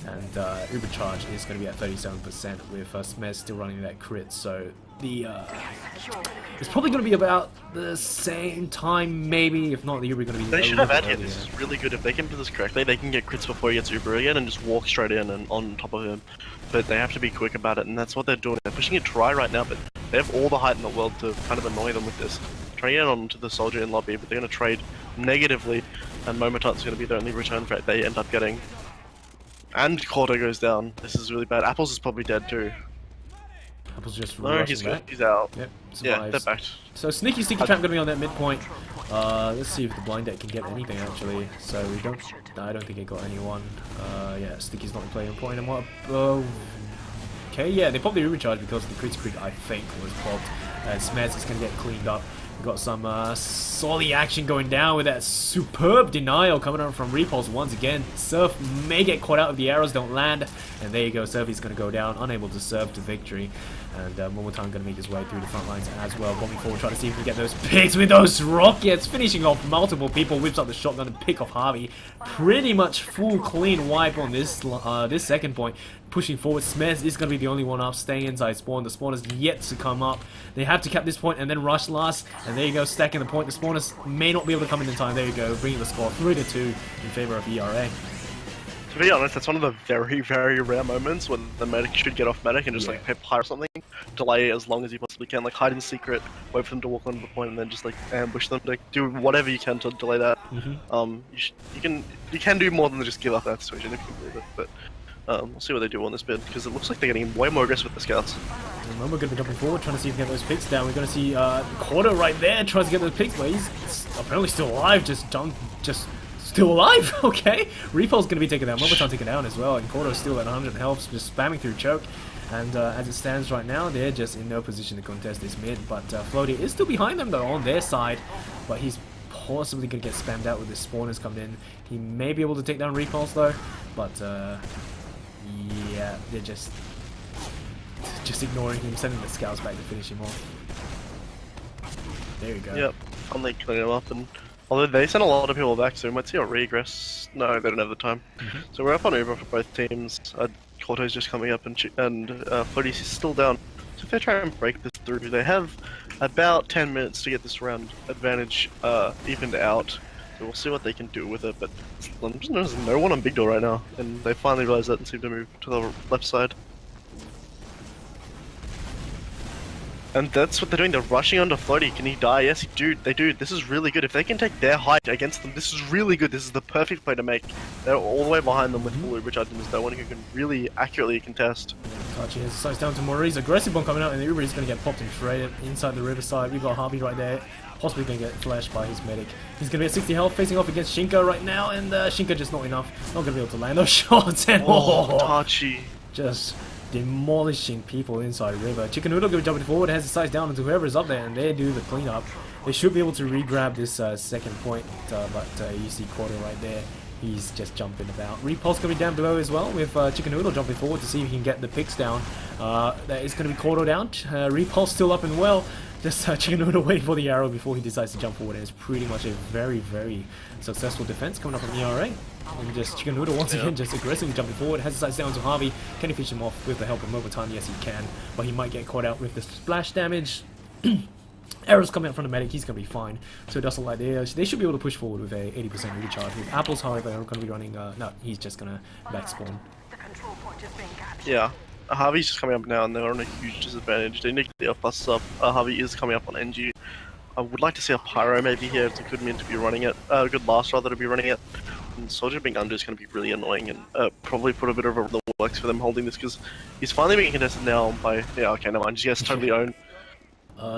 and Ubercharge is going to be at 37% with Smez still running that crit. So the it's probably going to be about the same time, maybe, if not the Uber going to be. They should have had him. This is really good. If they can do this correctly, they can get crits before he gets Uber again and just walk straight in and on top of him. But they have to be quick about it, and that's what they're doing. They're pushing it dry right now, but they have all the height in the world to kind of annoy them with this. Trying to get onto the soldier in lobby, but they're going to trade negatively, and Momotan's going to be the only return threat they end up getting. And Cordo goes down. This is really bad. Apples is probably dead too. Apples just no, he's good. He's out. Yep, survives. Yeah, they're back. So Sneaky Sticky Trap going to be on that midpoint. Let's see if the blind deck can get anything actually. So we don't. I don't think it got anyone. Yeah, Sticky's not playing point. And what? Okay, yeah, they popped the Ubercharge because the Kritzkrieg, I think, was popped. Smez is going to get cleaned up. We've got some solid action going down with that superb denial coming out from Repulse once again. Surf may get caught out if the arrows don't land. And there you go, Surf is going to go down, unable to serve to victory. And Momotan going to make his way through the front lines as well. Bombing forward, trying to see if we can get those picks with those rockets. Finishing off multiple people, whips up the shotgun and pick off Harvey. Pretty much full clean wipe on this this second point. Pushing forward, Smez is going to be the only one up, staying inside spawn. The spawn is yet to come up. They have to cap this point and then rush last. And there you go, stacking the point. The spawners may not be able to come in time. There you go, bringing the score 3-2 in favor of ERA. To be honest, that's one of the very, very rare moments when the medic should get off medic and just like pip high or something, delay it as long as you possibly can, like hide in secret, wait for them to walk onto the point, and then just like ambush them, like do whatever you can to delay that. You can do more than just give up that situation if you believe it, but we'll see what they do on this bid, because it looks like they're getting way more aggressive with the scouts. And then we're going to be jumping forward, trying to see if we can get those picks down. We're going to see Cordo right there, tries to get those picks, but he's apparently still alive, still alive, okay. Repulse going to be taken down, Momotan taken down as well, and Cordo's still at 100 health, just spamming through choke. And as it stands right now, they're just in no position to contest this mid, but Floaty is still behind them though on their side, but he's possibly going to get spammed out with the spawners coming in. He may be able to take down Repulse though, but yeah, they're just ignoring him, sending the scouts back to finish him off. There you go. Yep, finally cleaning him up, and although they sent a lot of people back, so we might see a regress. No, they don't have the time. So we're up on Uber for both teams. Corto's just coming up, and Floaty's still down. So if they try and break this through, they have about 10 minutes to get this round advantage evened out. So we'll see what they can do with it, but there's no one on Big Door right now, and they finally realize that and seem to move to the left side. And that's what they're doing. They're rushing onto Floaty. Can he die? Yes, dude. They do. This is really good. If they can take their height against them, this is really good. This is the perfect play to make. They're all the way behind them with full Uber charge, and there's no one who can really accurately contest. Kachi has sights down to Maurice. Aggressive bomb coming out, and the Uber is going to get popped and shredded inside the riverside. We've got Harvey right there. Possibly going to get flashed by his medic. He's going to be at 60 health, facing off against Shinko right now, and Shinko just not enough. Not going to be able to land those shots. And Tachi. just demolishing people inside river. Chicken Noodle going to jump forward, has his sights down into whoever is up there, and they do the cleanup. They should be able to re-grab this second point, but you see Quarter right there. He's just jumping about. Repulse going to be down below as well, with Chicken Noodle jumping forward to see if he can get the picks down. That is going to be Quarter down. Repulse still up and well. Just Chicken Noodle waiting for the arrow before he decides to jump forward, and it's pretty much a very, very successful defense coming up from ERA. And just Chicken Noodle once again just aggressively jumping forward, has his sights down to Harvey. Can he finish him off with the help of overtime? Yes, he can, but he might get caught out with the splash damage. Arrows coming out from the medic, he's going to be fine. So it doesn't like they should be able to push forward with a 80% recharge. With Apples, however, are going to be running, no, he's just going to back spawn. The control point is being captured. Yeah. Harvey's just coming up now, and they're on a huge disadvantage. They need to get the busts up. Harvey is coming up on NG. I would like to see a Pyro maybe here. It's a good min to be running it. A good last rather to be running it. And Soldier being under is going to be really annoying, and probably put a bit of the works for them holding this, because he's finally being contested now by... Yeah, okay, never mind. He gets totally owned.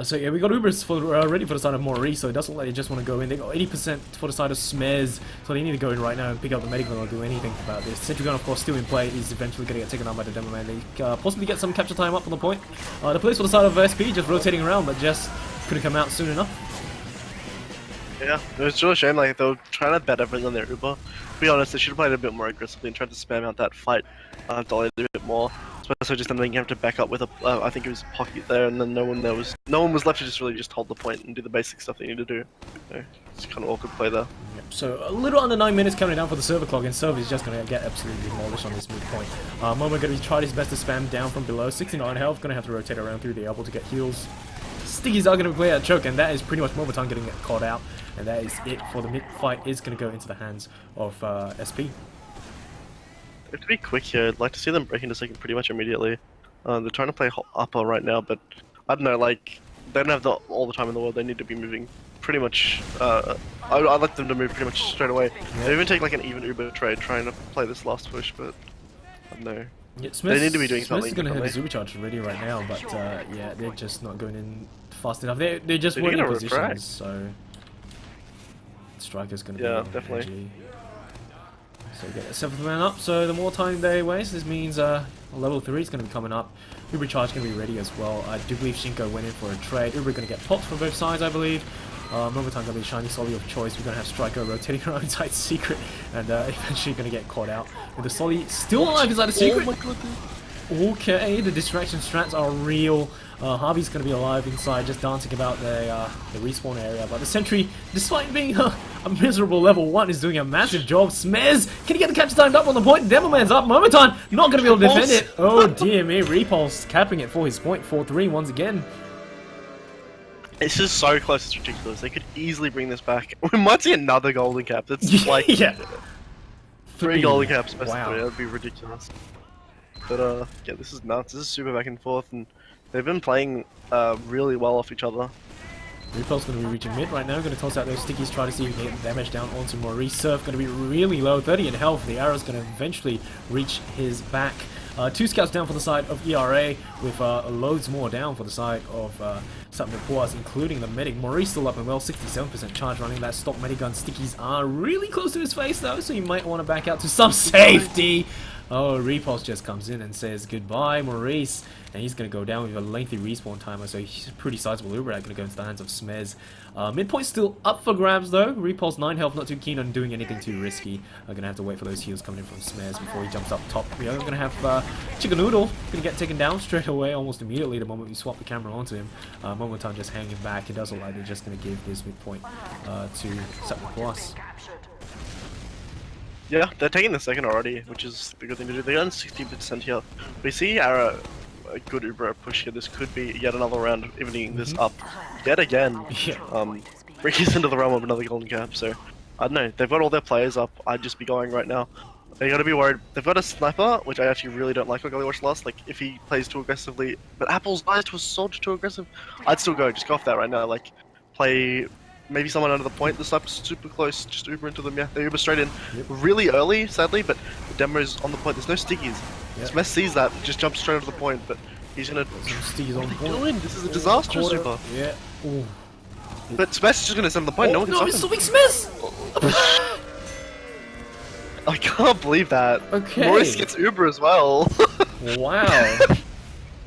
So yeah, we got Ubers ready for the side of Maurice, so it doesn't like they just want to go in. They got 80% for the side of Smez, so they need to go in right now and pick up the medical or do anything about this. Sentry Gun, of course, still in play. He's eventually going to get taken out by the Demo Man. They possibly get some capture time up on the point. The police for the side of SP just rotating around, but just couldn't come out soon enough. Yeah, it was really a shame. Like, they were trying to bet everything on their Uber. To be honest, they should have played a bit more aggressively and tried to spam out that fight. Dolly a bit more. Especially just ending up to back up with a, I think it was Pocket there, and then no one was left to just really just hold the point and do the basic stuff they need to do. So it's kind of awkward play there. Yep. So a little under 9 minutes coming down for the server clock, and server is just going to get absolutely demolished on this midpoint. Momo going to be trying his best to spam down from below. 69 health, going to have to rotate around through the elbow to get heals. Stickies are going to play out choke, and that is pretty much Momotan getting caught out, and that is it for the mid fight. Is going to go into the hands of SP. They have to be quick here. I'd like to see them break into second pretty much immediately. They're trying to play upper right now, but I don't know, like, they don't have all the time in the world. They need to be moving pretty much. I'd like them to move pretty much straight away. Yep. They even take like an even Uber trade trying to play this last push, but I don't know. Yeah, they need to be doing Smith something. is going to have his supercharge ready right now, but yeah, they're just not going in fast enough. They're just weren't in positions, so Striker's going to be definitely. AG. So get a 7th man up, so the more time they waste, this means level 3 is going to be coming up. Uber charge going to be ready as well. I do believe Shinko went in for a trade. Uber going to get popped from both sides, I believe. Momotan going to be shiny Solly of choice. We're going to have Striker rotating around inside Secret, and eventually going to get caught out. With the Solly still alive inside the Secret. Oh my goodness. Okay, the distraction strats are real. Harvey's going to be alive inside, just dancing about the respawn area. But the Sentry, despite being a miserable level 1, is doing a massive job. Smez, can he get the capture timed up on the point? Devilman's up. Momotan not going to be able to defend it. Oh dear me, Repulse capping it for his point. 4-3 once again. It's just so close, it's ridiculous. They could easily bring this back. We might see another golden cap. That's like yeah. 3 golden caps best Wow. of 3. That would be ridiculous. But yeah, this is nuts. This is super back and forth, and they've been playing really well off each other. Repulse going to be reaching mid right now. Going to toss out those stickies, try to see if he can get damage down onto Maurice. Surf going to be really low, 30 in health. The arrow's going to eventually reach his back. 2 scouts down for the side of ERA, with loads more down for the side of sapnu puas, including the medic. Maurice still up and well, 67% charge running. That stock medic gun stickies are really close to his face though, so you might want to back out to some safety. Oh, Repulse just comes in and says goodbye, Maurice. And he's going to go down with a lengthy respawn timer, so he's a pretty sizable Uber going to go into the hands of Smez. Midpoint still up for grabs though. Repulse 9 health, not too keen on doing anything too risky. I'm going to have to wait for those heals coming in from Smez before he jumps up top. We are going to have Chicken Noodle going to get taken down straight away, almost immediately the moment we swap the camera onto him. Momotan just hanging back. It doesn't look like they're just going to give this midpoint to sapnu puas. Yeah, they're taking the second already, which is the good thing to do. They're on 60% here. We see Ara a good Uber push here. This could be yet another round of evening this up yet again. Yeah. Brings us into the realm of another golden cap. So I don't know. They've got all their players up. I'd just be going right now. They gotta be worried. They've got a sniper, which I actually really don't like on Gully Watch Lost. Like, if he plays too aggressively. But Apple's nice to a soldier too aggressive. I'd still go. Just go off that right now. Like, play maybe someone under the point. The sniper's super close. Just Uber into them. Yeah, they Uber straight in. Yep. Really early, sadly, but the demo's on the point. There's no stickies. Yep. Smesh sees that, just jumps straight onto the point, but he's gonna. Stickies on point. Doing? This is a disaster super. Yeah. Ooh. But Smash is just gonna send the point. No one can no, stop it's him. something Smith! I can't believe that. Okay. Maurice gets Uber as well. Wow.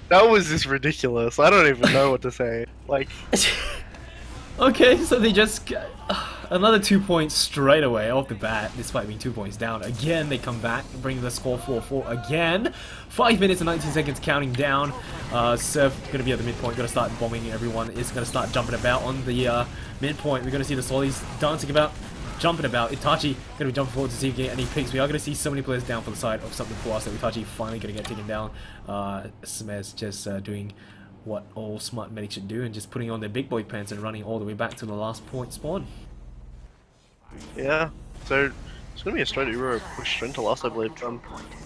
That was just ridiculous. I don't even know what to say. Like, Okay, so they just got another 2 points straight away off the bat, despite being 2 points down. Again, they come back, bring the score 4-4 again. 5 minutes and 19 seconds counting down. Surf gonna be at the midpoint, gonna start bombing everyone. Is gonna start jumping about on the midpoint. We're gonna see the Solis dancing about, jumping about. Itachi gonna be jumping forward to see if we get any picks. We are gonna see so many players down for the side of something puas that Itachi finally gonna get taken down. Smez just doing what all smart medics should do and just putting on their big boy pants and running all the way back to the last point spawn. yeah. So it's gonna be a straight Uber push straight into last, I believe.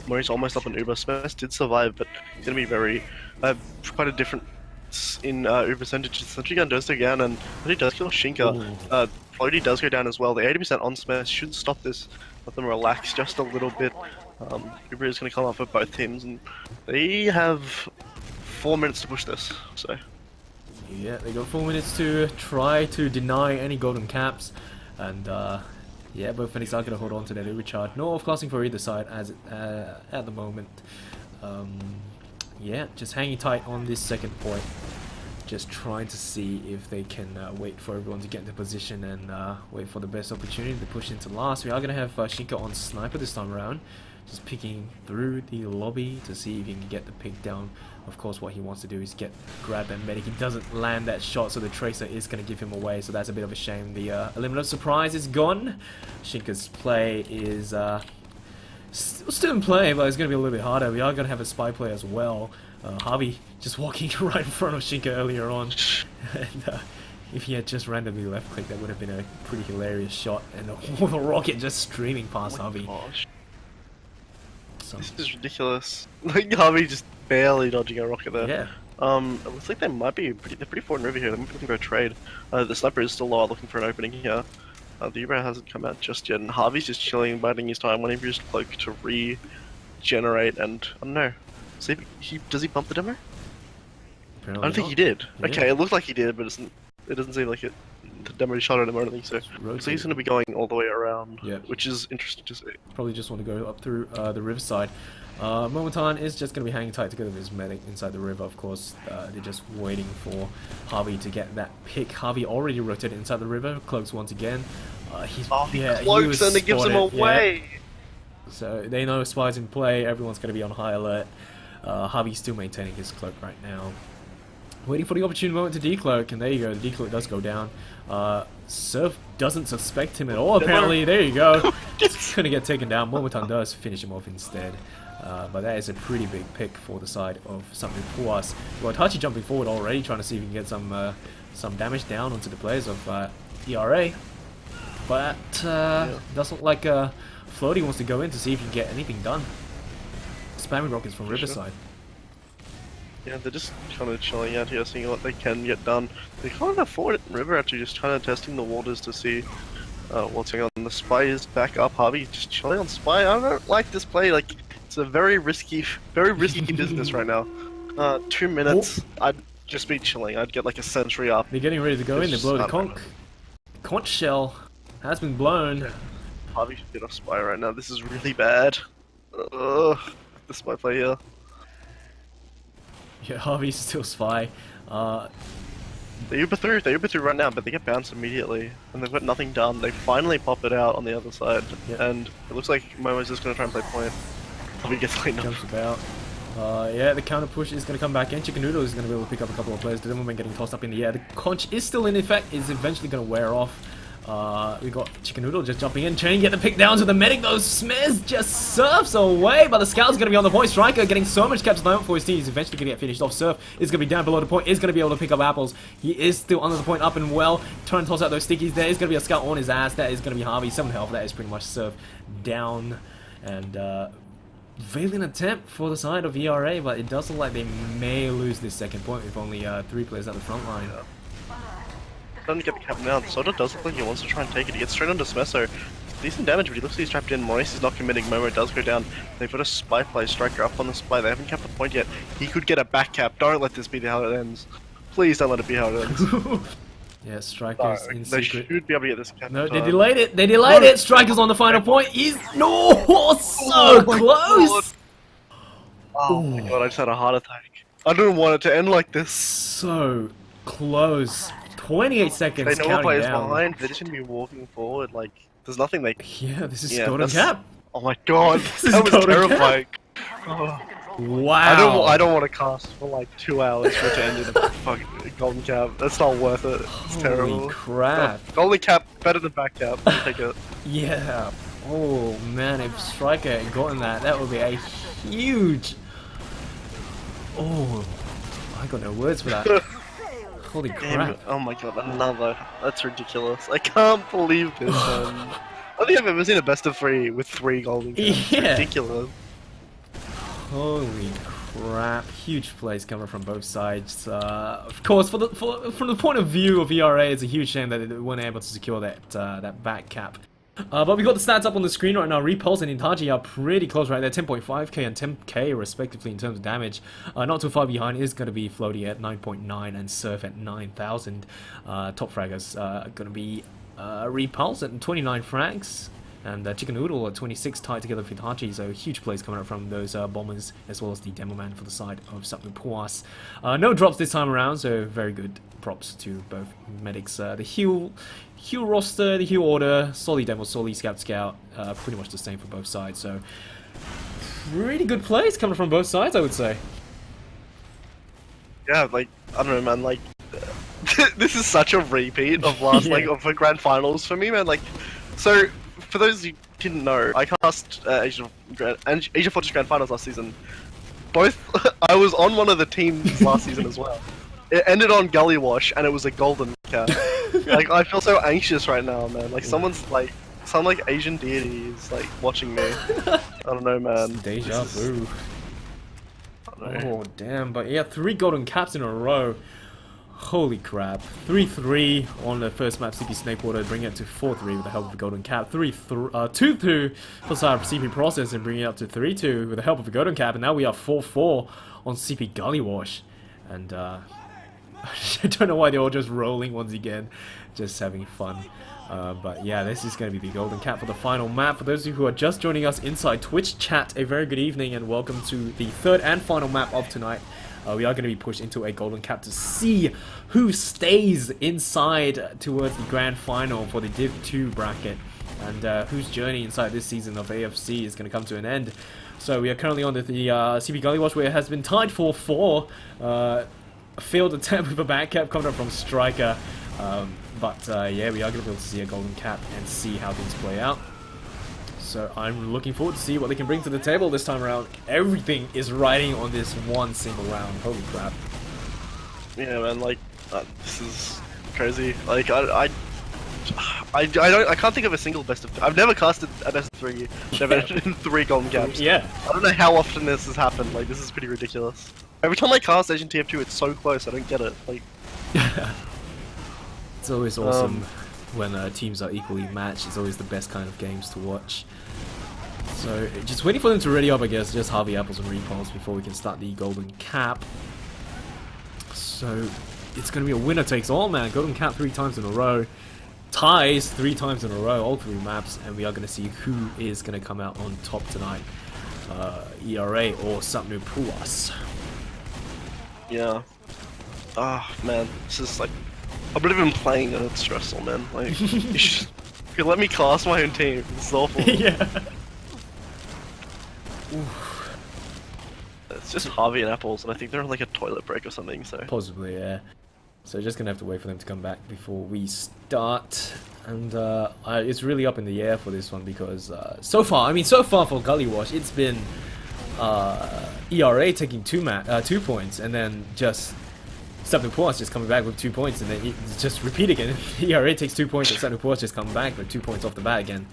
Maurice almost up on Uber. Smash did survive, but it's gonna be very quite a difference in Uber percentages. Sentry Gun does go down, and he does kill Shinka. Floaty does go down as well. The 80% on Smash should stop this. Let them relax just a little bit. Uber is gonna come up for both teams, and they have 4 minutes to push this. So Yeah, they got 4 minutes to try to deny any golden caps, and yeah, both Phoenix are going to hold on to that Uber charge. No off-classing for either side as at the moment. Yeah, just hanging tight on this second point. Just trying to see if they can wait for everyone to get into position and wait for the best opportunity to push into last. We are going to have Shinka on sniper this time around. Just picking through the lobby to see if he can get the pick down. Of course, what he wants to do is grab that medic. He doesn't land that shot, so the Tracer is going to give him away, so that's a bit of a shame. The element of surprise is gone. Shinka's play is still in play, but it's going to be a little bit harder. We are going to have a spy play as well. Harvey just walking right in front of Shinka earlier on. And if he had just randomly left click, that would have been a pretty hilarious shot. And the rocket just streaming past Harvey. gosh. This is ridiculous. Like, Harvey just barely dodging a rocket there. Yeah. It looks like they might be they're pretty far in river here. They might be looking for a trade. The sniper is still low, looking for an opening here. The Uber hasn't come out just yet, and Harvey's just chilling, biding his time, waiting for his cloak to regenerate, and I don't know. See if does he bump the demo? Apparently I don't think not. he did. Yeah. Okay, it looked like he did, but it doesn't seem like it. The demo shot at him or anything, so he's going to be going all the way around, Yeah. which is interesting to see. Probably just want to go up through the riverside. Momentan is just going to be hanging tight together with his medic inside the river, of course. They're just waiting for Harvey to get that pick. Harvey already rotated inside the river, cloaks once again. He Cloaks and it gives him away! Yeah. So they know spies in play, everyone's going to be on high alert. Harvey's still maintaining his cloak right now. Waiting for the opportune moment to decloak, and there you go, the decloak does go down. Surf doesn't suspect him at all, apparently. There you go. It's gonna get taken down. Momentan does finish him off instead. But that is a pretty big pick for the side of something puas. Well, Tachi jumping forward already, trying to see if he can get some damage down onto the players of ERA. But doesn't look like Floaty wants to go in to see if he can get anything done. Spamming rockets from Riverside. Yeah, they're just kind of chilling out here, seeing what they can get done. They can't afford it in River, actually, just kind of testing the waters to see what's going on. The Spy is back up. Harvey just chilling on Spy. I don't like this play. Like, it's a very risky business right now. 2 minutes, I'd just be chilling. I'd get like a sentry up. They're getting ready to go in. They blow the conch shell has been blown. Yeah. Harvey should get off Spy right now. This is really bad. The Spy play here. Yeah, Harvey's still spy. They Uber through right now, but they get bounced immediately, and they've got nothing done. They finally pop it out on the other side, and it looks like Momo's just going to try and play point. Harvey gets cleaned up. Jumps about. Yeah, the counter push is going to come back in. Chicken Noodle is going to be able to pick up a couple of players. The Devilman getting tossed up in the air. The conch is still in effect, is eventually going to wear off. We got Chicken Noodle just jumping in, trying to get the pick down to the medic. Those Smiths just surfs away, but the Scout's going to be on the point. Striker getting so much caps at the moment for his team. He's eventually going to get finished off. Surf is going to be down below the point, is going to be able to pick up apples. He is still under the point, up and well. Trying to toss out those stickies. There is going to be a Scout on his ass. That is going to be Harvey. 7 health. That is pretty much Surf down. And valiant attempt for the side of ERA, but it does look like they may lose this second point with only 3 players at the front line. Doesn't get the cap now. Soda does look like he wants to try and take it. He gets straight onto Smeso. Decent damage, but he looks like he's trapped in. Moist is not committing. Momo does go down. They've got a spy play. Striker up on the spy. They haven't capped the point yet. He could get a back cap. Don't let this be how it ends. Please don't let it be how it ends. Yeah, Striker's in They secret. should be able to get this cap. No, they delayed it. They delayed it. Striker's on the final point. He's so close. Oh my god, I just had a heart attack. I didn't want it to end like this. So close. 28 seconds. They know what counting players down. behind. They're just gonna be walking forward. Like, there's nothing they. Yeah, this is Yeah, golden that's- cap. Oh my god, This is that was golden cap. terrifying. Oh. Wow. I don't want to cast for like 2 hours for it to end in a fucking golden cap. That's not worth it. It's terrible. Holy crap. Oh, golden cap better than back cap. I'll take it. Yeah. Oh man, if Striker had gotten that, that would be a huge. Oh, I got no words for that. Holy Damn crap. it. Oh my god, another. That's ridiculous. I can't believe this, man. I don't think I've ever seen a best of 3 with 3 golden caps. Yeah. It's ridiculous. Holy crap! Huge plays coming from both sides. Of course, from the point of view of ERA, it's a huge shame that they weren't able to secure that back cap. But we got the stats up on the screen right now. Repulse and Itachi are pretty close right there, 10.5k and 10k respectively in terms of damage. Not too far behind is going to be Floaty at 9.9 and Surf at 9,000. Top fraggers going to be Repulse at 29 frags. And Chicken Noodle at 26 tied together with Hitachi, so huge plays coming up from those bombers, as well as the Demo Man for the side of sapnu puas. No drops this time around, so very good props to both medics. The heal roster, the heal order, Soli Demo, Soli Scout, pretty much the same for both sides, so pretty good plays coming from both sides, I would say. Yeah, like, I don't know, man, like, this is such a repeat of last, Yeah. like, of the grand finals for me, man, like, so, for those who didn't know, I cast AsiaFortress Grand Finals last season. Both, I was on one of the teams last season as well. It ended on Gully Wash, and it was a golden cap. Like, I feel so anxious right now, man, like, someone's, like, some, like, Asian deity is, like, watching me. I don't know, man. Deja This is- vu. I don't know. Oh damn, but yeah, 3 golden caps in a row. Holy crap. 3-3 on the first map, CP Snakewater, bringing it to 4-3 with the help of a golden cap. 2-2 for side of CP Process and bringing it up to 3-2 with the help of a golden cap. And now we are 4-4 on CP Gully Wash. And I don't know why they're all just rolling once again, just having fun. But yeah, this is going to be the golden cap for the final map. For those of you who are just joining us inside Twitch chat, a very good evening and welcome to the third and final map of tonight. We are going to be pushed into a golden cap to see who stays inside towards the grand final for the Div 2 bracket, and whose journey inside this season of AFC is going to come to an end. So we are currently on the CP Gully Watch, where it has been tied for 4. A failed attempt with a back cap coming up from Striker. But yeah, we are going to be able to see a golden cap and see how things play out. So I'm looking forward to see what they can bring to the table this time around. Everything is riding on this one single round. Holy crap. Yeah, man, like, this is crazy. Like, I can't think of a single best of. I've never casted a best of 3. Never in 3 golden caps. Yeah. I don't know how often this has happened. Like, this is pretty ridiculous. Every time I cast Asian TF2, it's so close. I don't get it. Like, It's always awesome when teams are equally matched. It's always the best kind of games to watch. So just waiting for them to ready up, I guess. Just Harvey Apples and Repulse before we can start the golden cap. So it's going to be a winner takes all, man. Golden cap 3 times in a row. Ties 3 times in a row, all 3 maps, and we are going to see who is going to come out on top tonight. ERA or sapnu puas. yeah. Ah, man, this is like, I'm not even playing and it's stressful, man. Like, you let me cast my own team. This is awful. Yeah. It's just Harvey and Apples, and I think they're on like a toilet break or something. So Possibly, yeah. So just gonna have to wait for them to come back before we start, and it's really up in the air for this one because so far for Gully Wash, it's been ERA taking 2 points, and then just sapnu puas just coming back with 2 points, and then just repeat again. ERA takes 2 points, and sapnu puas just come back with 2 points off the bat again.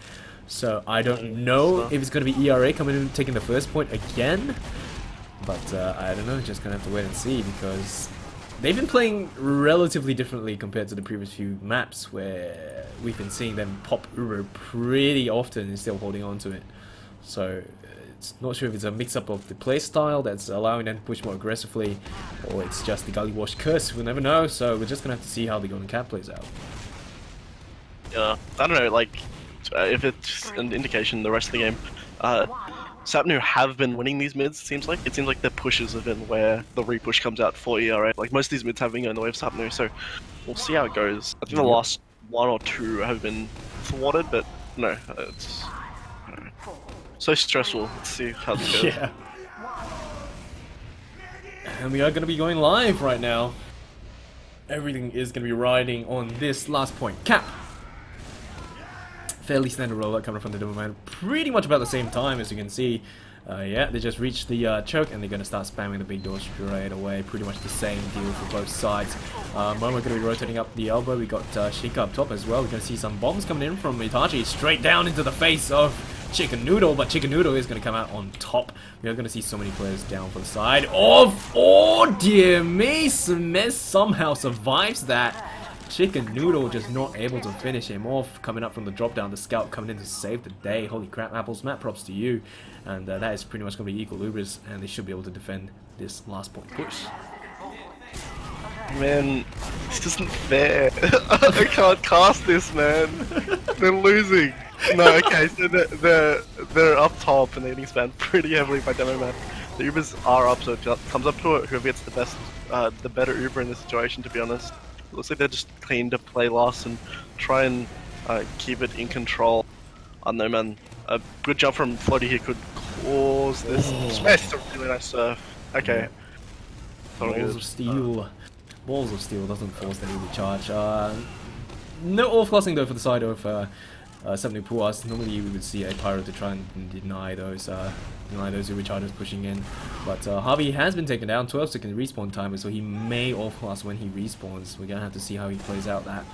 So I don't know if it's going to be ERA coming in taking the first point again. But I don't know, just going to have to wait and see, because they've been playing relatively differently compared to the previous few maps where we've been seeing them pop Uber pretty often and still holding on to it. So it's not sure if it's a mix-up of the playstyle that's allowing them to push more aggressively, or it's just the gully wash curse. We'll never know, so we're just going to have to see how the golden cap plays out. Yeah, I don't know, like, if it's an indication the rest of the game, sapnu have been winning these mids, it seems like. It seems like their pushes have been where the repush comes out for ERA. Like, most of these mids have been going the way of sapnu, so we'll see how it goes. I think the last one or two have been thwarted, but no, it's I don't know, so stressful. Let's see how this goes. Yeah. And we are going to be going live right now. Everything is going to be riding on this last point. Cap! Fairly standard rollout coming from the domain, pretty much about the same time, as you can see. Yeah, they just reached the choke and they're going to start spamming the big door straight away. Pretty much the same deal for both sides. When we're going to be rotating up the elbow, we got Sheikah up top as well. We're going to see some bombs coming in from Itachi straight down into the face of Chicken Noodle, but Chicken Noodle is going to come out on top. We are going to see so many players down for the side of... Oh dear me, Smith somehow survives that. Chicken Noodle just not able to finish him off. Coming up from the drop down, the scout coming in to save the day. Holy crap, Apples, mad props to you. And that is pretty much going to be equal Ubers, and they should be able to defend this last point push. Man, this isn't fair. I can't cast this, man. They're losing. No, okay, so they're up top and they're getting spammed pretty heavily by Demo Man. The Ubers are up, so it comes up to whoever gets the better Uber in this situation, to be honest. It looks like they're just keen to play last and try and keep it in control. I don't know, man. A good jump from Floaty here could cause this. Smash a really nice surf. Okay. Balls of Steel. Balls of Steel doesn't force the Uber charge. No off-classing though for the side of sapnu puas. Normally we would see a Pyro to try and deny those Uber charges pushing in. But Harvey has been taken down, 12-second respawn timer, so he may off-class when he respawns. We're gonna have to see how he plays out that.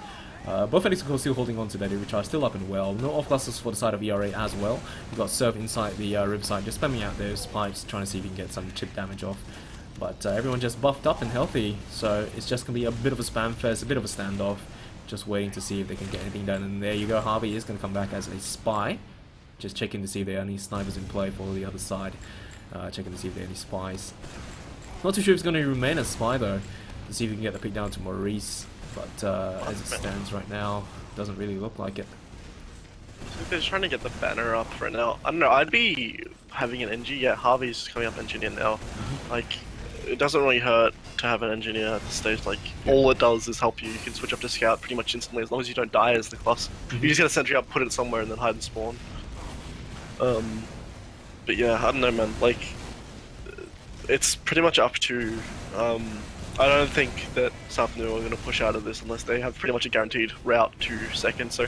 Both Phoenix are still holding on to that Uber charge, still up and well. No off-classes for the side of ERA as well. We've got Surf inside the riverside, just spamming out those pipes, trying to see if he can get some chip damage off. But everyone just buffed up and healthy, so it's just gonna be a bit of a spam fest, a bit of a standoff. Just waiting to see if they can get anything done, and there you go. Harvey is going to come back as a spy, just checking to see if there are any snipers in play for the other side, checking to see if there are any spies. Not too sure if he's going to remain a spy though, to see if he can get the pick down to Maurice, but as it stands right now, doesn't really look like it. They're trying to get the banner up right now. I don't know, I'd be having an NG. Yeah, Harvey's coming up engineer now. Like, it doesn't really hurt to have an engineer at this stage. Like, all it does is help you. You can switch up to scout pretty much instantly as long as you don't die as the class. You just get a sentry up, put it somewhere, and then hide and spawn. But yeah, I don't know, man. Like, it's pretty much up to. I don't think that sapnu are going to push out of this unless they have pretty much a guaranteed route to second. So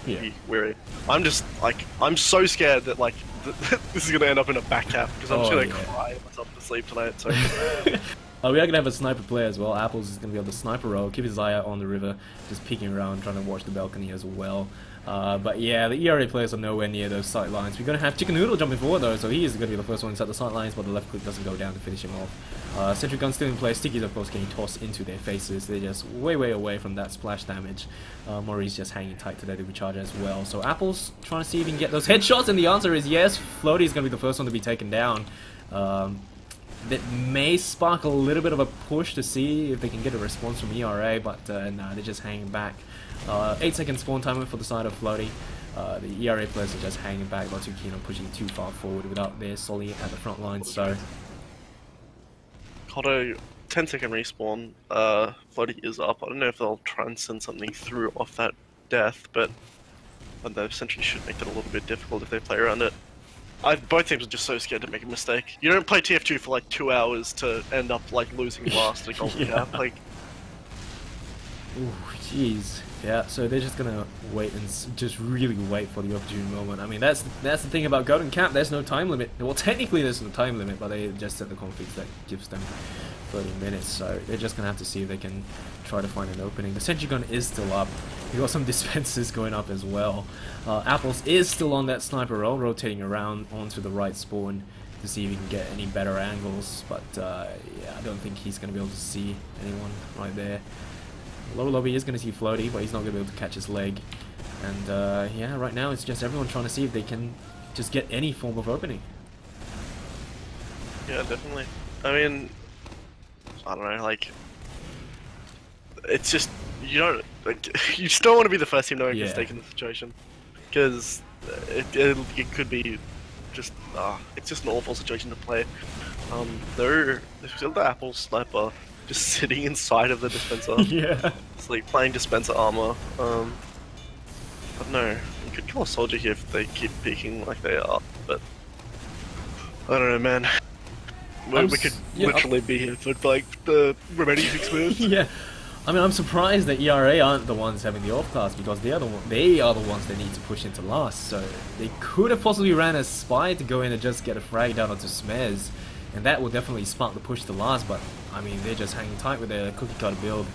be wary. I'm just like, I'm so scared that like this is going to end up in a back cap because I'm just going to cry myself to sleep tonight. So. We are going to have a sniper player as well. Apples is going to be able to sniper roll, keep his eye out on the river, just peeking around, trying to watch the balcony as well. But yeah, the ERA players are nowhere near those sight lines. We're going to have Chicken Noodle jumping forward though, so he is going to be the first one inside the sight lines, but the left click doesn't go down to finish him off. Sentry gun still in place. Stickies of course getting tossed into their faces. They're just way away from that splash damage. Maurice just hanging tight to that recharge as well. So Apples trying to see if he can get those headshots, and the answer is yes. Floaty is going to be the first one to be taken down. That may spark a little bit of a push to see if they can get a response from ERA, but nah, they're just hanging back. 8-second spawn timer for the side of Floaty. The ERA players are just hanging back, not too keen on pushing too far forward without their Solly at the front line, so... Kodo, 10-second respawn. Floaty is up. I don't know if they'll try and send something through off that death, but they essentially should make it a little bit difficult if they play around it. Both teams are just so scared to make a mistake. You don't play TF2 for like 2 hours to end up like losing last at Golden Cap. Like, ooh, jeez. Yeah, so they're just gonna wait and just really wait for the opportune moment. I mean, that's the thing about Golden Cap. There's no time limit. Well, technically there's no time limit, but they just set the config that gives them 30 minutes, so they're just gonna have to see if they can try to find an opening. The sentry gun is still up. We got some dispensers going up as well. Apples is still on that sniper roll, rotating around onto the right spawn to see if he can get any better angles, but yeah, I don't think he's gonna be able to see anyone right there. Lower lobby is gonna see Floaty, but he's not gonna be able to catch his leg. And yeah, right now it's just everyone trying to see if they can just get any form of opening. Yeah, definitely. I mean, I don't know, like, it's just, you don't, like, you just don't want to be the first team to make a mistake in the situation, because it could be just, it's just an awful situation to play. There's still the Apple sniper just sitting inside of the dispenser. Yeah. It's like playing dispenser armor. I don't know, you could kill a soldier here if they keep peeking like they are, but I don't know, man. We could literally be here for like the remaining 6 minutes. Yeah, I mean, I'm surprised that ERA aren't the ones having the off class, because they are the ones that need to push into last. So they could have possibly ran a spy to go in and just get a frag down onto Smez, and that will definitely spark the push to last. But I mean, they're just hanging tight with their cookie cutter build,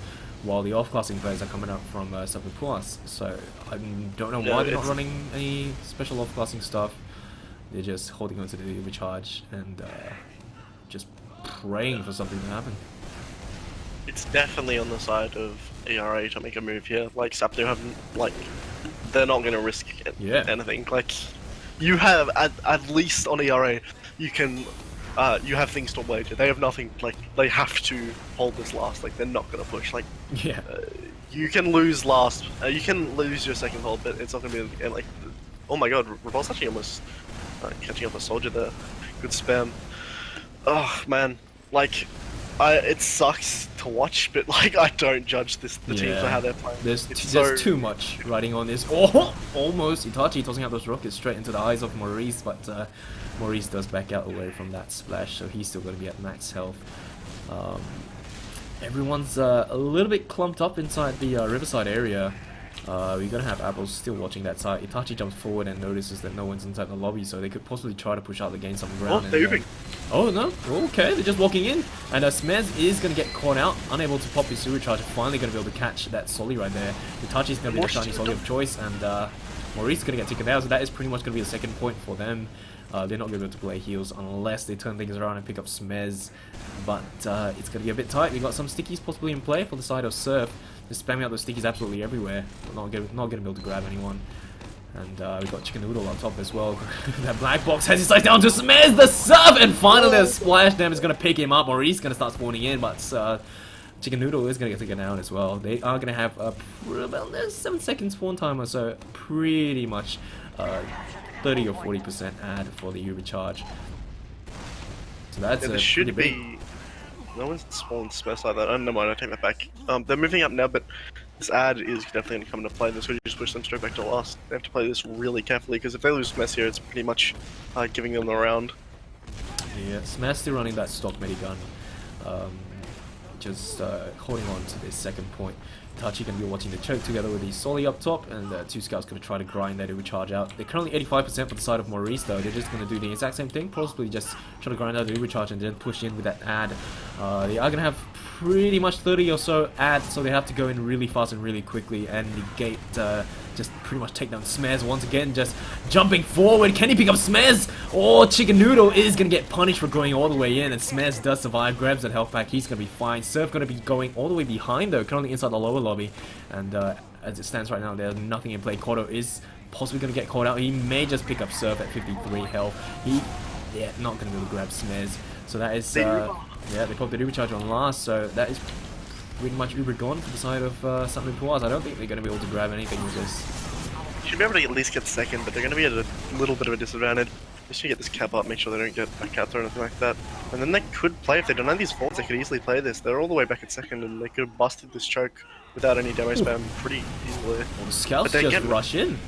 while the off-classing players are coming up from sapnu puas. So I don't know why they're not running any special off-classing stuff. They're just holding on to the overcharge and just praying for something to happen. It's definitely on the side of ERA to make a move here. Like, sapnu haven't, like, they're not going to risk anything. Like, you have, at least on ERA, you can, you have things to wager. They have nothing, like, they have to hold this last. Like, they're not going to push. Like, yeah. You can lose last, you can lose your second hold, but it's not going to be, like, oh my god, Revolt's actually almost catching up a soldier there. Good spam. Oh man, like, it sucks to watch, but like, I don't judge the team for how they're playing. There's too much riding on this. Oh, almost Itachi tossing out those rockets straight into the eyes of Maurice, but Maurice does back out away from that splash, so he's still going to be at max health. Everyone's a little bit clumped up inside the riverside area. We're gonna have Apples still watching that side. Itachi jumps forward and notices that no one's inside the lobby, so they could possibly try to push out the gain some ground. Oh, they're moving. Oh no, okay, they're just walking in. And Smez is gonna get caught out, unable to pop his supercharge, finally gonna be able to catch that Solly right there. Itachi's gonna be the shiny Solly of choice, and Maurice is gonna get taken out, so that is pretty much gonna be the second point for them. They're not going to be able to play heals unless they turn things around and pick up Smez, but it's going to be a bit tight. We got some stickies possibly in play for the side of Surf. They're spamming out those stickies absolutely everywhere, but not going to be able to grab anyone. And we got Chicken Noodle on top as well. That black box has his sights down to Smez, the Surf, and finally the splash dam is going to pick him up, or he's going to start spawning in, but Chicken Noodle is going to get taken out as well. They are going to have about 7-second spawn timer, so pretty much 30 or 40% add for the Uber charge. So that's there should be. No one's spawned space like that. Oh, never mind, I take that back. They're moving up now, but this ad is definitely going to come into play. This would just push them straight back to last. They have to play this really carefully, because if they lose Smash here, it's pretty much giving them the round. Yeah, Smash still running that stock medigun. Just holding on to this second point. Itachi going to be watching the choke together with the Solly up top, and two scouts going to try to grind that to recharge out. They're currently 85% for the side of Maurice though. They're just going to do the exact same thing, possibly just try to grind out the recharge and then push in with that ad. They are going to have pretty much 30 or so ads, so they have to go in really fast and really quickly and negate, just pretty much take down Smez once again, just jumping forward. Can he pick up Smez? Oh, Chicken Noodle is going to get punished for going all the way in, and Smez does survive, grabs that health pack. He's going to be fine. Surf going to be going all the way behind though, currently inside the lower lobby, and as it stands right now, there's nothing in play. Kodo is possibly going to get caught out. He may just pick up Surf at 53 health. Not going to be able to grab Smez. So that is, yeah, they popped the Uber charge on last, so that is pretty much Uber gone for the side of sapnu puas. I don't think they're going to be able to grab anything with this. Should be able to at least get second, but they're going to be at a little bit of a disadvantage. Just to get this cap up, make sure they don't get back out or anything like that. And then they could play, if they don't have these forms, they could easily play this. They're all the way back at second, and they could have busted this choke without any demo spam pretty easily. Well, the scouts just rush in.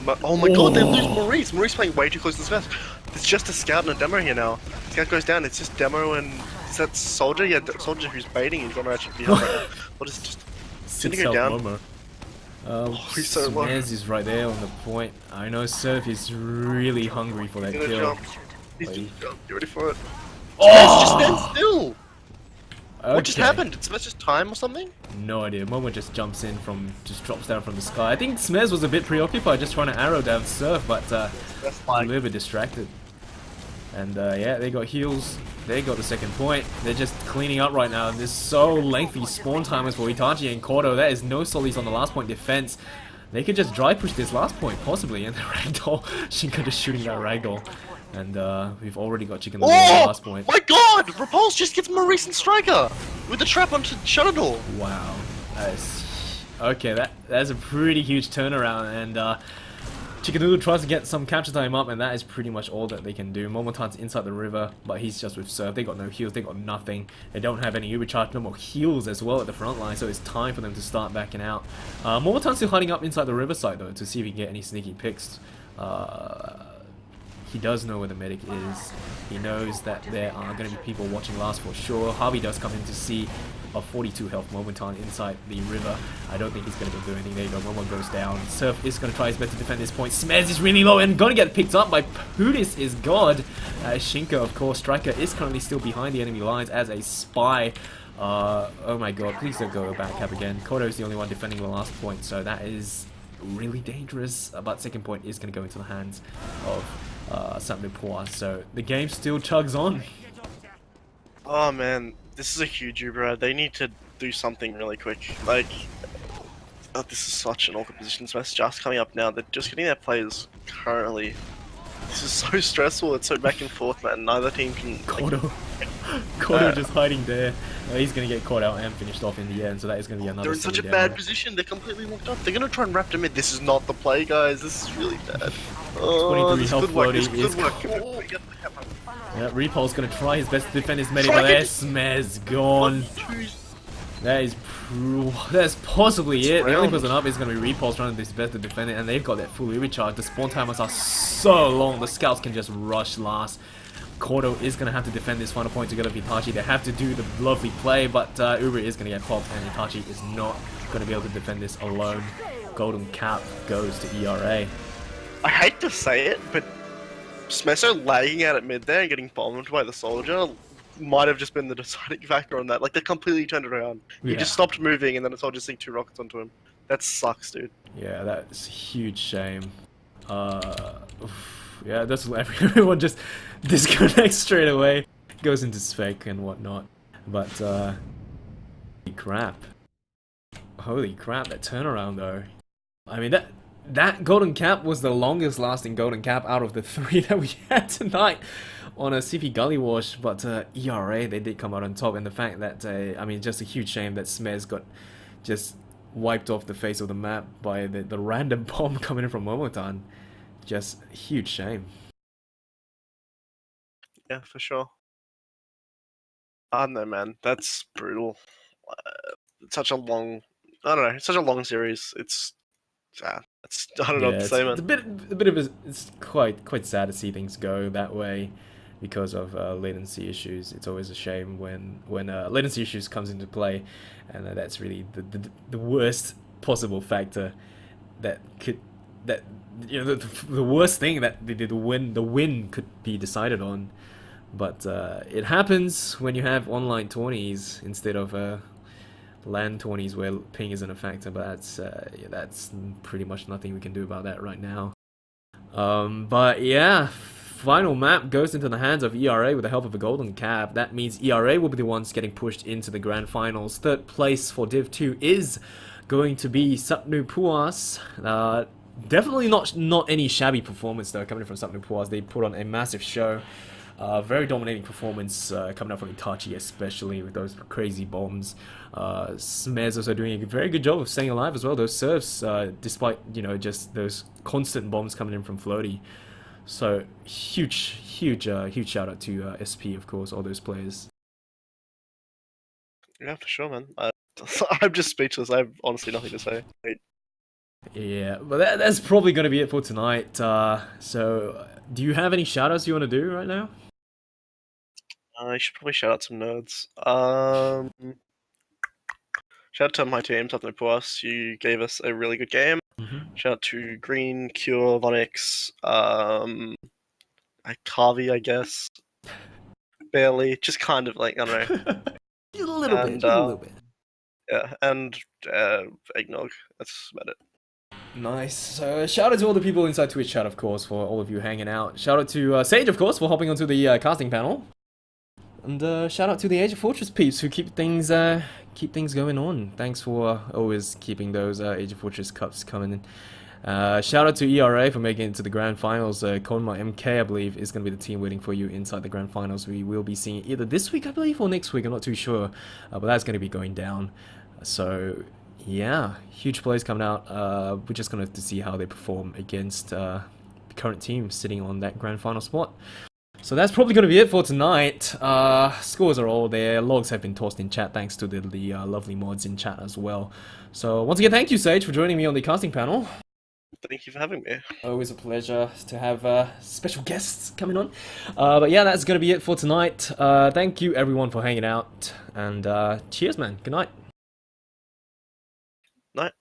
But, oh my god, they lose Maurice! Maurice playing way too close to the Smash. It's just a scout and a demo here now. Scout goes down, it's just demo and... Is that Soldier? Yeah, Soldier who's baiting, he's gonna actually be right now. What is just... Sitting her down. He's so low. Smez is right there on the point. I know Surf is really hungry for that kill. He's just jump. You ready for it? Oh! Just stand still! What just happened? Did Smez just time or something? No idea. Momo just jumps in just drops down from the sky. I think Smez was a bit preoccupied just trying to arrow down Surf, but a little bit distracted. And yeah, they got heals. They got the second point. They're just cleaning up right now. There's so lengthy spawn timers for Itachi and Kodo. There is no solis on the last point defense. They could just dry push this last point, possibly. And the ragdoll, Shinka just shooting that ragdoll. And we've already got Chicken Little on the last point. My god! Repulse just gets Maurice and Striker! With the trap onto Shutter Door! Wow. Okay, that's a pretty huge turnaround. And Chicken Noodle tries to get some capture time up, and that is pretty much all that they can do. Momotan's inside the river, but he's just with Surf. They got no heals, they got nothing. They don't have any Uber charge, no more heals as well at the front line, so it's time for them to start backing out. Momotan's still hiding up inside the riverside though, to see if he can get any sneaky picks. He does know where the medic is. He knows that there are going to be people watching last for sure. Harvey does come in to see a 42 health Momentan inside the river. I don't think he's going to do anything. There you go. Momo goes down. Surf is going to try his best to defend this point. Smez is really low and going to get picked up by Pudis is God. Shinka, of course. Striker is currently still behind the enemy lines as a spy. Oh my god. Please don't go back cap again. Kodo is the only one defending the last point. So that is really dangerous. But second point is going to go into the hands of sapnu puas. So the game still chugs on. Oh man, this is a huge Uber. They need to do something really quick. Like, oh, this is such an awkward position. Smash just coming up now. They're just getting their players currently. This is so stressful. It's so back and forth, man. Neither team can. Kodo just hiding there. He's going to get caught out and finished off in the end, so that is going to be another. They're in such a bad position. They're completely locked up. They're going to try and raptor mid. This is not the play, guys. This is really bad. 23 health floating is cool. Yeah, Repulse going to try his best to defend his medic, but there's Smez gone. That's possibly it. The only person up is going to be Repulse trying his best to defend it, and they've got that full Uber charge. The spawn timers are so long. The scouts can just rush last. Kodo is going to have to defend this final point together with Itachi. They have to do the lovely play, but Uber is going to get popped, and Itachi is not going to be able to defend this alone. Golden Cap goes to ERA. I hate to say it, but Smeso lagging out at mid there and getting bombed by the soldier might have just been the deciding factor on that. Like, they completely turned it around. He just stopped moving, and then the soldier synced 2 rockets onto him. That sucks, dude. Yeah, that's a huge shame. Yeah, that's everyone just disconnects straight away, goes into spec and whatnot. But holy crap, that turnaround though. I mean, that golden cap was the longest lasting golden cap out of the 3 that we had tonight on a CP Gully Wash. But ERA, they did come out on top, and the fact that I mean, just a huge shame that Smez got just wiped off the face of the map by the random bomb coming in from Momotan. Just a huge shame. Yeah, for sure. I don't know, man. That's brutal. It's such a long, I don't know. It's such a long series. It's sad. I don't know what to say, man. It's quite sad to see things go that way because of latency issues. It's always a shame when latency issues comes into play, and that's really the worst possible factor that you know, the worst thing that the win could be decided on. But it happens when you have online tourneys instead of LAN tourneys where ping isn't a factor. But that's pretty much nothing we can do about that right now. But yeah, final map goes into the hands of ERA with the help of a golden cap. That means ERA will be the ones getting pushed into the grand finals. Third place for Div 2 is going to be sapnu puas. Definitely not any shabby performance though coming from sapnu puas. They put on a massive show. Very dominating performance coming up from Itachi, especially with those crazy bombs. Smez also doing a very good job of staying alive as well. Those serves, despite just those constant bombs coming in from Floaty. So huge shout out to SP, of course, all those players. Yeah, for sure, man. I'm just speechless. I have honestly nothing to say. Yeah, but that's probably going to be it for tonight. So, do you have any shoutouts you want to do right now? I should probably shout out some nerds. Shout out to my team, sapnu puas. You gave us a really good game. Shout out to Green, Cure, Vonix, Carvey, I guess. Barely, just kind of like, I don't know. A little bit, just a little bit. Yeah, and eggnog. That's about it. Nice. So shout out to all the people inside Twitch chat, of course, for all of you hanging out. Shout out to Sage, of course, for hopping onto the casting panel. And shout out to the AsiaFortress peeps who keep things going on. Thanks for always keeping those AsiaFortress Cups coming in. Shout out to ERA for making it to the Grand Finals. Konma MK, I believe, is going to be the team waiting for you inside the Grand Finals. We will be seeing either this week, I believe, or next week. I'm not too sure. But that's going to be going down. So, yeah, huge plays coming out. We're just going to have to see how they perform against the current team sitting on that Grand Final spot. So that's probably going to be it for tonight. Scores are all there. Logs have been tossed in chat thanks to the lovely mods in chat as well. So once again, thank you, Sage, for joining me on the casting panel. Thank you for having me. Always a pleasure to have special guests coming on. But yeah, that's going to be it for tonight. Thank you, everyone, for hanging out. And cheers, man. Good night. Night.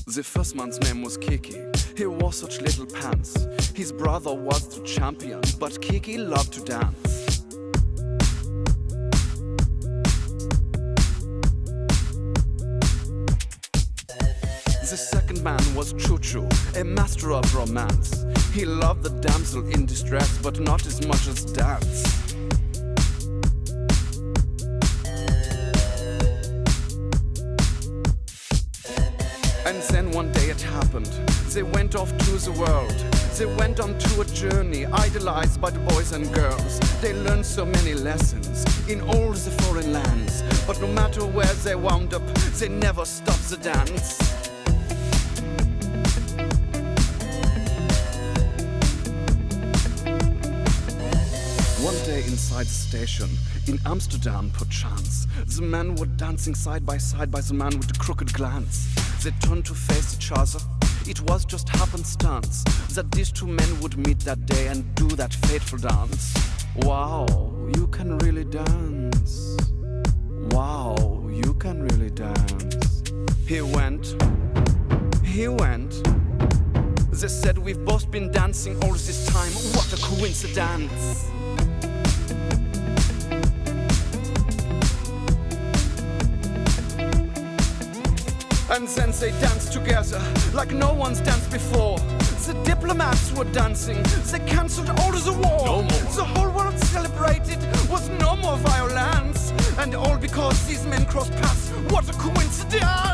The first man's name was Kiki. He wore such little pants. His brother was the champion, but Kiki loved to dance. The second man was Choo-Choo, a master of romance. He loved the damsel in distress, but not as much as dance. And then one day it happened. They went off to the world. They went on to a journey, idolized by the boys and girls. They learned so many lessons in all the foreign lands. But no matter where they wound up, they never stopped the dance. One day inside the station, in Amsterdam perchance, the men were dancing side by the man with the crooked glance. They turned to face each other. It was just happenstance that these two men would meet that day and do that fateful dance. Wow, you can really dance. Wow, you can really dance. He went. They said we've both been dancing all this time. What a coincidence. And then they danced together like no one's danced before. The diplomats were dancing, they cancelled all of the war. No more. The whole world celebrated, was no more violence. And all because these men crossed paths. What a coincidence!